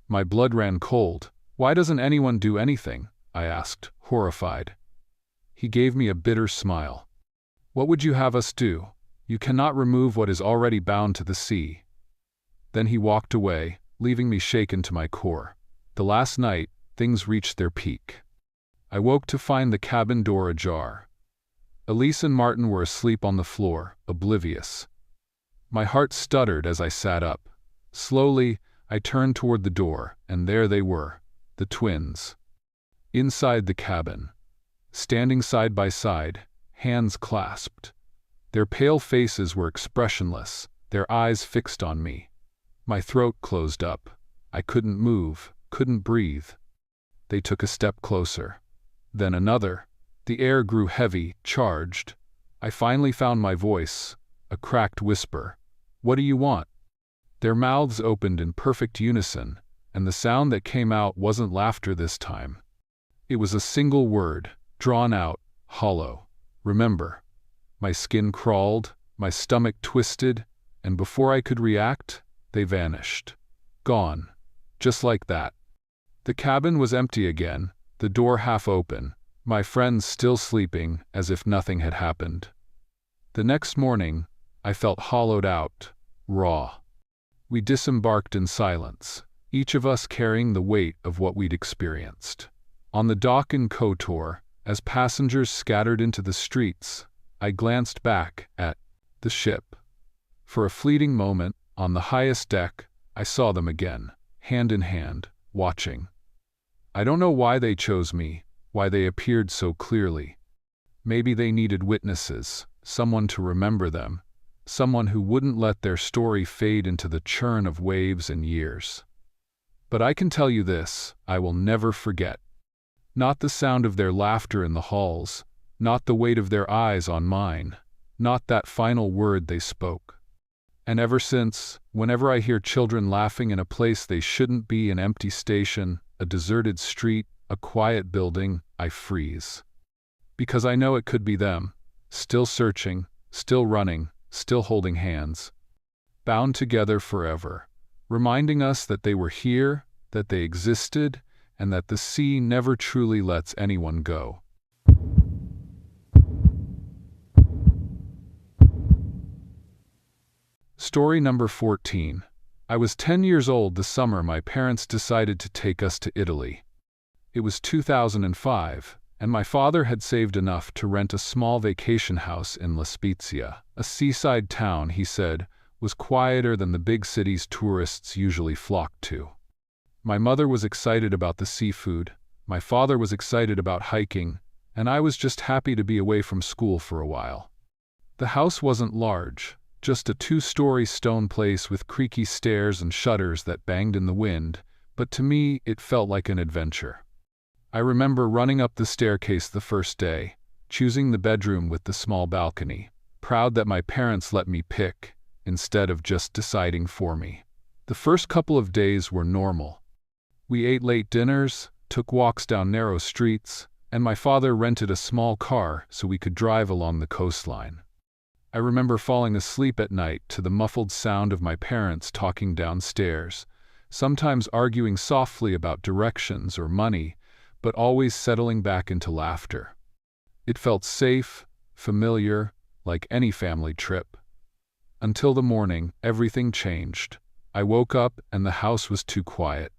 My blood ran cold. "Why doesn't anyone do anything?" I asked, horrified. He gave me a bitter smile. "What would you have us do? You cannot remove what is already bound to the sea." Then he walked away, leaving me shaken to my core. The last night, things reached their peak. I woke to find the cabin door ajar. Elise and Martin were asleep on the floor, oblivious. My heart stuttered as I sat up. Slowly, I turned toward the door, and there they were, the twins. Inside the cabin, standing side by side, hands clasped. Their pale faces were expressionless, their eyes fixed on me. My throat closed up. I couldn't move, couldn't breathe. They took a step closer. Then another. The air grew heavy, charged. I finally found my voice, a cracked whisper. "What do you want?" Their mouths opened in perfect unison, and the sound that came out wasn't laughter this time. It was a single word, drawn out, hollow. Remember. My skin crawled, my stomach twisted, and before I could react, they vanished. Gone. Just like that. The cabin was empty again, the door half open, my friends still sleeping as if nothing had happened. The next morning, I felt hollowed out, raw. We disembarked in silence, each of us carrying the weight of what we'd experienced. On the dock in Kotor, as passengers scattered into the streets, I glanced back at the ship. For a fleeting moment, on the highest deck, I saw them again, hand in hand, watching. I don't know why they chose me, why they appeared so clearly. Maybe they needed witnesses, someone to remember them, someone who wouldn't let their story fade into the churn of waves and years. But I can tell you this, I will never forget. Not the sound of their laughter in the halls, not the weight of their eyes on mine, not that final word they spoke. And ever since, whenever I hear children laughing in a place they shouldn't be, an empty station, a deserted street, a quiet building, I freeze. Because I know it could be them, still searching, still running, still holding hands, bound together forever, reminding us that they were here, that they existed, and that the sea never truly lets anyone go. Story number 14. I was 10 years old the summer my parents decided to take us to Italy. It was 2005, and my father had saved enough to rent a small vacation house in La Spezia, a seaside town he said was quieter than the big cities tourists usually flocked to. My mother was excited about the seafood, my father was excited about hiking, and I was just happy to be away from school for a while. The house wasn't large, just a 2-story stone place with creaky stairs and shutters that banged in the wind, but to me it felt like an adventure. I remember running up the staircase the first day, choosing the bedroom with the small balcony, proud that my parents let me pick, instead of just deciding for me. The first couple of days were normal. We ate late dinners, took walks down narrow streets, and my father rented a small car so we could drive along the coastline. I remember falling asleep at night to the muffled sound of my parents talking downstairs, sometimes arguing softly about directions or money, but always settling back into laughter. It felt safe, familiar, like any family trip. Until the morning, everything changed. I woke up and the house was too quiet.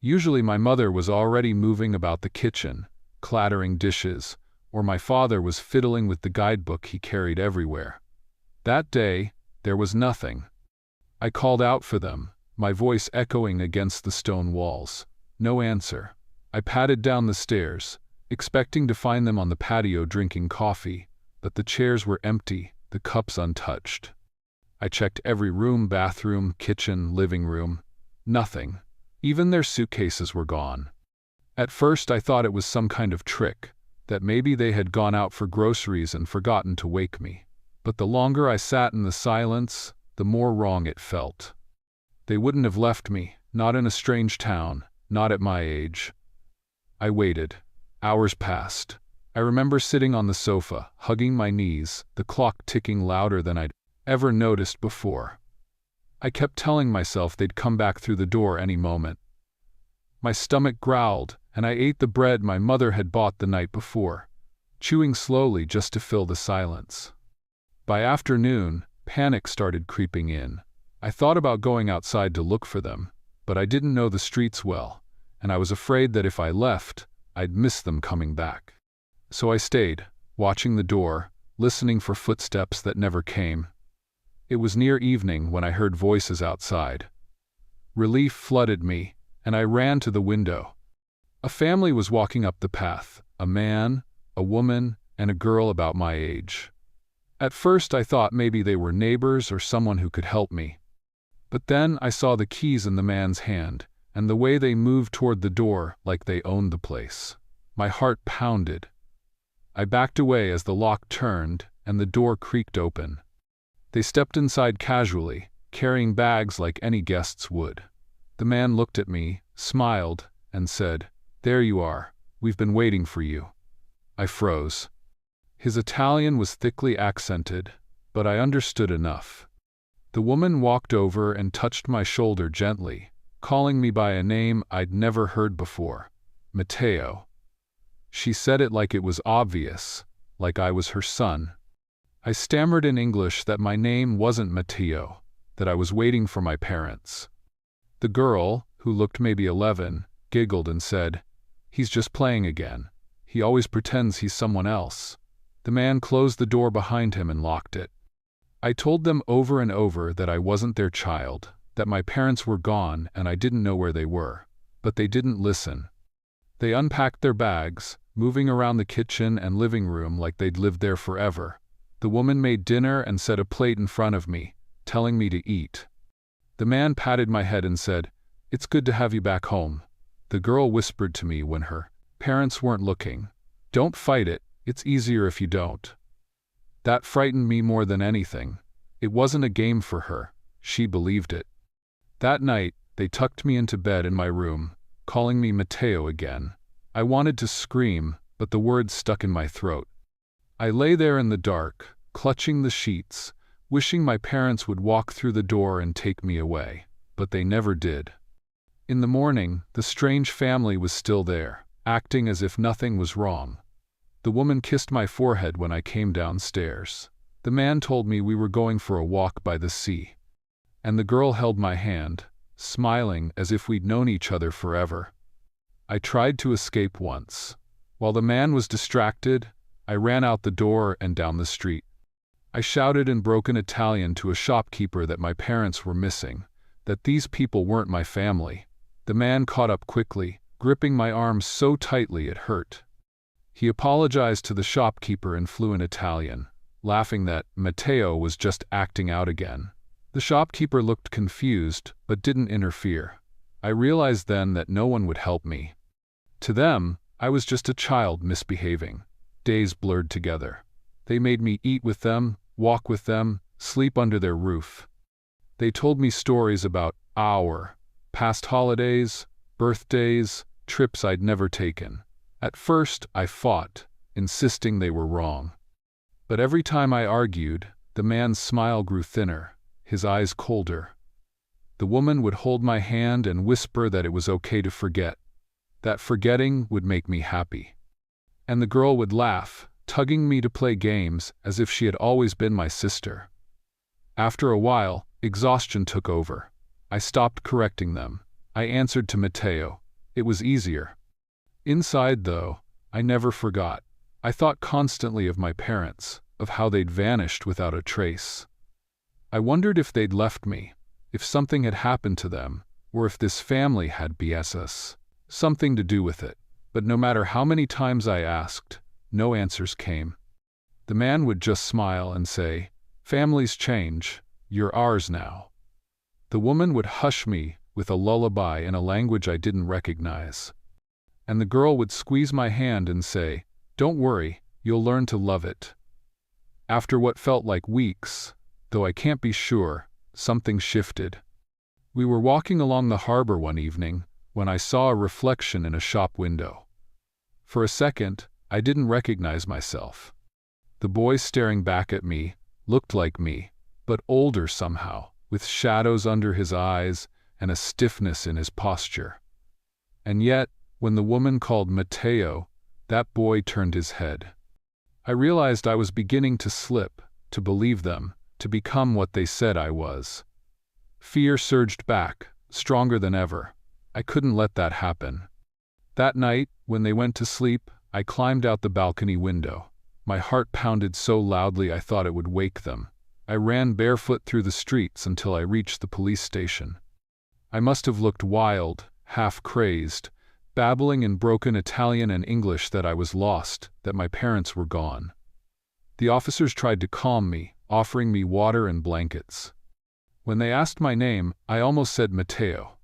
Usually my mother was already moving about the kitchen, clattering dishes, or my father was fiddling with the guidebook he carried everywhere. That day, there was nothing. I called out for them, my voice echoing against the stone walls. No answer. I padded down the stairs, expecting to find them on the patio drinking coffee, but the chairs were empty, the cups untouched. I checked every room, bathroom, kitchen, living room. Nothing. Even their suitcases were gone. At first I thought it was some kind of trick, that maybe they had gone out for groceries and forgotten to wake me. But the longer I sat in the silence, the more wrong it felt. They wouldn't have left me, not in a strange town, not at my age. I waited. Hours passed. I remember sitting on the sofa, hugging my knees, the clock ticking louder than I'd ever noticed before. I kept telling myself they'd come back through the door any moment. My stomach growled, and I ate the bread my mother had bought the night before, chewing slowly just to fill the silence. By afternoon, panic started creeping in. I thought about going outside to look for them, but I didn't know the streets well, and I was afraid that if I left, I'd miss them coming back. So I stayed, watching the door, listening for footsteps that never came. It was near evening when I heard voices outside. Relief flooded me, and I ran to the window. A family was walking up the path, a man, a woman, and a girl about my age. At first I thought maybe they were neighbors or someone who could help me. But then I saw the keys in the man's hand, and the way they moved toward the door like they owned the place. My heart pounded. I backed away as the lock turned and the door creaked open. They stepped inside casually, carrying bags like any guests would. The man looked at me, smiled, and said, "There you are. We've been waiting for you." I froze. His Italian was thickly accented, but I understood enough. The woman walked over and touched my shoulder gently, calling me by a name I'd never heard before, Matteo. She said it like it was obvious, like I was her son. I stammered in English that my name wasn't Matteo, that I was waiting for my parents. The girl, who looked maybe 11, giggled and said, "He's just playing again. He always pretends he's someone else." The man closed the door behind him and locked it. I told them over and over that I wasn't their child, that my parents were gone and I didn't know where they were, but they didn't listen. They unpacked their bags, moving around the kitchen and living room like they'd lived there forever. The woman made dinner and set a plate in front of me, telling me to eat. The man patted my head and said, "It's good to have you back home." The girl whispered to me when her parents weren't looking, "Don't fight it. It's easier if you don't." That frightened me more than anything. It wasn't a game for her. She believed it. That night, they tucked me into bed in my room, calling me Matteo again. I wanted to scream, but the words stuck in my throat. I lay there in the dark, clutching the sheets, wishing my parents would walk through the door and take me away, but they never did. In the morning, the strange family was still there, acting as if nothing was wrong. The woman kissed my forehead when I came downstairs. The man told me we were going for a walk by the sea. And the girl held my hand, smiling as if we'd known each other forever. I tried to escape once. While the man was distracted, I ran out the door and down the street. I shouted in broken Italian to a shopkeeper that my parents were missing, that these people weren't my family. The man caught up quickly, gripping my arm so tightly it hurt. He apologized to the shopkeeper in fluent Italian, laughing that Matteo was just acting out again. The shopkeeper looked confused, but didn't interfere. I realized then that no one would help me. To them, I was just a child misbehaving. Days blurred together. They made me eat with them, walk with them, sleep under their roof. They told me stories about our past holidays, birthdays, trips I'd never taken. At first, I fought, insisting they were wrong. But every time I argued, the man's smile grew thinner, his eyes colder. The woman would hold my hand and whisper that it was okay to forget, that forgetting would make me happy. And the girl would laugh, tugging me to play games as if she had always been my sister. After a while, exhaustion took over. I stopped correcting them. I answered to Matteo. It was easier. Inside, though, I never forgot. I thought constantly of my parents, of how they'd vanished without a trace. I wondered if they'd left me, if something had happened to them, or if this family had BSS, something to do with it. But no matter how many times I asked, no answers came. The man would just smile and say, "Families change, you're ours now." The woman would hush me with a lullaby in a language I didn't recognize. And the girl would squeeze my hand and say, "Don't worry, you'll learn to love it." After what felt like weeks, though I can't be sure, something shifted. We were walking along the harbor one evening when I saw a reflection in a shop window. For a second, I didn't recognize myself. The boy staring back at me looked like me, but older somehow, with shadows under his eyes and a stiffness in his posture. And yet, when the woman called Matteo, that boy turned his head. I realized I was beginning to slip, to believe them, to become what they said I was. Fear surged back, stronger than ever. I couldn't let that happen. That night, when they went to sleep, I climbed out the balcony window. My heart pounded so loudly I thought it would wake them. I ran barefoot through the streets until I reached the police station. I must have looked wild, half-crazed, babbling in broken Italian and English that I was lost, that my parents were gone. The officers tried to calm me, offering me water and blankets. When they asked my name, I almost said Matteo.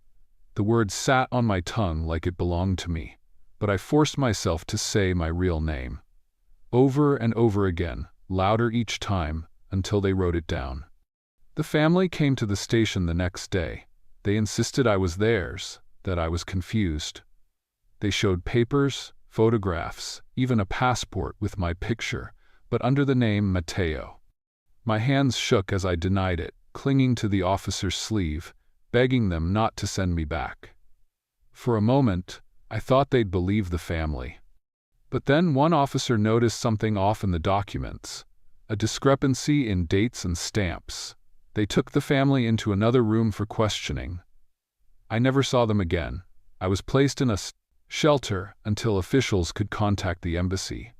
The word sat on my tongue like it belonged to me, but I forced myself to say my real name. Over and over again, louder each time, until they wrote it down. The family came to the station the next day. They insisted I was theirs, that I was confused. They showed papers, photographs, even a passport with my picture, but under the name Matteo. My hands shook as I denied it, clinging to the officer's sleeve, begging them not to send me back. For a moment, I thought they'd believe the family. But then one officer noticed something off in the documents, a discrepancy in dates and stamps. They took the family into another room for questioning. I never saw them again. I was placed in a shelter until officials could contact the embassy.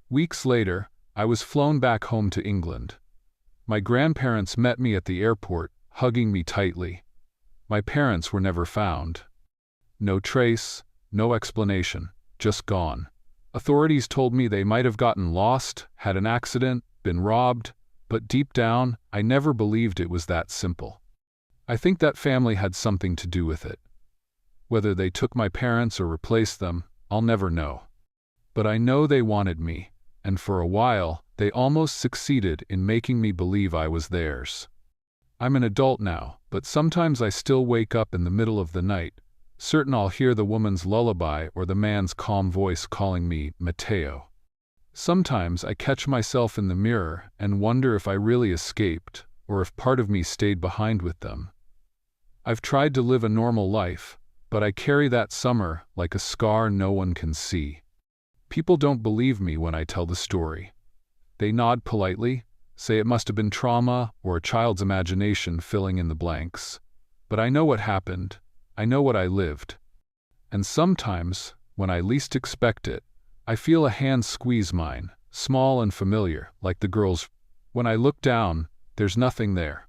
Weeks later, I was flown back home to England. My grandparents met me at the airport, hugging me tightly. My parents were never found. No trace, no explanation, just gone. Authorities told me they might have gotten lost, had an accident, been robbed, but deep down, I never believed it was that simple. I think that family had something to do with it. Whether they took my parents or replaced them, I'll never know. But I know they wanted me, and for a while, they almost succeeded in making me believe I was theirs. I'm an adult now, but sometimes I still wake up in the middle of the night, certain I'll hear the woman's lullaby or the man's calm voice calling me Matteo. Sometimes I catch myself in the mirror and wonder if I really escaped, or if part of me stayed behind with them. I've tried to live a normal life, but I carry that summer like a scar no one can see. People don't believe me when I tell the story. They nod politely, say it must have been trauma or a child's imagination filling in the blanks. But I know what happened. I know what I lived. And sometimes, when I least expect it, I feel a hand squeeze mine, small and familiar, like the girl's. When I look down, there's nothing there.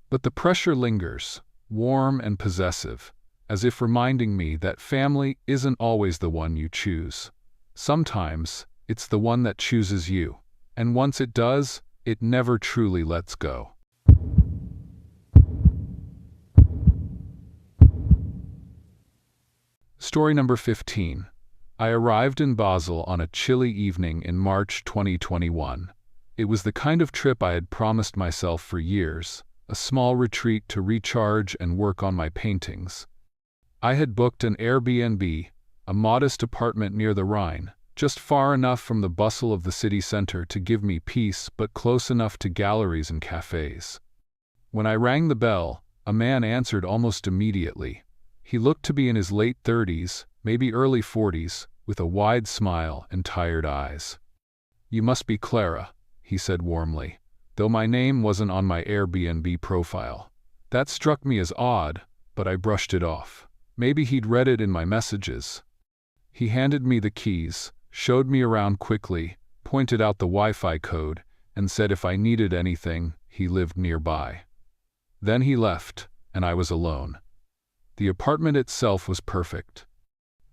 But the pressure lingers, warm and possessive, as if reminding me that family isn't always the one you choose. Sometimes, it's the one that chooses you, and once it does, it never truly lets go. Story number 15. I arrived in Basel on a chilly evening in March 2021. It was the kind of trip I had promised myself for years, a small retreat to recharge and work on my paintings. I had booked an Airbnb, a modest apartment near the Rhine, just far enough from the bustle of the city center to give me peace but close enough to galleries and cafes. When I rang the bell, a man answered almost immediately. He looked to be in his late 30s, maybe early 40s, with a wide smile and tired eyes. "You must be Clara," he said warmly, though my name wasn't on my Airbnb profile. That struck me as odd, but I brushed it off. Maybe he'd read it in my messages. He handed me the keys, showed me around quickly, pointed out the Wi-Fi code, and said if I needed anything, he lived nearby. Then he left, and I was alone. The apartment itself was perfect.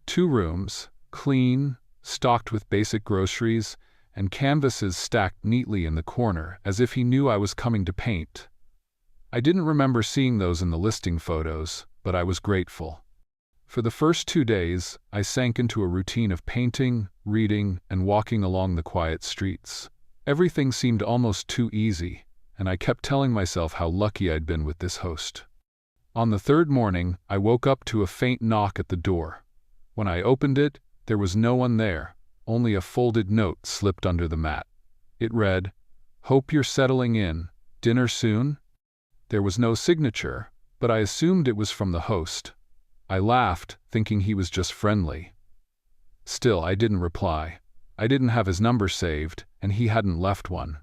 2 rooms, clean, stocked with basic groceries, and canvases stacked neatly in the corner as if he knew I was coming to paint. I didn't remember seeing those in the listing photos, but I was grateful. For the first 2 days, I sank into a routine of painting, reading, and walking along the quiet streets. Everything seemed almost too easy, and I kept telling myself how lucky I'd been with this host. On the 3rd morning, I woke up to a faint knock at the door. When I opened it, there was no one there, only a folded note slipped under the mat. It read, "Hope you're settling in. Dinner soon?" There was no signature, but I assumed it was from the host. I laughed, thinking he was just friendly. Still, I didn't reply. I didn't have his number saved, and he hadn't left one.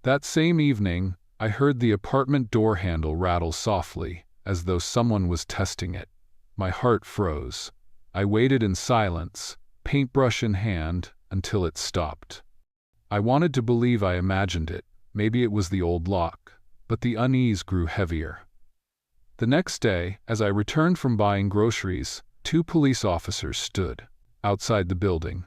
That same evening, I heard the apartment door handle rattle softly, as though someone was testing it. My heart froze. I waited in silence, paintbrush in hand, until it stopped. I wanted to believe I imagined it. Maybe it was the old lock, but the unease grew heavier. The next day, as I returned from buying groceries, 2 police officers stood outside the building.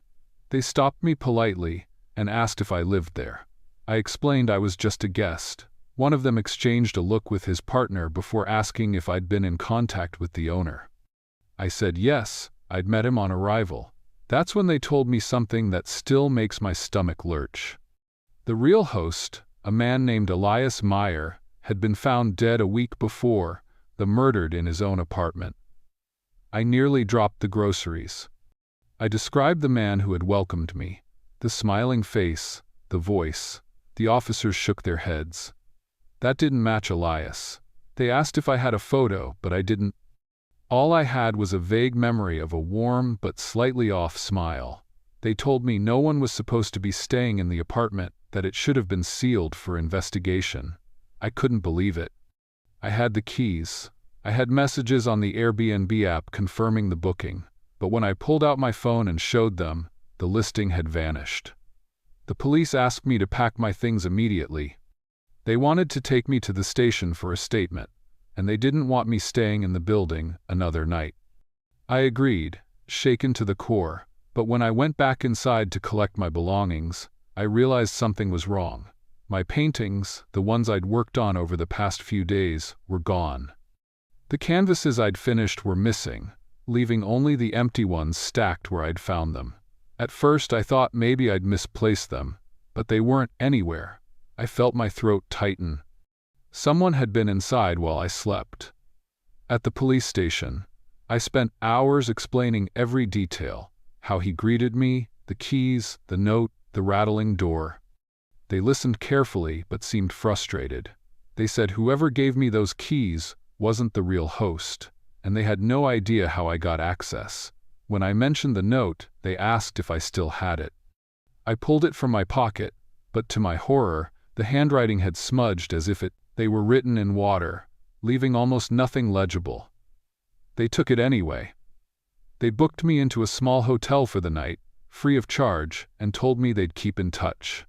They stopped me politely and asked if I lived there. I explained I was just a guest. One of them exchanged a look with his partner before asking if I'd been in contact with the owner. I said yes, I'd met him on arrival. That's when they told me something that still makes my stomach lurch. The real host, a man named Elias Meyer, had been found dead a week before, murdered in his own apartment. I nearly dropped the groceries. I described the man who had welcomed me, the smiling face, the voice. The officers shook their heads. That didn't match Elias. They asked if I had a photo, but I didn't. All I had was a vague memory of a warm but slightly off smile. They told me no one was supposed to be staying in the apartment, that it should have been sealed for investigation. I couldn't believe it. I had the keys. I had messages on the Airbnb app confirming the booking, but when I pulled out my phone and showed them, the listing had vanished. The police asked me to pack my things immediately. They wanted to take me to the station for a statement, and they didn't want me staying in the building another night. I agreed, shaken to the core, but when I went back inside to collect my belongings, I realized something was wrong. My paintings, the ones I'd worked on over the past few days, were gone. The canvases I'd finished were missing, leaving only the empty ones stacked where I'd found them. At first I thought maybe I'd misplaced them, but they weren't anywhere. I felt my throat tighten. Someone had been inside while I slept. At the police station, I spent hours explaining every detail, how he greeted me, the keys, the note, the rattling door. They listened carefully but seemed frustrated. They said whoever gave me those keys wasn't the real host, and they had no idea how I got access. When I mentioned the note, they asked if I still had it. I pulled it from my pocket, but to my horror, the handwriting had smudged as if they were written in water, leaving almost nothing legible. They took it anyway. They booked me into a small hotel for the night, free of charge, and told me they'd keep in touch.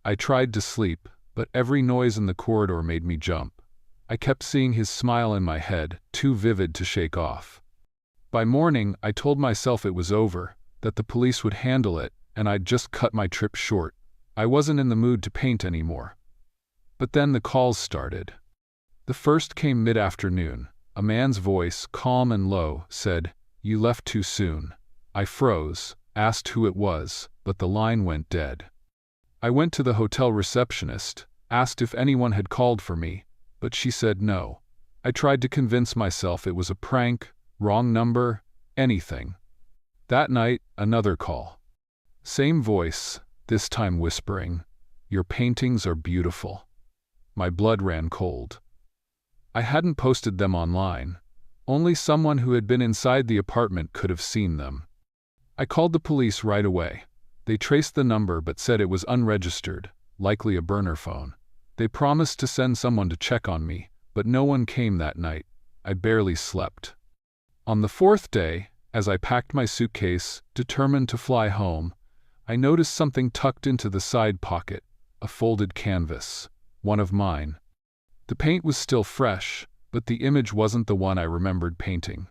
I tried to sleep, but every noise in the corridor made me jump. I kept seeing his smile in my head, too vivid to shake off. By morning, I told myself it was over, that the police would handle it, and I'd just cut my trip short. I wasn't in the mood to paint anymore. But then the calls started. The first came mid-afternoon. A man's voice, calm and low, said, "You left too soon." I froze, asked who it was, but the line went dead. I went to the hotel receptionist, asked if anyone had called for me, but she said no. I tried to convince myself it was a prank, wrong number, anything. That night, another call. Same voice, this time whispering, "Your paintings are beautiful." My blood ran cold. I hadn't posted them online. Only someone who had been inside the apartment could have seen them. I called the police right away. They traced the number but said it was unregistered, likely a burner phone. They promised to send someone to check on me, but no one came that night. I barely slept. On the 4th day, as I packed my suitcase, determined to fly home, I noticed something tucked into the side pocket, a folded canvas, one of mine. The paint was still fresh, but the image wasn't the one I remembered painting.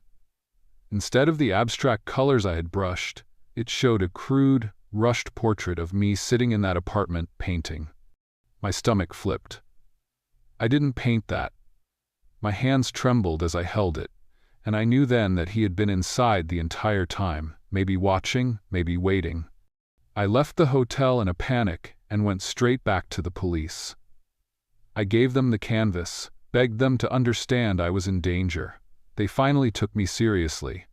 Instead of the abstract colors I had brushed, it showed a crude, rushed portrait of me sitting in that apartment painting. My stomach flipped. I didn't paint that. My hands trembled as I held it, and I knew then that he had been inside the entire time, maybe watching, maybe waiting. I left the hotel in a panic and went straight back to the police. I gave them the canvas, begged them to understand I was in danger. They finally took me seriously.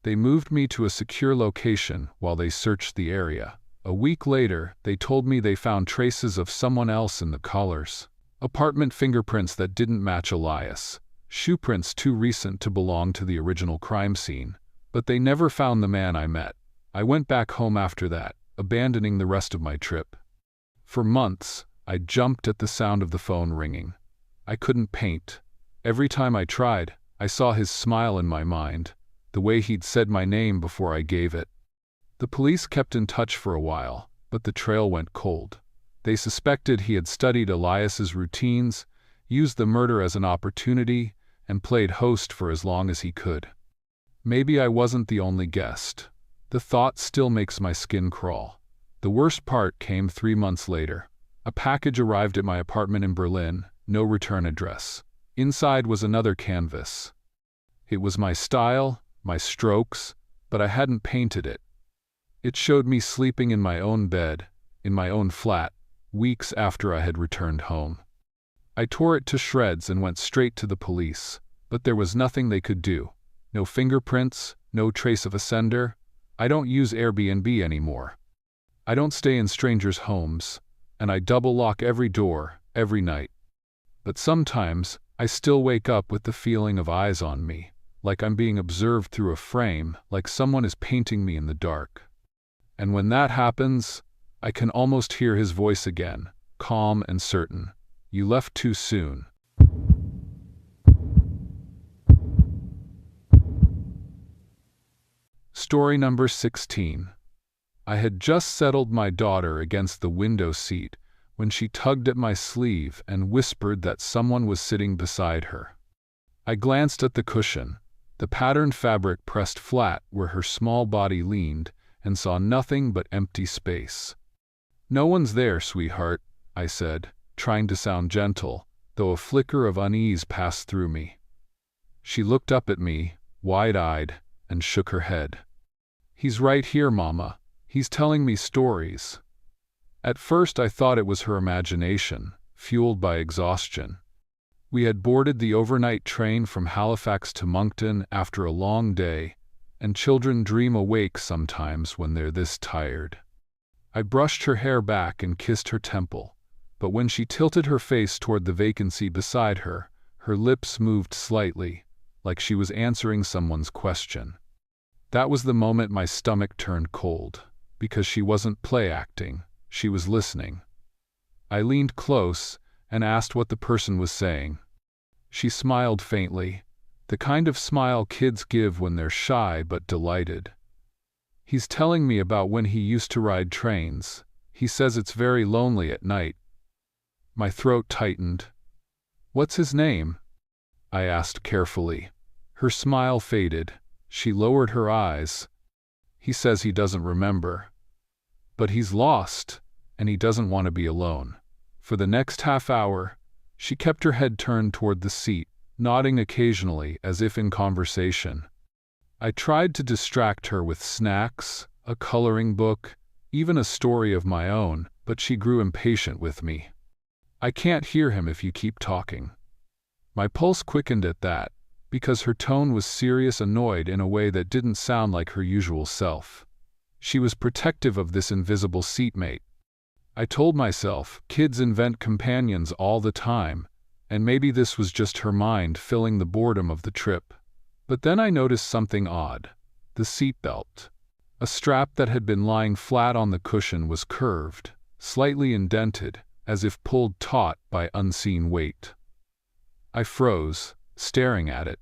They moved me to a secure location while they searched the area. A week later, they told me they found traces of someone else in the collars. Apartment fingerprints that didn't match Elias. Shoe prints too recent to belong to the original crime scene. But they never found the man I met. I went back home after that, abandoning the rest of my trip. For months, I jumped at the sound of the phone ringing. I couldn't paint. Every time I tried, I saw his smile in my mind, the way he'd said my name before I gave it. The police kept in touch for a while, but the trail went cold. They suspected he had studied Elias's routines, used the murder as an opportunity, and played host for as long as he could. Maybe I wasn't the only guest. The thought still makes my skin crawl. The worst part came 3 months later. A package arrived at my apartment in Berlin, no return address. Inside was another canvas. It was my style, my strokes, but I hadn't painted it. It showed me sleeping in my own bed, in my own flat, weeks after I had returned home. I tore it to shreds and went straight to the police, but there was nothing they could do. No fingerprints, no trace of a sender. I don't use Airbnb anymore. I don't stay in strangers' homes, and I double lock every door, every night. But sometimes, I still wake up with the feeling of eyes on me, like I'm being observed through a frame, like someone is painting me in the dark. And when that happens, I can almost hear his voice again, calm and certain. You left too soon. Story number 16. I had just settled my daughter against the window seat when she tugged at my sleeve and whispered that someone was sitting beside her. I glanced at the cushion, the patterned fabric pressed flat where her small body leaned, and saw nothing but empty space. "No one's there, sweetheart," I said, trying to sound gentle, though a flicker of unease passed through me. She looked up at me, wide-eyed, and shook her head. "He's right here, Mama. He's telling me stories." At first I thought it was her imagination, fueled by exhaustion. We had boarded the overnight train from Halifax to Moncton after a long day, and children dream awake sometimes when they're this tired. I brushed her hair back and kissed her temple, but when she tilted her face toward the vacancy beside her, her lips moved slightly, like she was answering someone's question. That was the moment my stomach turned cold, because she wasn't play-acting, she was listening. I leaned close and asked what the person was saying. She smiled faintly, the kind of smile kids give when they're shy but delighted. "He's telling me about when he used to ride trains. He says it's very lonely at night." My throat tightened. "What's his name?" I asked carefully. Her smile faded. She lowered her eyes. "He says he doesn't remember. But he's lost, and he doesn't want to be alone." For the next half hour, she kept her head turned toward the seat, nodding occasionally as if in conversation. I tried to distract her with snacks, a coloring book, even a story of my own, but she grew impatient with me. "I can't hear him if you keep talking." My pulse quickened at that, because her tone was serious, annoyed in a way that didn't sound like her usual self. She was protective of this invisible seatmate. I told myself, kids invent companions all the time, and maybe this was just her mind filling the boredom of the trip. But then I noticed something odd. The seatbelt. A strap that had been lying flat on the cushion was curved, slightly indented, as if pulled taut by unseen weight. I froze, staring at it.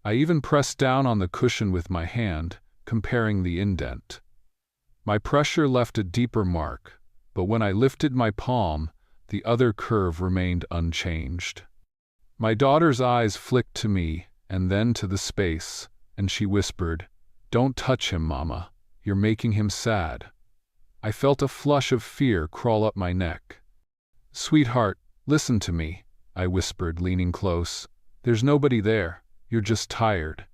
I even pressed down on the cushion with my hand, comparing the indent. My pressure left a deeper mark, but when I lifted my palm, the other curve remained unchanged. My daughter's eyes flicked to me and then to the space, and she whispered, "Don't touch him, Mama. You're making him sad." I felt a flush of fear crawl up my neck. "Sweetheart, listen to me," I whispered, leaning close. "There's nobody there. You're just tired."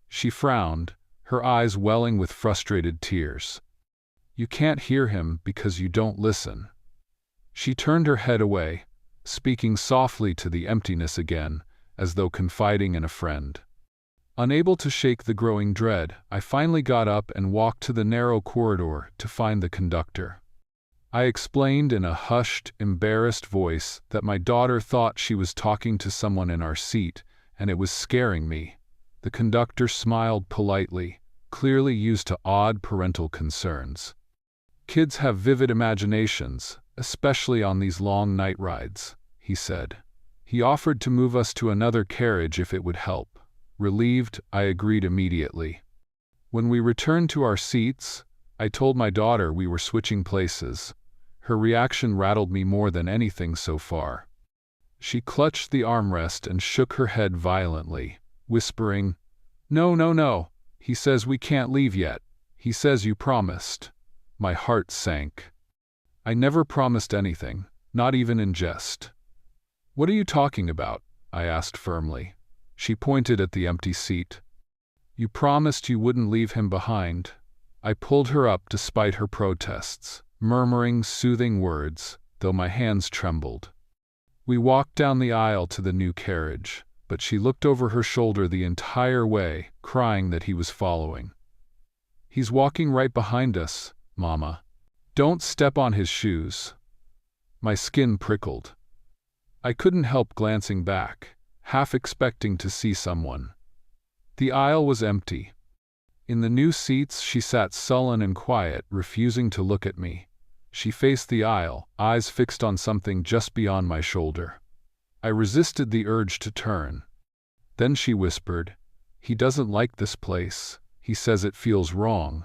She frowned, her eyes welling with frustrated tears. "You can't hear him because you don't listen." She turned her head away, speaking softly to the emptiness again, as though confiding in a friend. Unable to shake the growing dread, I finally got up and walked to the narrow corridor to find the conductor. I explained in a hushed, embarrassed voice that my daughter thought she was talking to someone in our seat, and it was scaring me. The conductor smiled politely, clearly used to odd parental concerns. "Kids have vivid imaginations, especially on these long night rides," he said. He offered to move us to another carriage if it would help. Relieved, I agreed immediately. When we returned to our seats, I told my daughter we were switching places. Her reaction rattled me more than anything so far. She clutched the armrest and shook her head violently, whispering, "No, no, no. He says we can't leave yet. He says you promised." My heart sank. I never promised anything, not even in jest. "What are you talking about?" I asked firmly. She pointed at the empty seat. "You promised you wouldn't leave him behind." I pulled her up despite her protests, murmuring soothing words, though my hands trembled. We walked down the aisle to the new carriage, but she looked over her shoulder the entire way, crying that he was following. "He's walking right behind us, Mama. Don't step on his shoes." My skin prickled. I couldn't help glancing back, half expecting to see someone. The aisle was empty. In the new seats she sat sullen and quiet, refusing to look at me. She faced the aisle, eyes fixed on something just beyond my shoulder. I resisted the urge to turn. Then she whispered, "He doesn't like this place. He says it feels wrong."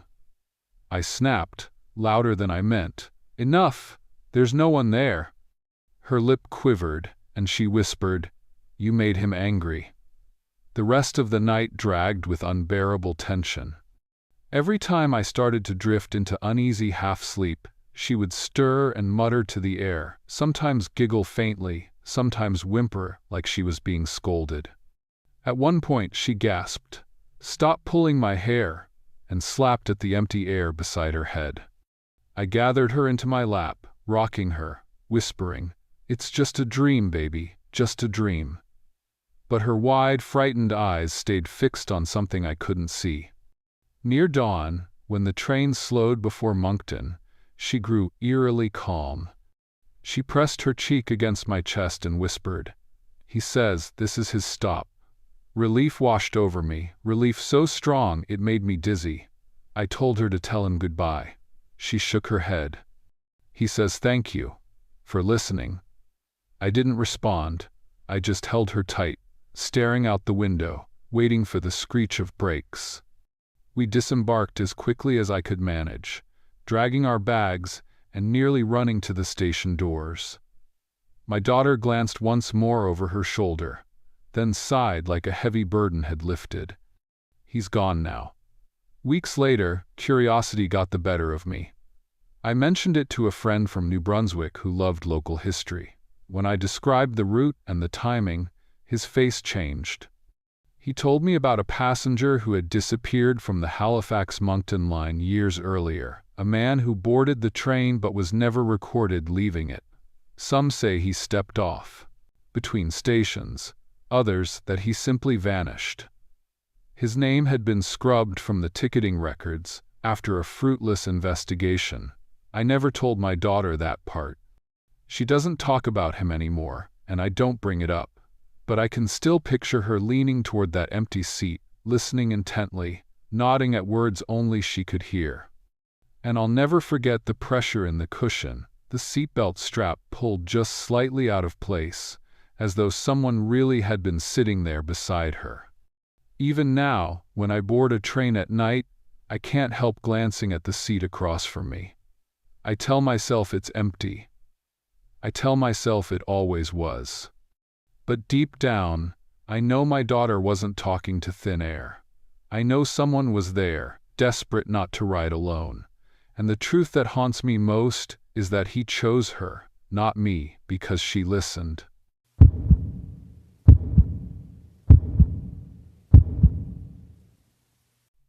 I snapped, louder than I meant, "Enough! There's no one there." Her lip quivered, and she whispered, "You made him angry." The rest of the night dragged with unbearable tension. Every time I started to drift into uneasy half-sleep, she would stir and mutter to the air, sometimes giggle faintly, sometimes whimper like she was being scolded. At one point she gasped, "Stop pulling my hair," and slapped at the empty air beside her head. I gathered her into my lap, rocking her, whispering, "It's just a dream, baby, just a dream." But her wide, frightened eyes stayed fixed on something I couldn't see. Near dawn, when the train slowed before Moncton, she grew eerily calm. She pressed her cheek against my chest and whispered, "He says this is his stop." Relief washed over me, relief so strong it made me dizzy. I told her to tell him goodbye. She shook her head. "He says thank you for listening." I didn't respond. I just held her tight, staring out the window, waiting for the screech of brakes. We disembarked as quickly as I could manage, dragging our bags and nearly running to the station doors. My daughter glanced once more over her shoulder, then sighed like a heavy burden had lifted. He's gone now. Weeks later, curiosity got the better of me. I mentioned it to a friend from New Brunswick who loved local history. When I described the route and the timing, his face changed. He told me about a passenger who had disappeared from the Halifax-Moncton line years earlier, a man who boarded the train but was never recorded leaving it. Some say he stepped off between stations, others that he simply vanished. His name had been scrubbed from the ticketing records after a fruitless investigation. I never told my daughter that part. She doesn't talk about him anymore, and I don't bring it up. But I can still picture her leaning toward that empty seat, listening intently, nodding at words only she could hear. And I'll never forget the pressure in the cushion, the seatbelt strap pulled just slightly out of place, as though someone really had been sitting there beside her. Even now, when I board a train at night, I can't help glancing at the seat across from me. I tell myself it's empty. I tell myself it always was. But deep down, I know my daughter wasn't talking to thin air. I know someone was there, desperate not to ride alone. And the truth that haunts me most is that he chose her, not me, because she listened.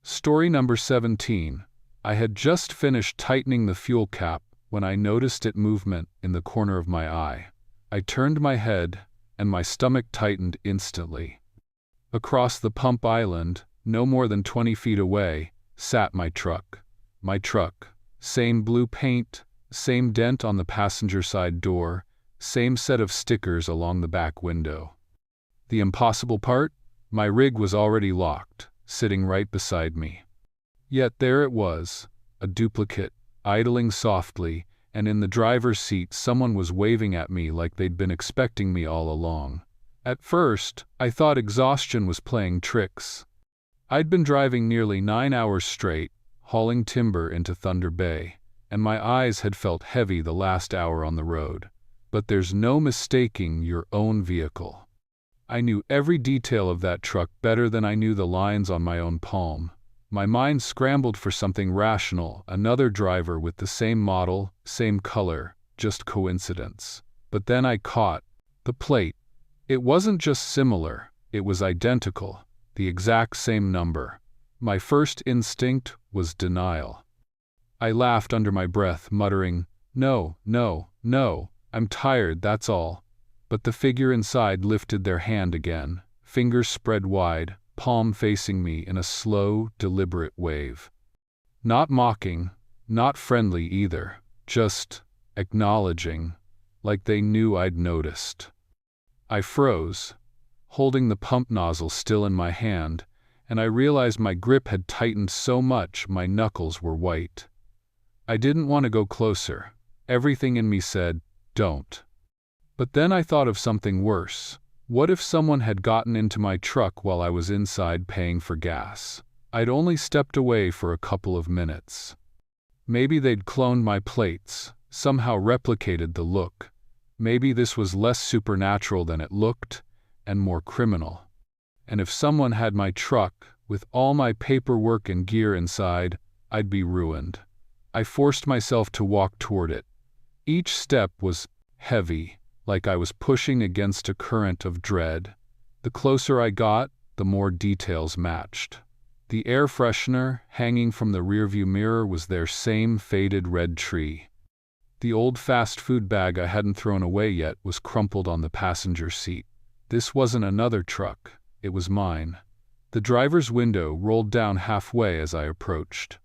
Story number 17. I had just finished tightening the fuel cap when I noticed it movement in the corner of my eye. I turned my head, and my stomach tightened instantly. Across the pump island, no more than 20 feet away, sat my truck. My truck. Same blue paint, same dent on the passenger side door, same set of stickers along the back window. The impossible part? My rig was already locked, sitting right beside me. Yet there it was, a duplicate, idling softly, and in the driver's seat someone was waving at me like they'd been expecting me all along. At first, I thought exhaustion was playing tricks. I'd been driving nearly 9 hours straight, hauling timber into Thunder Bay, and my eyes had felt heavy the last hour on the road. But there's no mistaking your own vehicle. I knew every detail of that truck better than I knew the lines on my own palm. My mind scrambled for something rational, another driver with the same model, same color, just coincidence. But then I caught the plate. It wasn't just similar, it was identical, the exact same number. My first instinct was denial. I laughed under my breath, muttering, "No, no, no, I'm tired, that's all." But the figure inside lifted their hand again, fingers spread wide, palm facing me in a slow, deliberate wave. Not mocking, not friendly either, just acknowledging, like they knew I'd noticed. I froze, holding the pump nozzle still in my hand, and I realized my grip had tightened so much my knuckles were white. I didn't want to go closer. Everything in me said, "Don't." But then I thought of something worse. What if someone had gotten into my truck while I was inside paying for gas? I'd only stepped away for a couple of minutes. Maybe they'd cloned my plates, somehow replicated the look. Maybe this was less supernatural than it looked, and more criminal. And if someone had my truck, with all my paperwork and gear inside, I'd be ruined. I forced myself to walk toward it. Each step was heavy, like I was pushing against a current of dread. The closer I got, the more details matched. The air freshener hanging from the rearview mirror was their same faded red tree. The old fast food bag I hadn't thrown away yet was crumpled on the passenger seat. This wasn't another truck, it was mine. The driver's window rolled down halfway as I approached.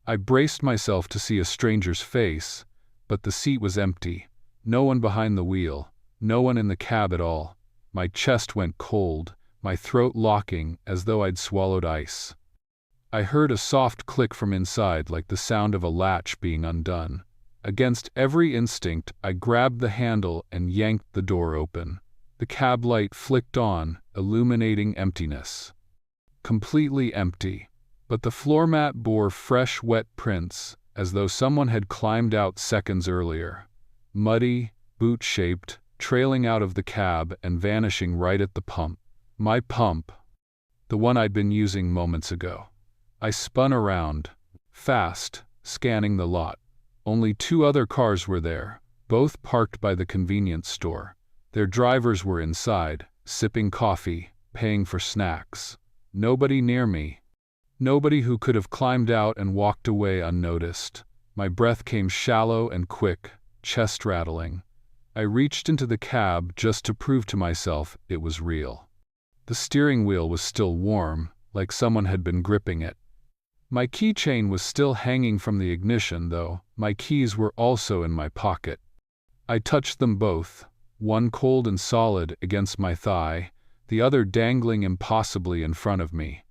I braced myself to see a stranger's face, but the seat was empty. No one behind the wheel, no one in the cab at all. My chest went cold, my throat locking as though I'd swallowed ice. I heard a soft click from inside, like the sound of a latch being undone. Against every instinct, I grabbed the handle and yanked the door open. The cab light flicked on, illuminating emptiness. Completely empty, but the floor mat bore fresh, wet prints, as though someone had climbed out seconds earlier. Muddy, boot-shaped, trailing out of the cab and vanishing right at the pump. My pump. The one I'd been using moments ago. I spun around, fast, scanning the lot. Only 2 other cars were there, both parked by the convenience store. Their drivers were inside, sipping coffee, paying for snacks. Nobody near me. Nobody who could have climbed out and walked away unnoticed. My breath came shallow and quick, chest rattling. I reached into the cab just to prove to myself it was real. The steering wheel was still warm, like someone had been gripping it. My keychain was still hanging from the ignition, though. My keys were also in my pocket. I touched them both, one cold and solid against my thigh, the other dangling impossibly in front of me.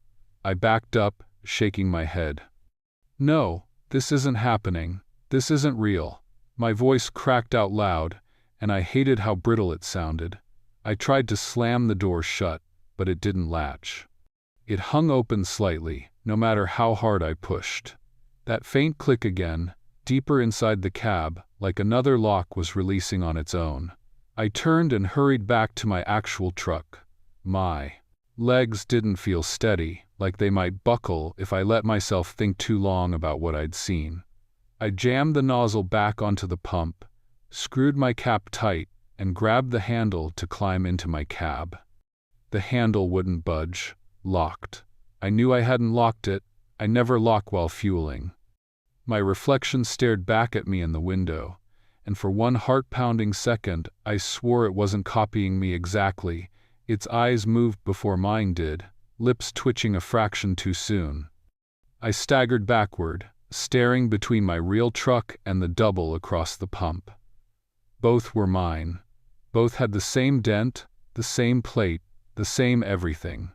I backed up, shaking my head. "No, this isn't happening. This isn't real." My voice cracked out loud, and I hated how brittle it sounded. I tried to slam the door shut, but it didn't latch. It hung open slightly, no matter how hard I pushed. That faint click again, deeper inside the cab, like another lock was releasing on its own. I turned and hurried back to my actual truck. My legs didn't feel steady, like they might buckle if I let myself think too long about what I'd seen. I jammed the nozzle back onto the pump, screwed my cap tight, and grabbed the handle to climb into my cab. The handle wouldn't budge, locked. I knew I hadn't locked it. I never lock while fueling. My reflection stared back at me in the window, and for one heart-pounding second I swore it wasn't copying me exactly. Its eyes moved before mine did, lips twitching a fraction too soon. I staggered backward, staring between my real truck and the double across the pump. Both were mine. Both had the same dent, the same plate, the same everything.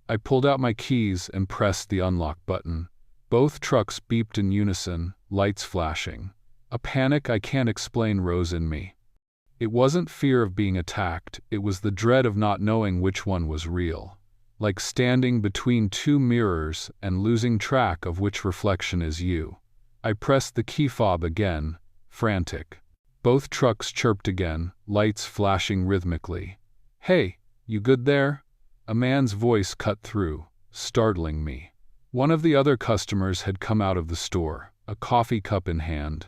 I pulled out my keys and pressed the unlock button. Both trucks beeped in unison, lights flashing. A panic I can't explain rose in me. It wasn't fear of being attacked, it was the dread of not knowing which one was real. like standing between two mirrors and losing track of which reflection is you. I pressed the key fob again, frantic. Both trucks chirped again, lights flashing rhythmically. "Hey, you good there?" A man's voice cut through, startling me. One of the other customers had come out of the store, a coffee cup in hand.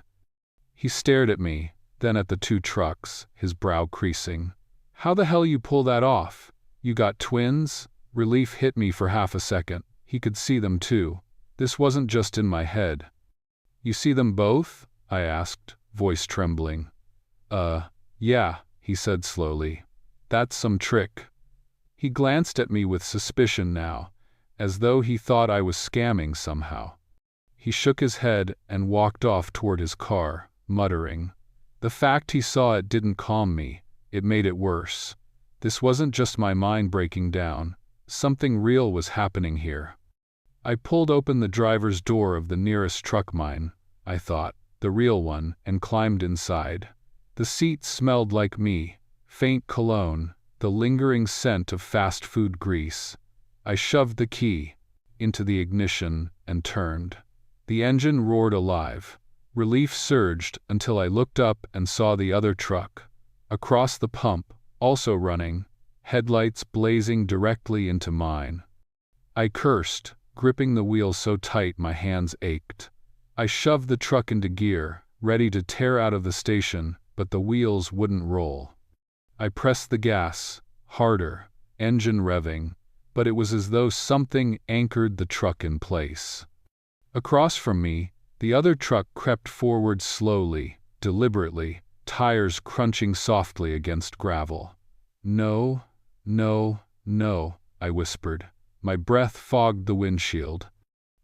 He stared at me, then at the two trucks, his brow creasing. "How the hell you pull that off? You got twins?" Relief hit me for half a second. He could see them too. This wasn't just in my head. "You see them both?" I asked, voice trembling. Yeah," he said slowly. "That's some trick." He glanced at me with suspicion now, as though he thought I was scamming somehow. He shook his head and walked off toward his car, muttering. The fact he saw it didn't calm me, it made it worse. This wasn't just my mind breaking down. Something real was happening here. I pulled open the driver's door of the nearest truck mine, I thought, the real one, and climbed inside. The seat smelled like me, faint cologne, the lingering scent of fast food grease. I shoved the key into the ignition and turned. The engine roared alive. Relief surged until I looked up and saw the other truck, across the pump, also running, headlights blazing directly into mine. I cursed, gripping the wheel so tight my hands ached. I shoved the truck into gear, ready to tear out of the station, but the wheels wouldn't roll. I pressed the gas, harder, engine revving, but it was as though something anchored the truck in place. Across from me, the other truck crept forward slowly, deliberately, tires crunching softly against gravel. "No, no, no," I whispered. My breath fogged the windshield.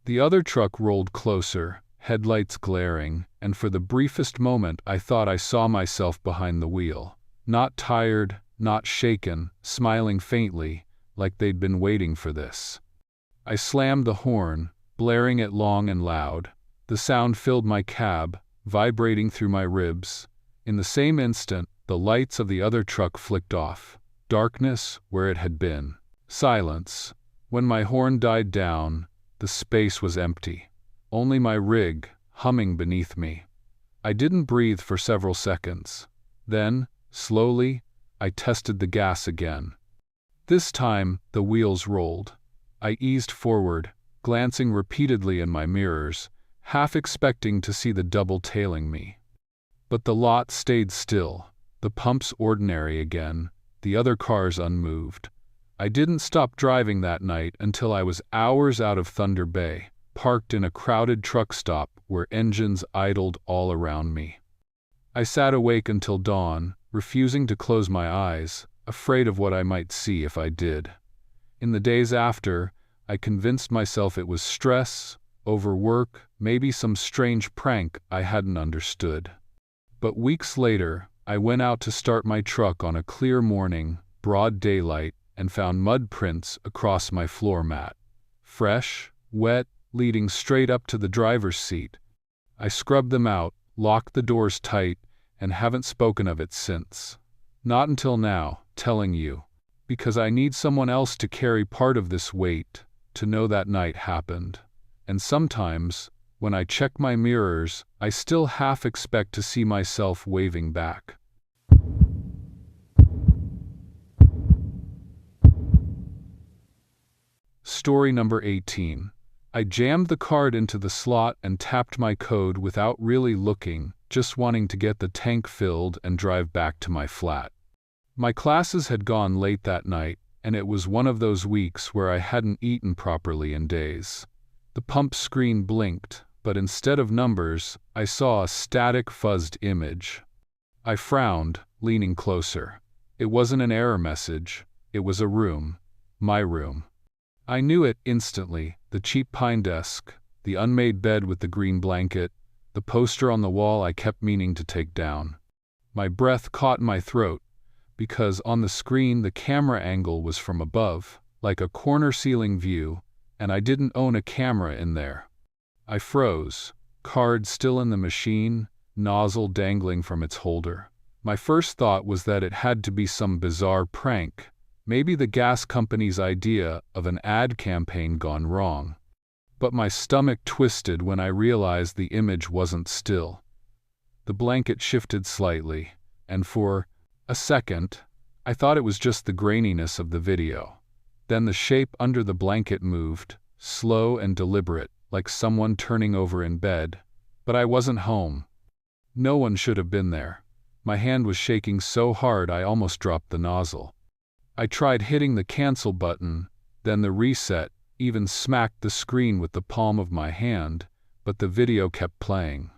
The other truck rolled closer, headlights glaring, and for the briefest moment I thought I saw myself behind the wheel. Not tired, not shaken, smiling faintly, like they'd been waiting for this. I slammed the horn, blaring it long and loud. The sound filled my cab, vibrating through my ribs. In the same instant, the lights of the other truck flicked off. Darkness where it had been. Silence. When my horn died down, the space was empty. Only my rig, humming beneath me. I didn't breathe for several seconds. Then, slowly, I tested the gas again. This time, the wheels rolled. I eased forward, glancing repeatedly in my mirrors, half expecting to see the double tailing me. But the lot stayed still, the pumps ordinary again, the other cars unmoved. I didn't stop driving that night until I was hours out of Thunder Bay, parked in a crowded truck stop where engines idled all around me. I sat awake until dawn, refusing to close my eyes, afraid of what I might see if I did. In the days after, I convinced myself it was stress, overwork, maybe some strange prank I hadn't understood. But weeks later, I went out to start my truck on a clear morning, broad daylight, and found mud prints across my floor mat. Fresh, wet, leading straight up to the driver's seat. I scrubbed them out, locked the doors tight, and haven't spoken of it since. Not until now, telling you. Because I need someone else to carry part of this weight, to know that night happened. And sometimes, when I check my mirrors, I still half expect to see myself waving back. Story number 18. I jammed the card into the slot and tapped my code without really looking, just wanting to get the tank filled and drive back to my flat. My classes had gone late that night, and it was one of those weeks where I hadn't eaten properly in days. The pump screen blinked, but instead of numbers, I saw a static fuzzed image. I frowned, leaning closer. It wasn't an error message, it was a room. My room. I knew it instantly, the cheap pine desk, the unmade bed with the green blanket, the poster on the wall I kept meaning to take down. My breath caught in my throat, because on the screen the camera angle was from above, like a corner-ceiling view, and I didn't own a camera in there. I froze, card still in the machine, nozzle dangling from its holder. My first thought was that it had to be some bizarre prank, Maybe the gas company's idea of an ad campaign gone wrong. But my stomach twisted when I realized the image wasn't still. The blanket shifted slightly, and for a second, I thought it was just the graininess of the video. Then the shape under the blanket moved, slow and deliberate, like someone turning over in bed. But I wasn't home. No one should have been there. My hand was shaking so hard I almost dropped the nozzle. I tried hitting the cancel button, then the reset, even smacked the screen with the palm of my hand, but the video kept playing.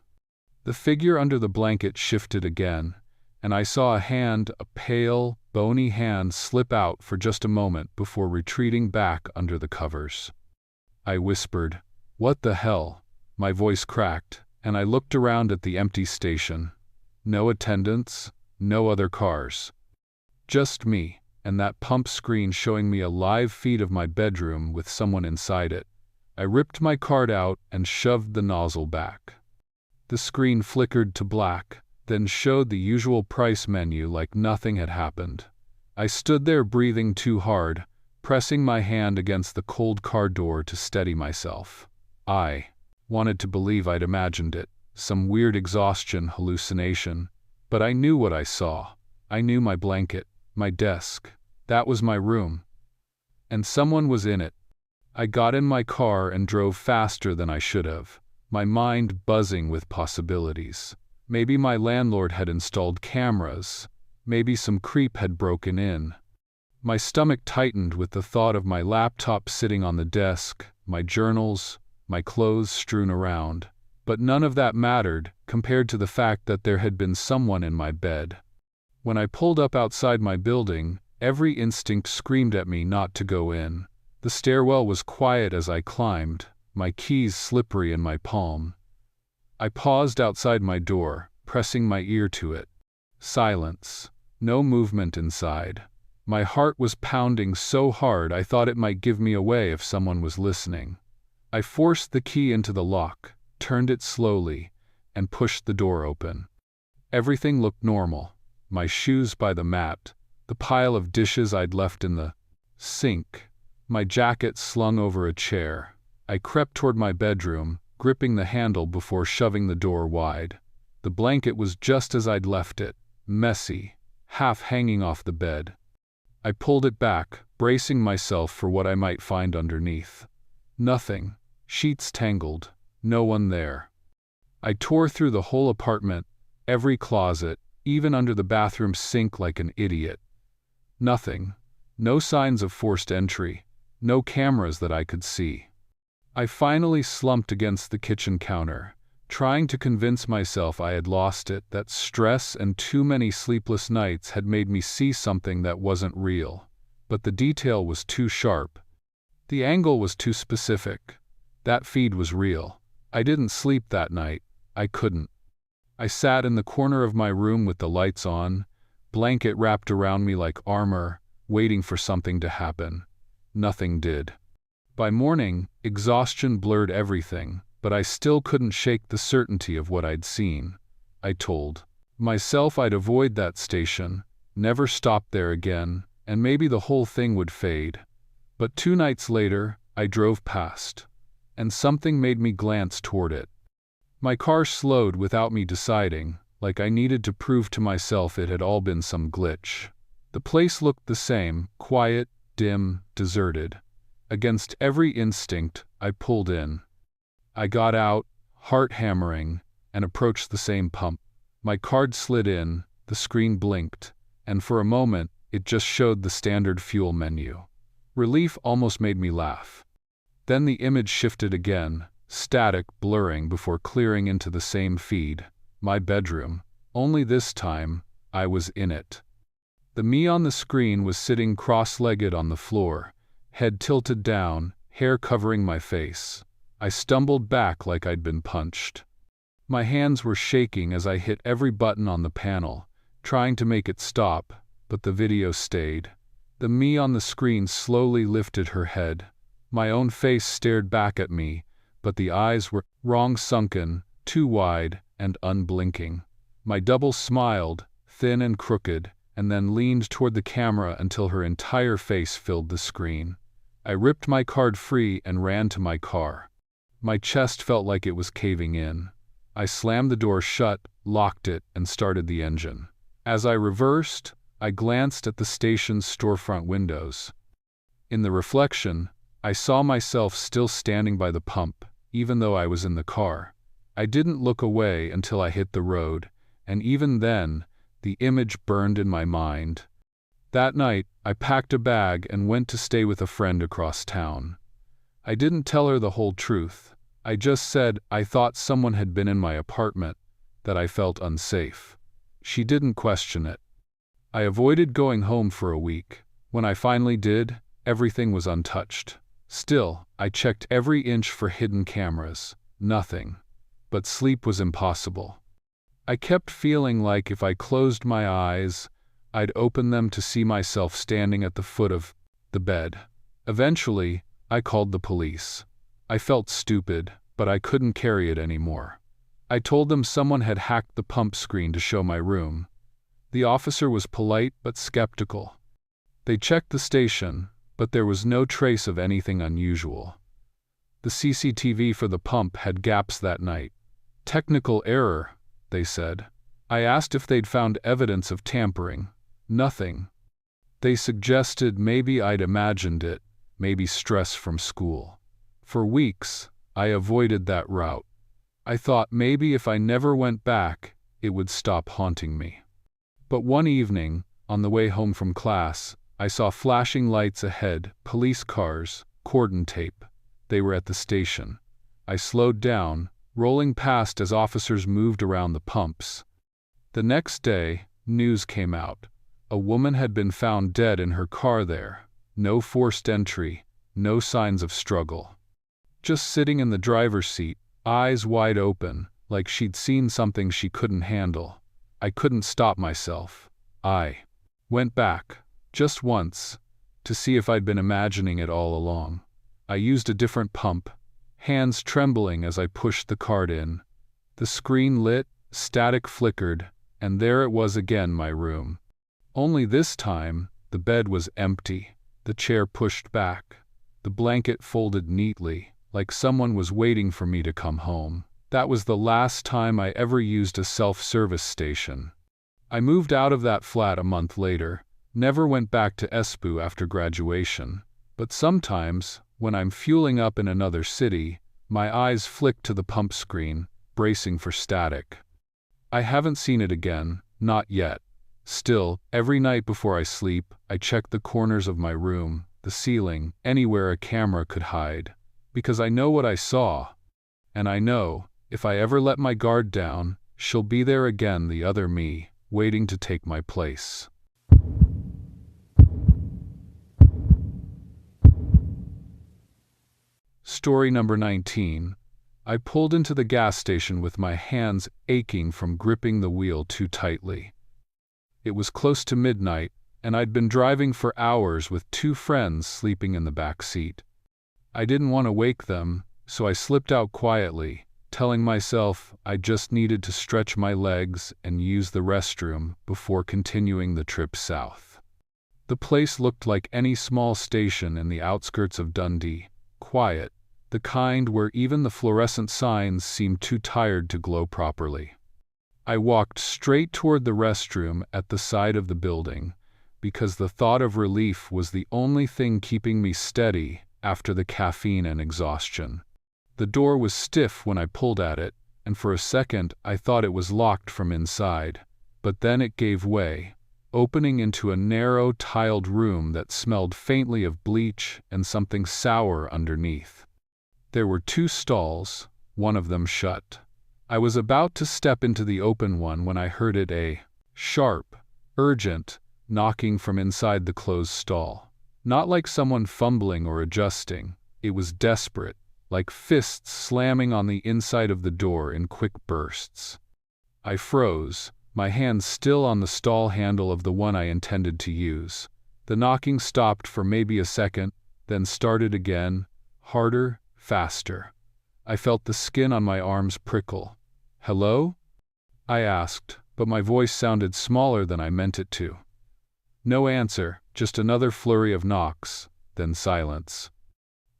The figure under the blanket shifted again, and I saw a hand, a pale, bony hand, slip out for just a moment before retreating back under the covers. I whispered, "What the hell?" My voice cracked, and I looked around at the empty station. No attendants, no other cars. Just me, and that pump screen showing me a live feed of my bedroom with someone inside it. I ripped my card out and shoved the nozzle back. The screen flickered to black, then showed the usual price menu like nothing had happened. I stood there breathing too hard, pressing my hand against the cold car door to steady myself. I wanted to believe I'd imagined it, some weird exhaustion hallucination, but I knew what I saw. I knew my blanket, my desk. That was my room. And someone was in it. I got in my car and drove faster than I should have, my mind buzzing with possibilities. Maybe my landlord had installed cameras. Maybe some creep had broken in. My stomach tightened with the thought of my laptop sitting on the desk, my journals, my clothes strewn around. But none of that mattered compared to the fact that there had been someone in my bed. When I pulled up outside my building, every instinct screamed at me not to go in. The stairwell was quiet as I climbed, my keys slippery in my palm. I paused outside my door, pressing my ear to it. Silence. No movement inside. My heart was pounding so hard I thought it might give me away if someone was listening. I forced the key into the lock, turned it slowly, and pushed the door open. Everything looked normal. My shoes by the mat, the pile of dishes I'd left in the sink, my jacket slung over a chair. I crept toward my bedroom, gripping the handle before shoving the door wide. The blanket was just as I'd left it, messy, half hanging off the bed. I pulled it back, bracing myself for what I might find underneath. Nothing. Sheets tangled. No one there. I tore through the whole apartment, every closet, even under the bathroom sink like an idiot. Nothing. No signs of forced entry. No cameras that I could see. I finally slumped against the kitchen counter, trying to convince myself I had lost it, that stress and too many sleepless nights had made me see something that wasn't real. But the detail was too sharp. The angle was too specific. That feed was real. I didn't sleep that night. I couldn't. I sat in the corner of my room with the lights on, blanket wrapped around me like armor, waiting for something to happen. Nothing did. By morning, exhaustion blurred everything, but I still couldn't shake the certainty of what I'd seen. I told myself I'd avoid that station, never stop there again, and maybe the whole thing would fade. But 2 nights later, I drove past, and something made me glance toward it. My car slowed without me deciding, like I needed to prove to myself it had all been some glitch. The place looked the same, quiet, dim, deserted. Against every instinct, I pulled in. I got out, heart hammering, and approached the same pump. My card slid in, the screen blinked, and for a moment, it just showed the standard fuel menu. Relief almost made me laugh. Then the image shifted again, static, blurring before clearing into the same feed. My bedroom. Only this time, I was in it. The me on the screen was sitting cross-legged on the floor, head tilted down, hair covering my face. I stumbled back like I'd been punched. My hands were shaking as I hit every button on the panel, trying to make it stop, but the video stayed. The me on the screen slowly lifted her head. My own face stared back at me, but the eyes were wrong, sunken, too wide, and unblinking. My double smiled, thin and crooked, and then leaned toward the camera until her entire face filled the screen. I ripped my card free and ran to my car. My chest felt like it was caving in. I slammed the door shut, locked it, and started the engine. As I reversed, I glanced at the station's storefront windows. In the reflection, I saw myself still standing by the pump, even though I was in the car. I didn't look away until I hit the road, and even then, the image burned in my mind. That night, I packed a bag and went to stay with a friend across town. I didn't tell her the whole truth. I just said I thought someone had been in my apartment, that I felt unsafe. She didn't question it. I avoided going home for a week. When I finally did, everything was untouched. Still, I checked every inch for hidden cameras. Nothing. But sleep was impossible. I kept feeling like if I closed my eyes, I'd open them to see myself standing at the foot of the bed. Eventually, I called the police. I felt stupid, but I couldn't carry it anymore. I told them someone had hacked the pump screen to show my room. The officer was polite but skeptical. They checked the station, but there was no trace of anything unusual. The CCTV for the pump had gaps that night. Technical error, they said. I asked if they'd found evidence of tampering. Nothing. They suggested maybe I'd imagined it, maybe stress from school. For weeks, I avoided that route. I thought maybe if I never went back, it would stop haunting me. But one evening, on the way home from class, I saw flashing lights ahead, police cars, cordon tape. They were at the station. I slowed down, rolling past as officers moved around the pumps. The next day, news came out. A woman had been found dead in her car there. No forced entry, no signs of struggle. Just sitting in the driver's seat, eyes wide open, like she'd seen something she couldn't handle. I couldn't stop myself. I went back, just once, to see if I'd been imagining it all along. I used a different pump, hands trembling as I pushed the card in. The screen lit, static flickered, and there it was again, my room. Only this time, the bed was empty, the chair pushed back, the blanket folded neatly, like someone was waiting for me to come home. That was the last time I ever used a self-service station. I moved out of that flat a month later, never went back to Espoo after graduation, but sometimes, when I'm fueling up in another city, my eyes flick to the pump screen, bracing for static. I haven't seen it again, not yet. Still, every night before I sleep, I check the corners of my room, the ceiling, anywhere a camera could hide. Because I know what I saw. And I know, if I ever let my guard down, she'll be there again, the other me, waiting to take my place. Story number 19. I pulled into the gas station with my hands aching from gripping the wheel too tightly. It was close to midnight, and I'd been driving for hours with two friends sleeping in the back seat. I didn't want to wake them, so I slipped out quietly, telling myself I just needed to stretch my legs and use the restroom before continuing the trip south. The place looked like any small station in the outskirts of Dundee, quiet, the kind where even the fluorescent signs seemed too tired to glow properly. I walked straight toward the restroom at the side of the building, because the thought of relief was the only thing keeping me steady after the caffeine and exhaustion. The door was stiff when I pulled at it, and for a second I thought it was locked from inside, but then it gave way, opening into a narrow, tiled room that smelled faintly of bleach and something sour underneath. There were two stalls, one of them shut. I was about to step into the open one when I heard a sharp, urgent knocking from inside the closed stall. Not like someone fumbling or adjusting. It was desperate, like fists slamming on the inside of the door in quick bursts. I froze, my hand still on the stall handle of the one I intended to use. The knocking stopped for maybe a second, then started again, harder, faster. I felt the skin on my arms prickle. "Hello?" I asked, but my voice sounded smaller than I meant it to. No answer, just another flurry of knocks, then silence.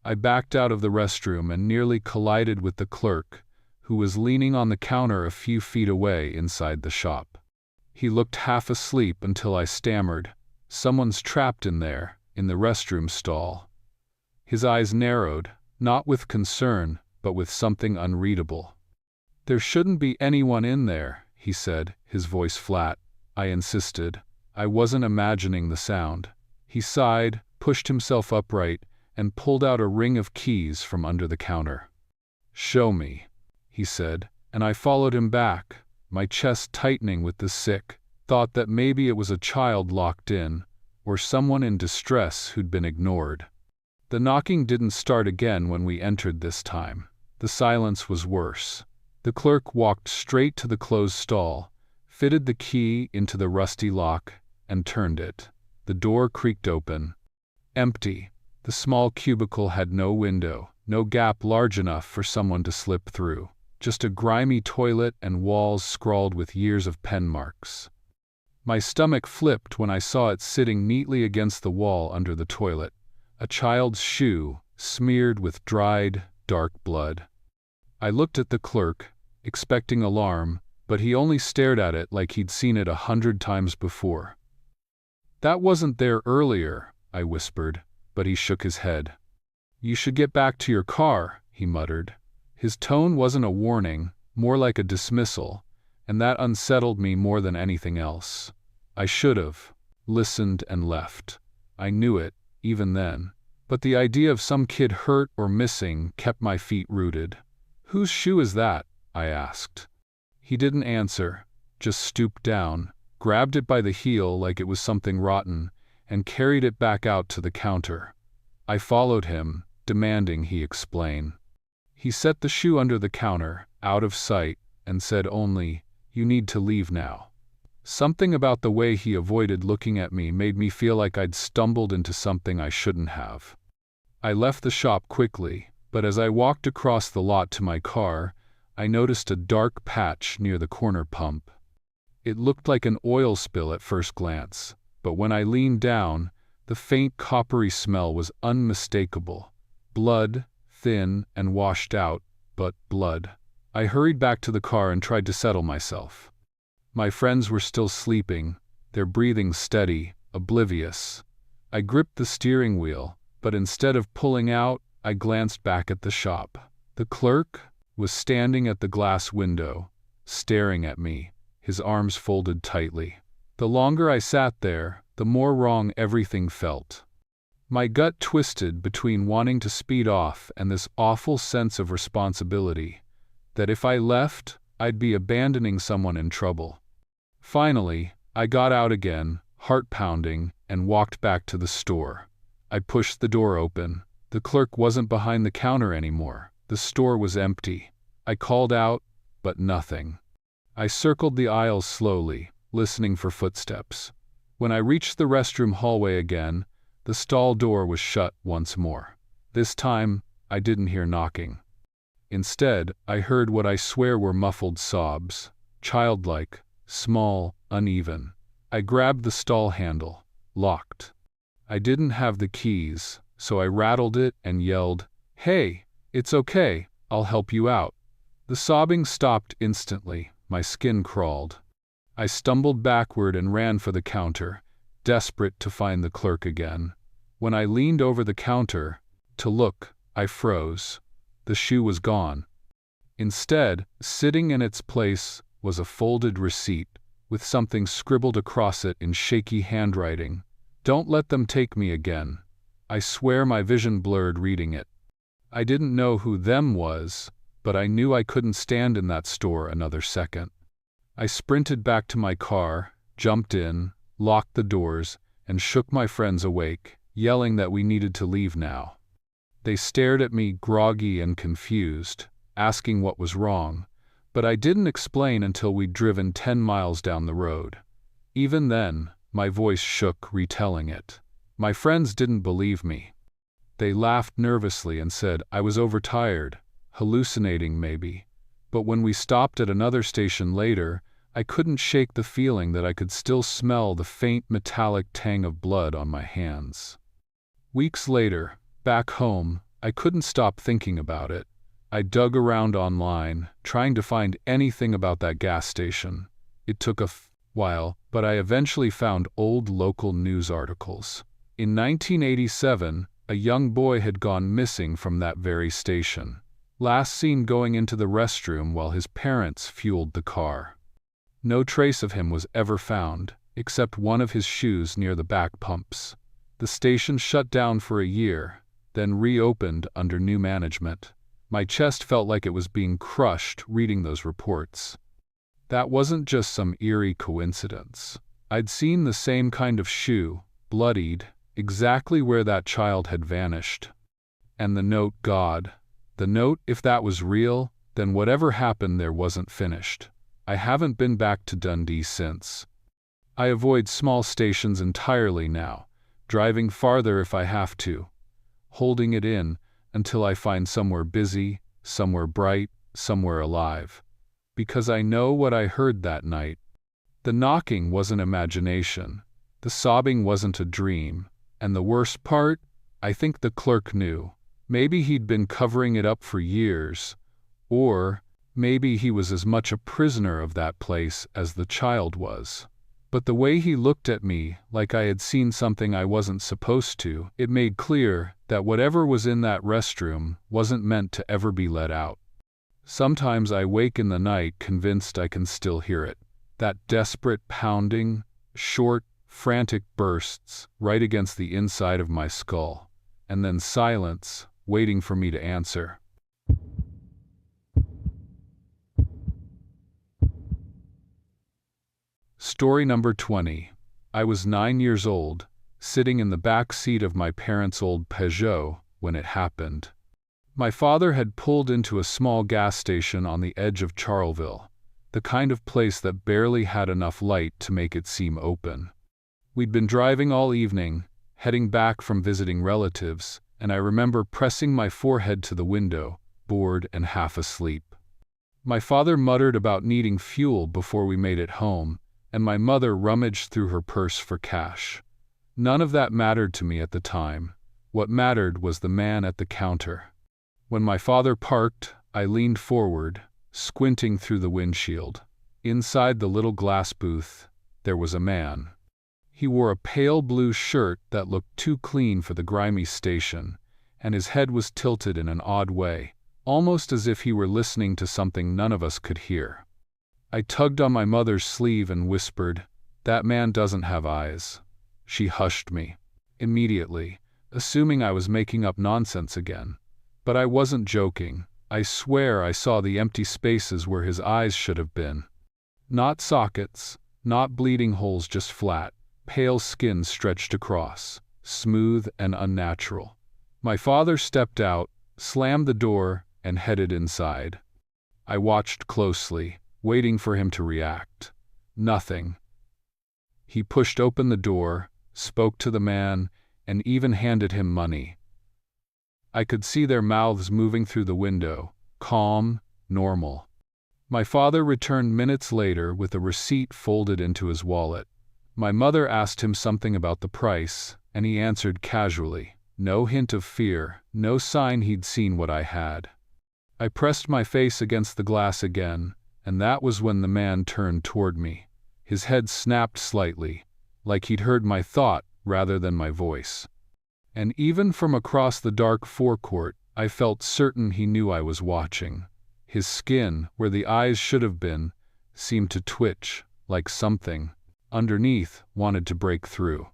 I backed out of the restroom and nearly collided with the clerk, who was leaning on the counter a few feet away inside the shop. He looked half asleep until I stammered, "Someone's trapped in there, in the restroom stall." His eyes narrowed, not with concern, but with something unreadable. "There shouldn't be anyone in there," he said, his voice flat. I insisted. I wasn't imagining the sound. He sighed, pushed himself upright, and pulled out a ring of keys from under the counter. "Show me," he said, and I followed him back, my chest tightening with the sick thought that maybe it was a child locked in, or someone in distress who'd been ignored. The knocking didn't start again when we entered this time. The silence was worse. The clerk walked straight to the closed stall, fitted the key into the rusty lock, and turned it. The door creaked open. Empty. The small cubicle had no window, no gap large enough for someone to slip through. Just a grimy toilet and walls scrawled with years of pen marks. My stomach flipped when I saw it sitting neatly against the wall under the toilet. A child's shoe, smeared with dried, dark blood. I looked at the clerk, expecting alarm, but he only stared at it like he'd seen it 100 times before. "That wasn't there earlier," I whispered, but he shook his head. "You should get back to your car," he muttered. His tone wasn't a warning, more like a dismissal, and that unsettled me more than anything else. I should have listened and left. I knew it, even then, but the idea of some kid hurt or missing kept my feet rooted. "Whose shoe is that?" I asked. He didn't answer, just stooped down, grabbed it by the heel like it was something rotten, and carried it back out to the counter. I followed him, demanding he explain. He set the shoe under the counter, out of sight, and said only, "You need to leave now." Something about the way he avoided looking at me made me feel like I'd stumbled into something I shouldn't have. I left the shop quickly, but as I walked across the lot to my car, I noticed a dark patch near the corner pump. It looked like an oil spill at first glance, but when I leaned down, the faint coppery smell was unmistakable. Blood, thin and washed out, but blood. I hurried back to the car and tried to settle myself. My friends were still sleeping, their breathing steady, oblivious. I gripped the steering wheel, but instead of pulling out, I glanced back at the shop. The clerk was standing at the glass window, staring at me, his arms folded tightly. The longer I sat there, the more wrong everything felt. My gut twisted between wanting to speed off and this awful sense of responsibility, that if I left, I'd be abandoning someone in trouble. Finally, I got out again, heart pounding, and walked back to the store. I pushed the door open. The clerk wasn't behind the counter anymore. The store was empty. I called out, but nothing. I circled the aisles slowly, listening for footsteps. When I reached the restroom hallway again, the stall door was shut once more. This time, I didn't hear knocking. Instead, I heard what I swear were muffled sobs, childlike, small, uneven. I grabbed the stall handle, locked. I didn't have the keys, so I rattled it and yelled, "Hey, it's okay, I'll help you out." The sobbing stopped instantly, my skin crawled. I stumbled backward and ran for the counter, desperate to find the clerk again. When I leaned over the counter to look, I froze. The shoe was gone. Instead, sitting in its place was a folded receipt, with something scribbled across it in shaky handwriting. "Don't let them take me again." I swear my vision blurred reading it. I didn't know who "them" was, but I knew I couldn't stand in that store another second. I sprinted back to my car, jumped in, locked the doors, and shook my friends awake, yelling that we needed to leave now. They stared at me groggy and confused, asking what was wrong, but I didn't explain until we'd driven 10 miles down the road. Even then, my voice shook retelling it. My friends didn't believe me. They laughed nervously and said I was overtired, hallucinating maybe. But when we stopped at another station later, I couldn't shake the feeling that I could still smell the faint metallic tang of blood on my hands. Weeks later, back home, I couldn't stop thinking about it. I dug around online, trying to find anything about that gas station. It took a while, but I eventually found old local news articles. In 1987, a young boy had gone missing from that very station. Last seen going into the restroom while his parents fueled the car. No trace of him was ever found, except one of his shoes near the back pumps. The station shut down for a year, then reopened under new management. My chest felt like it was being crushed reading those reports. That wasn't just some eerie coincidence. I'd seen the same kind of shoe, bloodied, exactly where that child had vanished. And the note, God. The note, if that was real, then whatever happened there wasn't finished. I haven't been back to Dundee since. I avoid small stations entirely now, driving farther if I have to, holding it in until I find somewhere busy, somewhere bright, somewhere alive. Because I know what I heard that night. The knocking wasn't imagination. The sobbing wasn't a dream. And the worst part? I think the clerk knew. Maybe he'd been covering it up for years. Or maybe he was as much a prisoner of that place as the child was. But the way he looked at me, like I had seen something I wasn't supposed to, it made clear that whatever was in that restroom wasn't meant to ever be let out. Sometimes I wake in the night convinced I can still hear it. That desperate pounding, short, frantic bursts right against the inside of my skull. And then silence, waiting for me to answer. Story number 20. I was 9 years old, sitting in the back seat of my parents' old Peugeot when it happened. My father had pulled into a small gas station on the edge of Charleville, the kind of place that barely had enough light to make it seem open. We'd been driving all evening, heading back from visiting relatives, and I remember pressing my forehead to the window, bored and half asleep. My father muttered about needing fuel before we made it home, and my mother rummaged through her purse for cash. None of that mattered to me at the time. What mattered was the man at the counter. When my father parked, I leaned forward, squinting through the windshield. Inside the little glass booth, there was a man. He wore a pale blue shirt that looked too clean for the grimy station, and his head was tilted in an odd way, almost as if he were listening to something none of us could hear. I tugged on my mother's sleeve and whispered, "That man doesn't have eyes." She hushed me immediately, assuming I was making up nonsense again. But I wasn't joking. I swear I saw the empty spaces where his eyes should have been. Not sockets, not bleeding holes, just flat, pale skin stretched across, smooth and unnatural. My father stepped out, slammed the door, and headed inside. I watched closely, waiting for him to react. Nothing. He pushed open the door, spoke to the man, and even handed him money. I could see their mouths moving through the window, calm, normal. My father returned minutes later with a receipt folded into his wallet. My mother asked him something about the price, and he answered casually. No hint of fear, no sign he'd seen what I had. I pressed my face against the glass again, and that was when the man turned toward me. His head snapped slightly, like he'd heard my thought rather than my voice. And even from across the dark forecourt, I felt certain he knew I was watching. His skin, where the eyes should have been, seemed to twitch, like something underneath wanted to break through.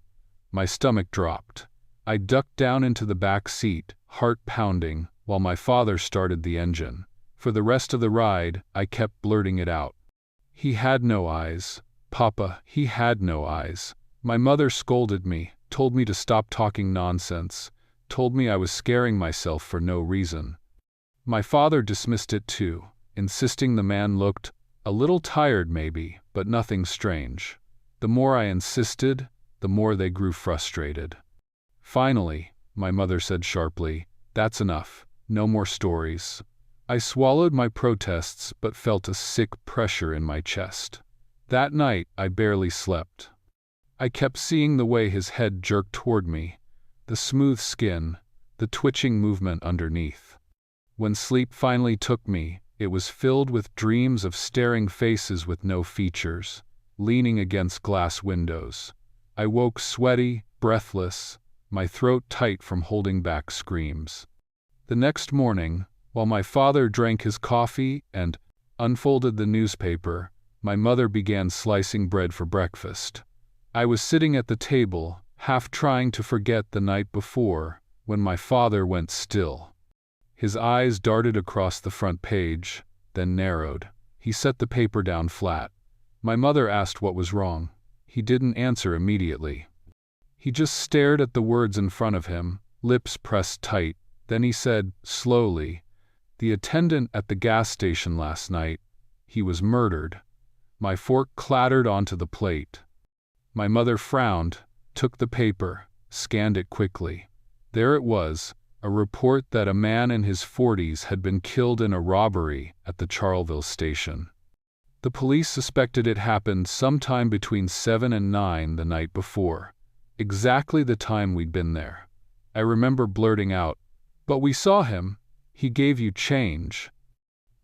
My stomach dropped. I ducked down into the back seat, heart pounding, while my father started the engine. For the rest of the ride, I kept blurting it out. He had no eyes. Papa, he had no eyes. My mother scolded me, told me to stop talking nonsense, told me I was scaring myself for no reason. My father dismissed it too, insisting the man looked a little tired maybe, but nothing strange. The more I insisted, the more they grew frustrated. Finally, my mother said sharply, "That's enough, no more stories." I swallowed my protests but felt a sick pressure in my chest. That night, I barely slept. I kept seeing the way his head jerked toward me, the smooth skin, the twitching movement underneath. When sleep finally took me, it was filled with dreams of staring faces with no features, leaning against glass windows. I woke sweaty, breathless, my throat tight from holding back screams. The next morning, while my father drank his coffee and unfolded the newspaper, my mother began slicing bread for breakfast. I was sitting at the table, half trying to forget the night before, when my father went still. His eyes darted across the front page, then narrowed. He set the paper down flat. My mother asked what was wrong. He didn't answer immediately. He just stared at the words in front of him, lips pressed tight. Then he said, slowly, "The attendant at the gas station last night, he was murdered." My fork clattered onto the plate. My mother frowned, took the paper, scanned it quickly. There it was, a report that a man in his 40s had been killed in a robbery at the Charleville station. The police suspected it happened sometime between 7 and 9 the night before, exactly the time we'd been there. I remember blurting out, "But we saw him. He gave you change."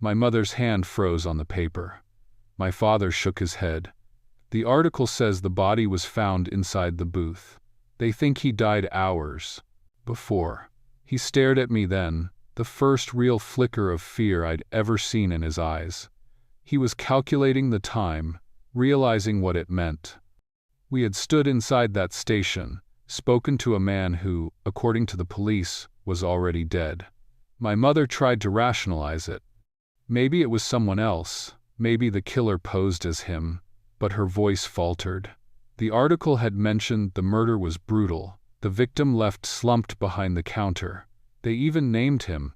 My mother's hand froze on the paper. My father shook his head. "The article says the body was found inside the booth. They think he died hours before." He stared at me then, the first real flicker of fear I'd ever seen in his eyes. He was calculating the time, realizing what it meant. We had stood inside that station, spoken to a man who, according to the police, was already dead. My mother tried to rationalize it. Maybe it was someone else, maybe the killer posed as him, but her voice faltered. The article had mentioned the murder was brutal. The victim left slumped behind the counter. They even named him.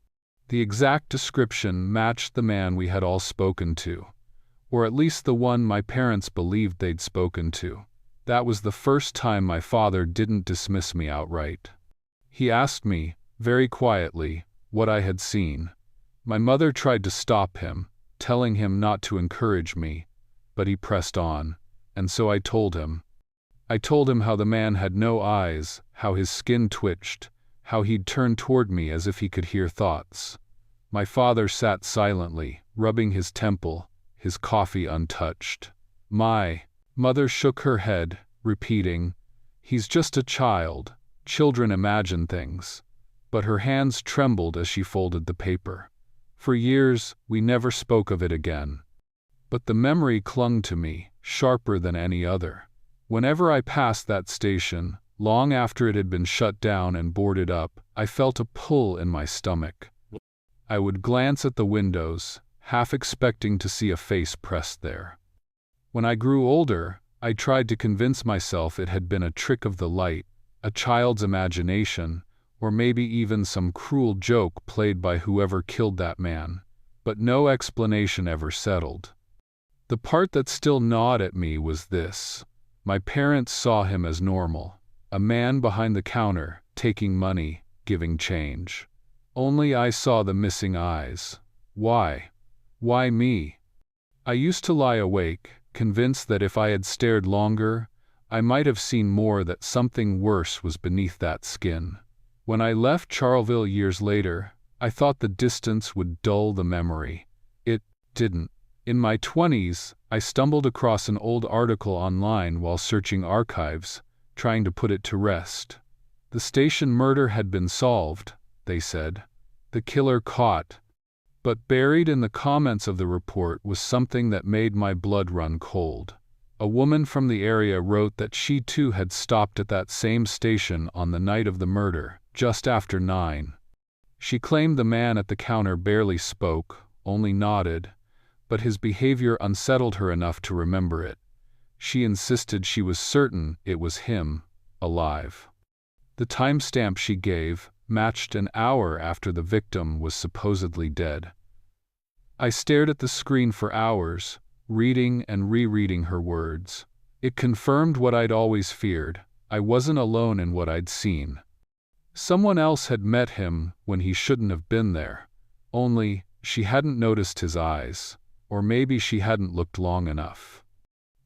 The exact description matched the man we had all spoken to, or at least the one my parents believed they'd spoken to. That was the first time my father didn't dismiss me outright. He asked me, very quietly, what I had seen. My mother tried to stop him, telling him not to encourage me, but he pressed on, and so I told him. I told him how the man had no eyes, how his skin twitched, how he'd turned toward me as if he could hear thoughts. My father sat silently, rubbing his temple, his coffee untouched. My mother shook her head, repeating, "He's just a child. Children imagine things." But her hands trembled as she folded the paper. For years, we never spoke of it again. But the memory clung to me, sharper than any other. Whenever I passed that station, long after it had been shut down and boarded up, I felt a pull in my stomach. I would glance at the windows, half expecting to see a face pressed there. When I grew older, I tried to convince myself it had been a trick of the light, a child's imagination, or maybe even some cruel joke played by whoever killed that man, but no explanation ever settled. The part that still gnawed at me was this. My parents saw him as normal, a man behind the counter, taking money, giving change. Only I saw the missing eyes. Why? Why me? I used to lie awake, convinced that if I had stared longer, I might have seen more, that something worse was beneath that skin. When I left Charleville years later, I thought the distance would dull the memory. It didn't. In my 20s, I stumbled across an old article online while searching archives, trying to put it to rest. The station murder had been solved, they said. The killer caught. But buried in the comments of the report was something that made my blood run cold. A woman from the area wrote that she too had stopped at that same station on the night of the murder, just after 9. She claimed the man at the counter barely spoke, only nodded, but his behavior unsettled her enough to remember it. She insisted she was certain it was him, alive. The timestamp she gave matched an hour after the victim was supposedly dead. I stared at the screen for hours, reading and rereading her words. It confirmed what I'd always feared. I wasn't alone in what I'd seen. Someone else had met him when he shouldn't have been there. Only, she hadn't noticed his eyes. Or maybe she hadn't looked long enough.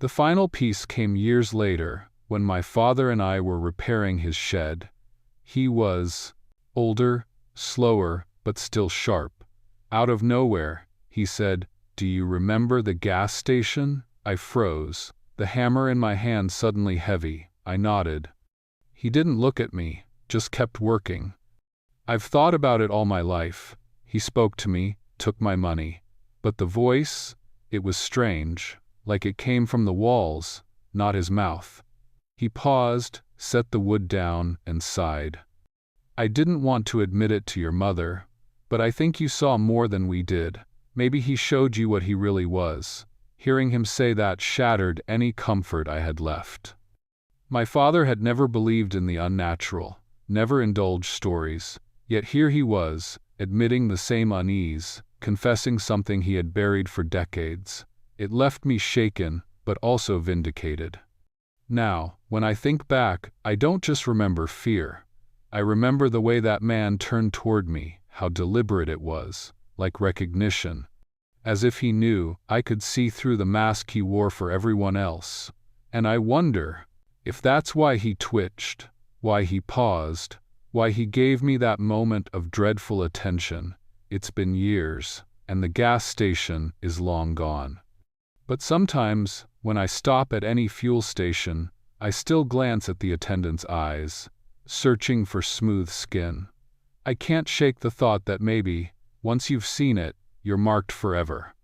The final piece came years later, when my father and I were repairing his shed. He was older, slower, but still sharp. Out of nowhere, he said, "Do you remember the gas station?" I froze, the hammer in my hand suddenly heavy. I nodded. He didn't look at me, just kept working. "I've thought about it all my life." He spoke to me, took my money. But the voice, it was strange, like it came from the walls, not his mouth. He paused, set the wood down, and sighed. "I didn't want to admit it to your mother, but I think you saw more than we did. Maybe he showed you what he really was." Hearing him say that shattered any comfort I had left. My father had never believed in the unnatural, never indulged stories, yet here he was, admitting the same unease, confessing something he had buried for decades. It left me shaken, but also vindicated. Now, when I think back, I don't just remember fear. I remember the way that man turned toward me, how deliberate it was, like recognition. As if he knew I could see through the mask he wore for everyone else. And I wonder if that's why he twitched, why he paused, why he gave me that moment of dreadful attention. It's been years, and the gas station is long gone. But sometimes, when I stop at any fuel station, I still glance at the attendant's eyes, searching for smooth skin. I can't shake the thought that maybe, once you've seen it, you're marked forever.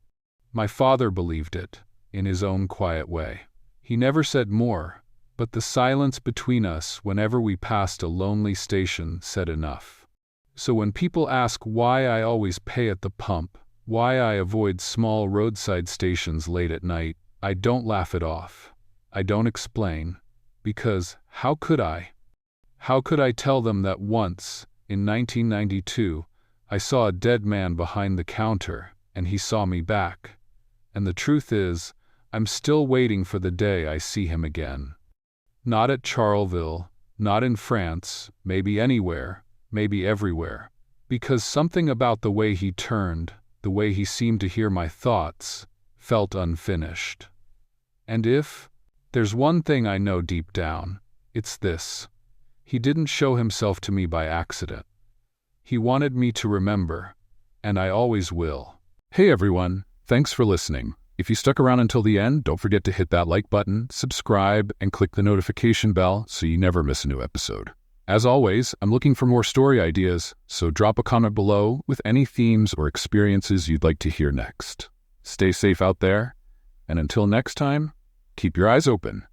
My father believed it, in his own quiet way. He never said more, but the silence between us whenever we passed a lonely station said enough. So when people ask why I always pay at the pump, why I avoid small roadside stations late at night, I don't laugh it off. I don't explain, because how could I? How could I tell them that once, in 1992, I saw a dead man behind the counter, and he saw me back. And the truth is, I'm still waiting for the day I see him again. Not at Charleville, not in France, maybe anywhere, maybe everywhere. Because something about the way he turned, the way he seemed to hear my thoughts, felt unfinished. And if there's one thing I know deep down, it's this. He didn't show himself to me by accident. He wanted me to remember, and I always will. Hey everyone, thanks for listening. If you stuck around until the end, don't forget to hit that like button, subscribe, and click the notification bell so you never miss a new episode. As always, I'm looking for more story ideas, so drop a comment below with any themes or experiences you'd like to hear next. Stay safe out there, and until next time, keep your eyes open.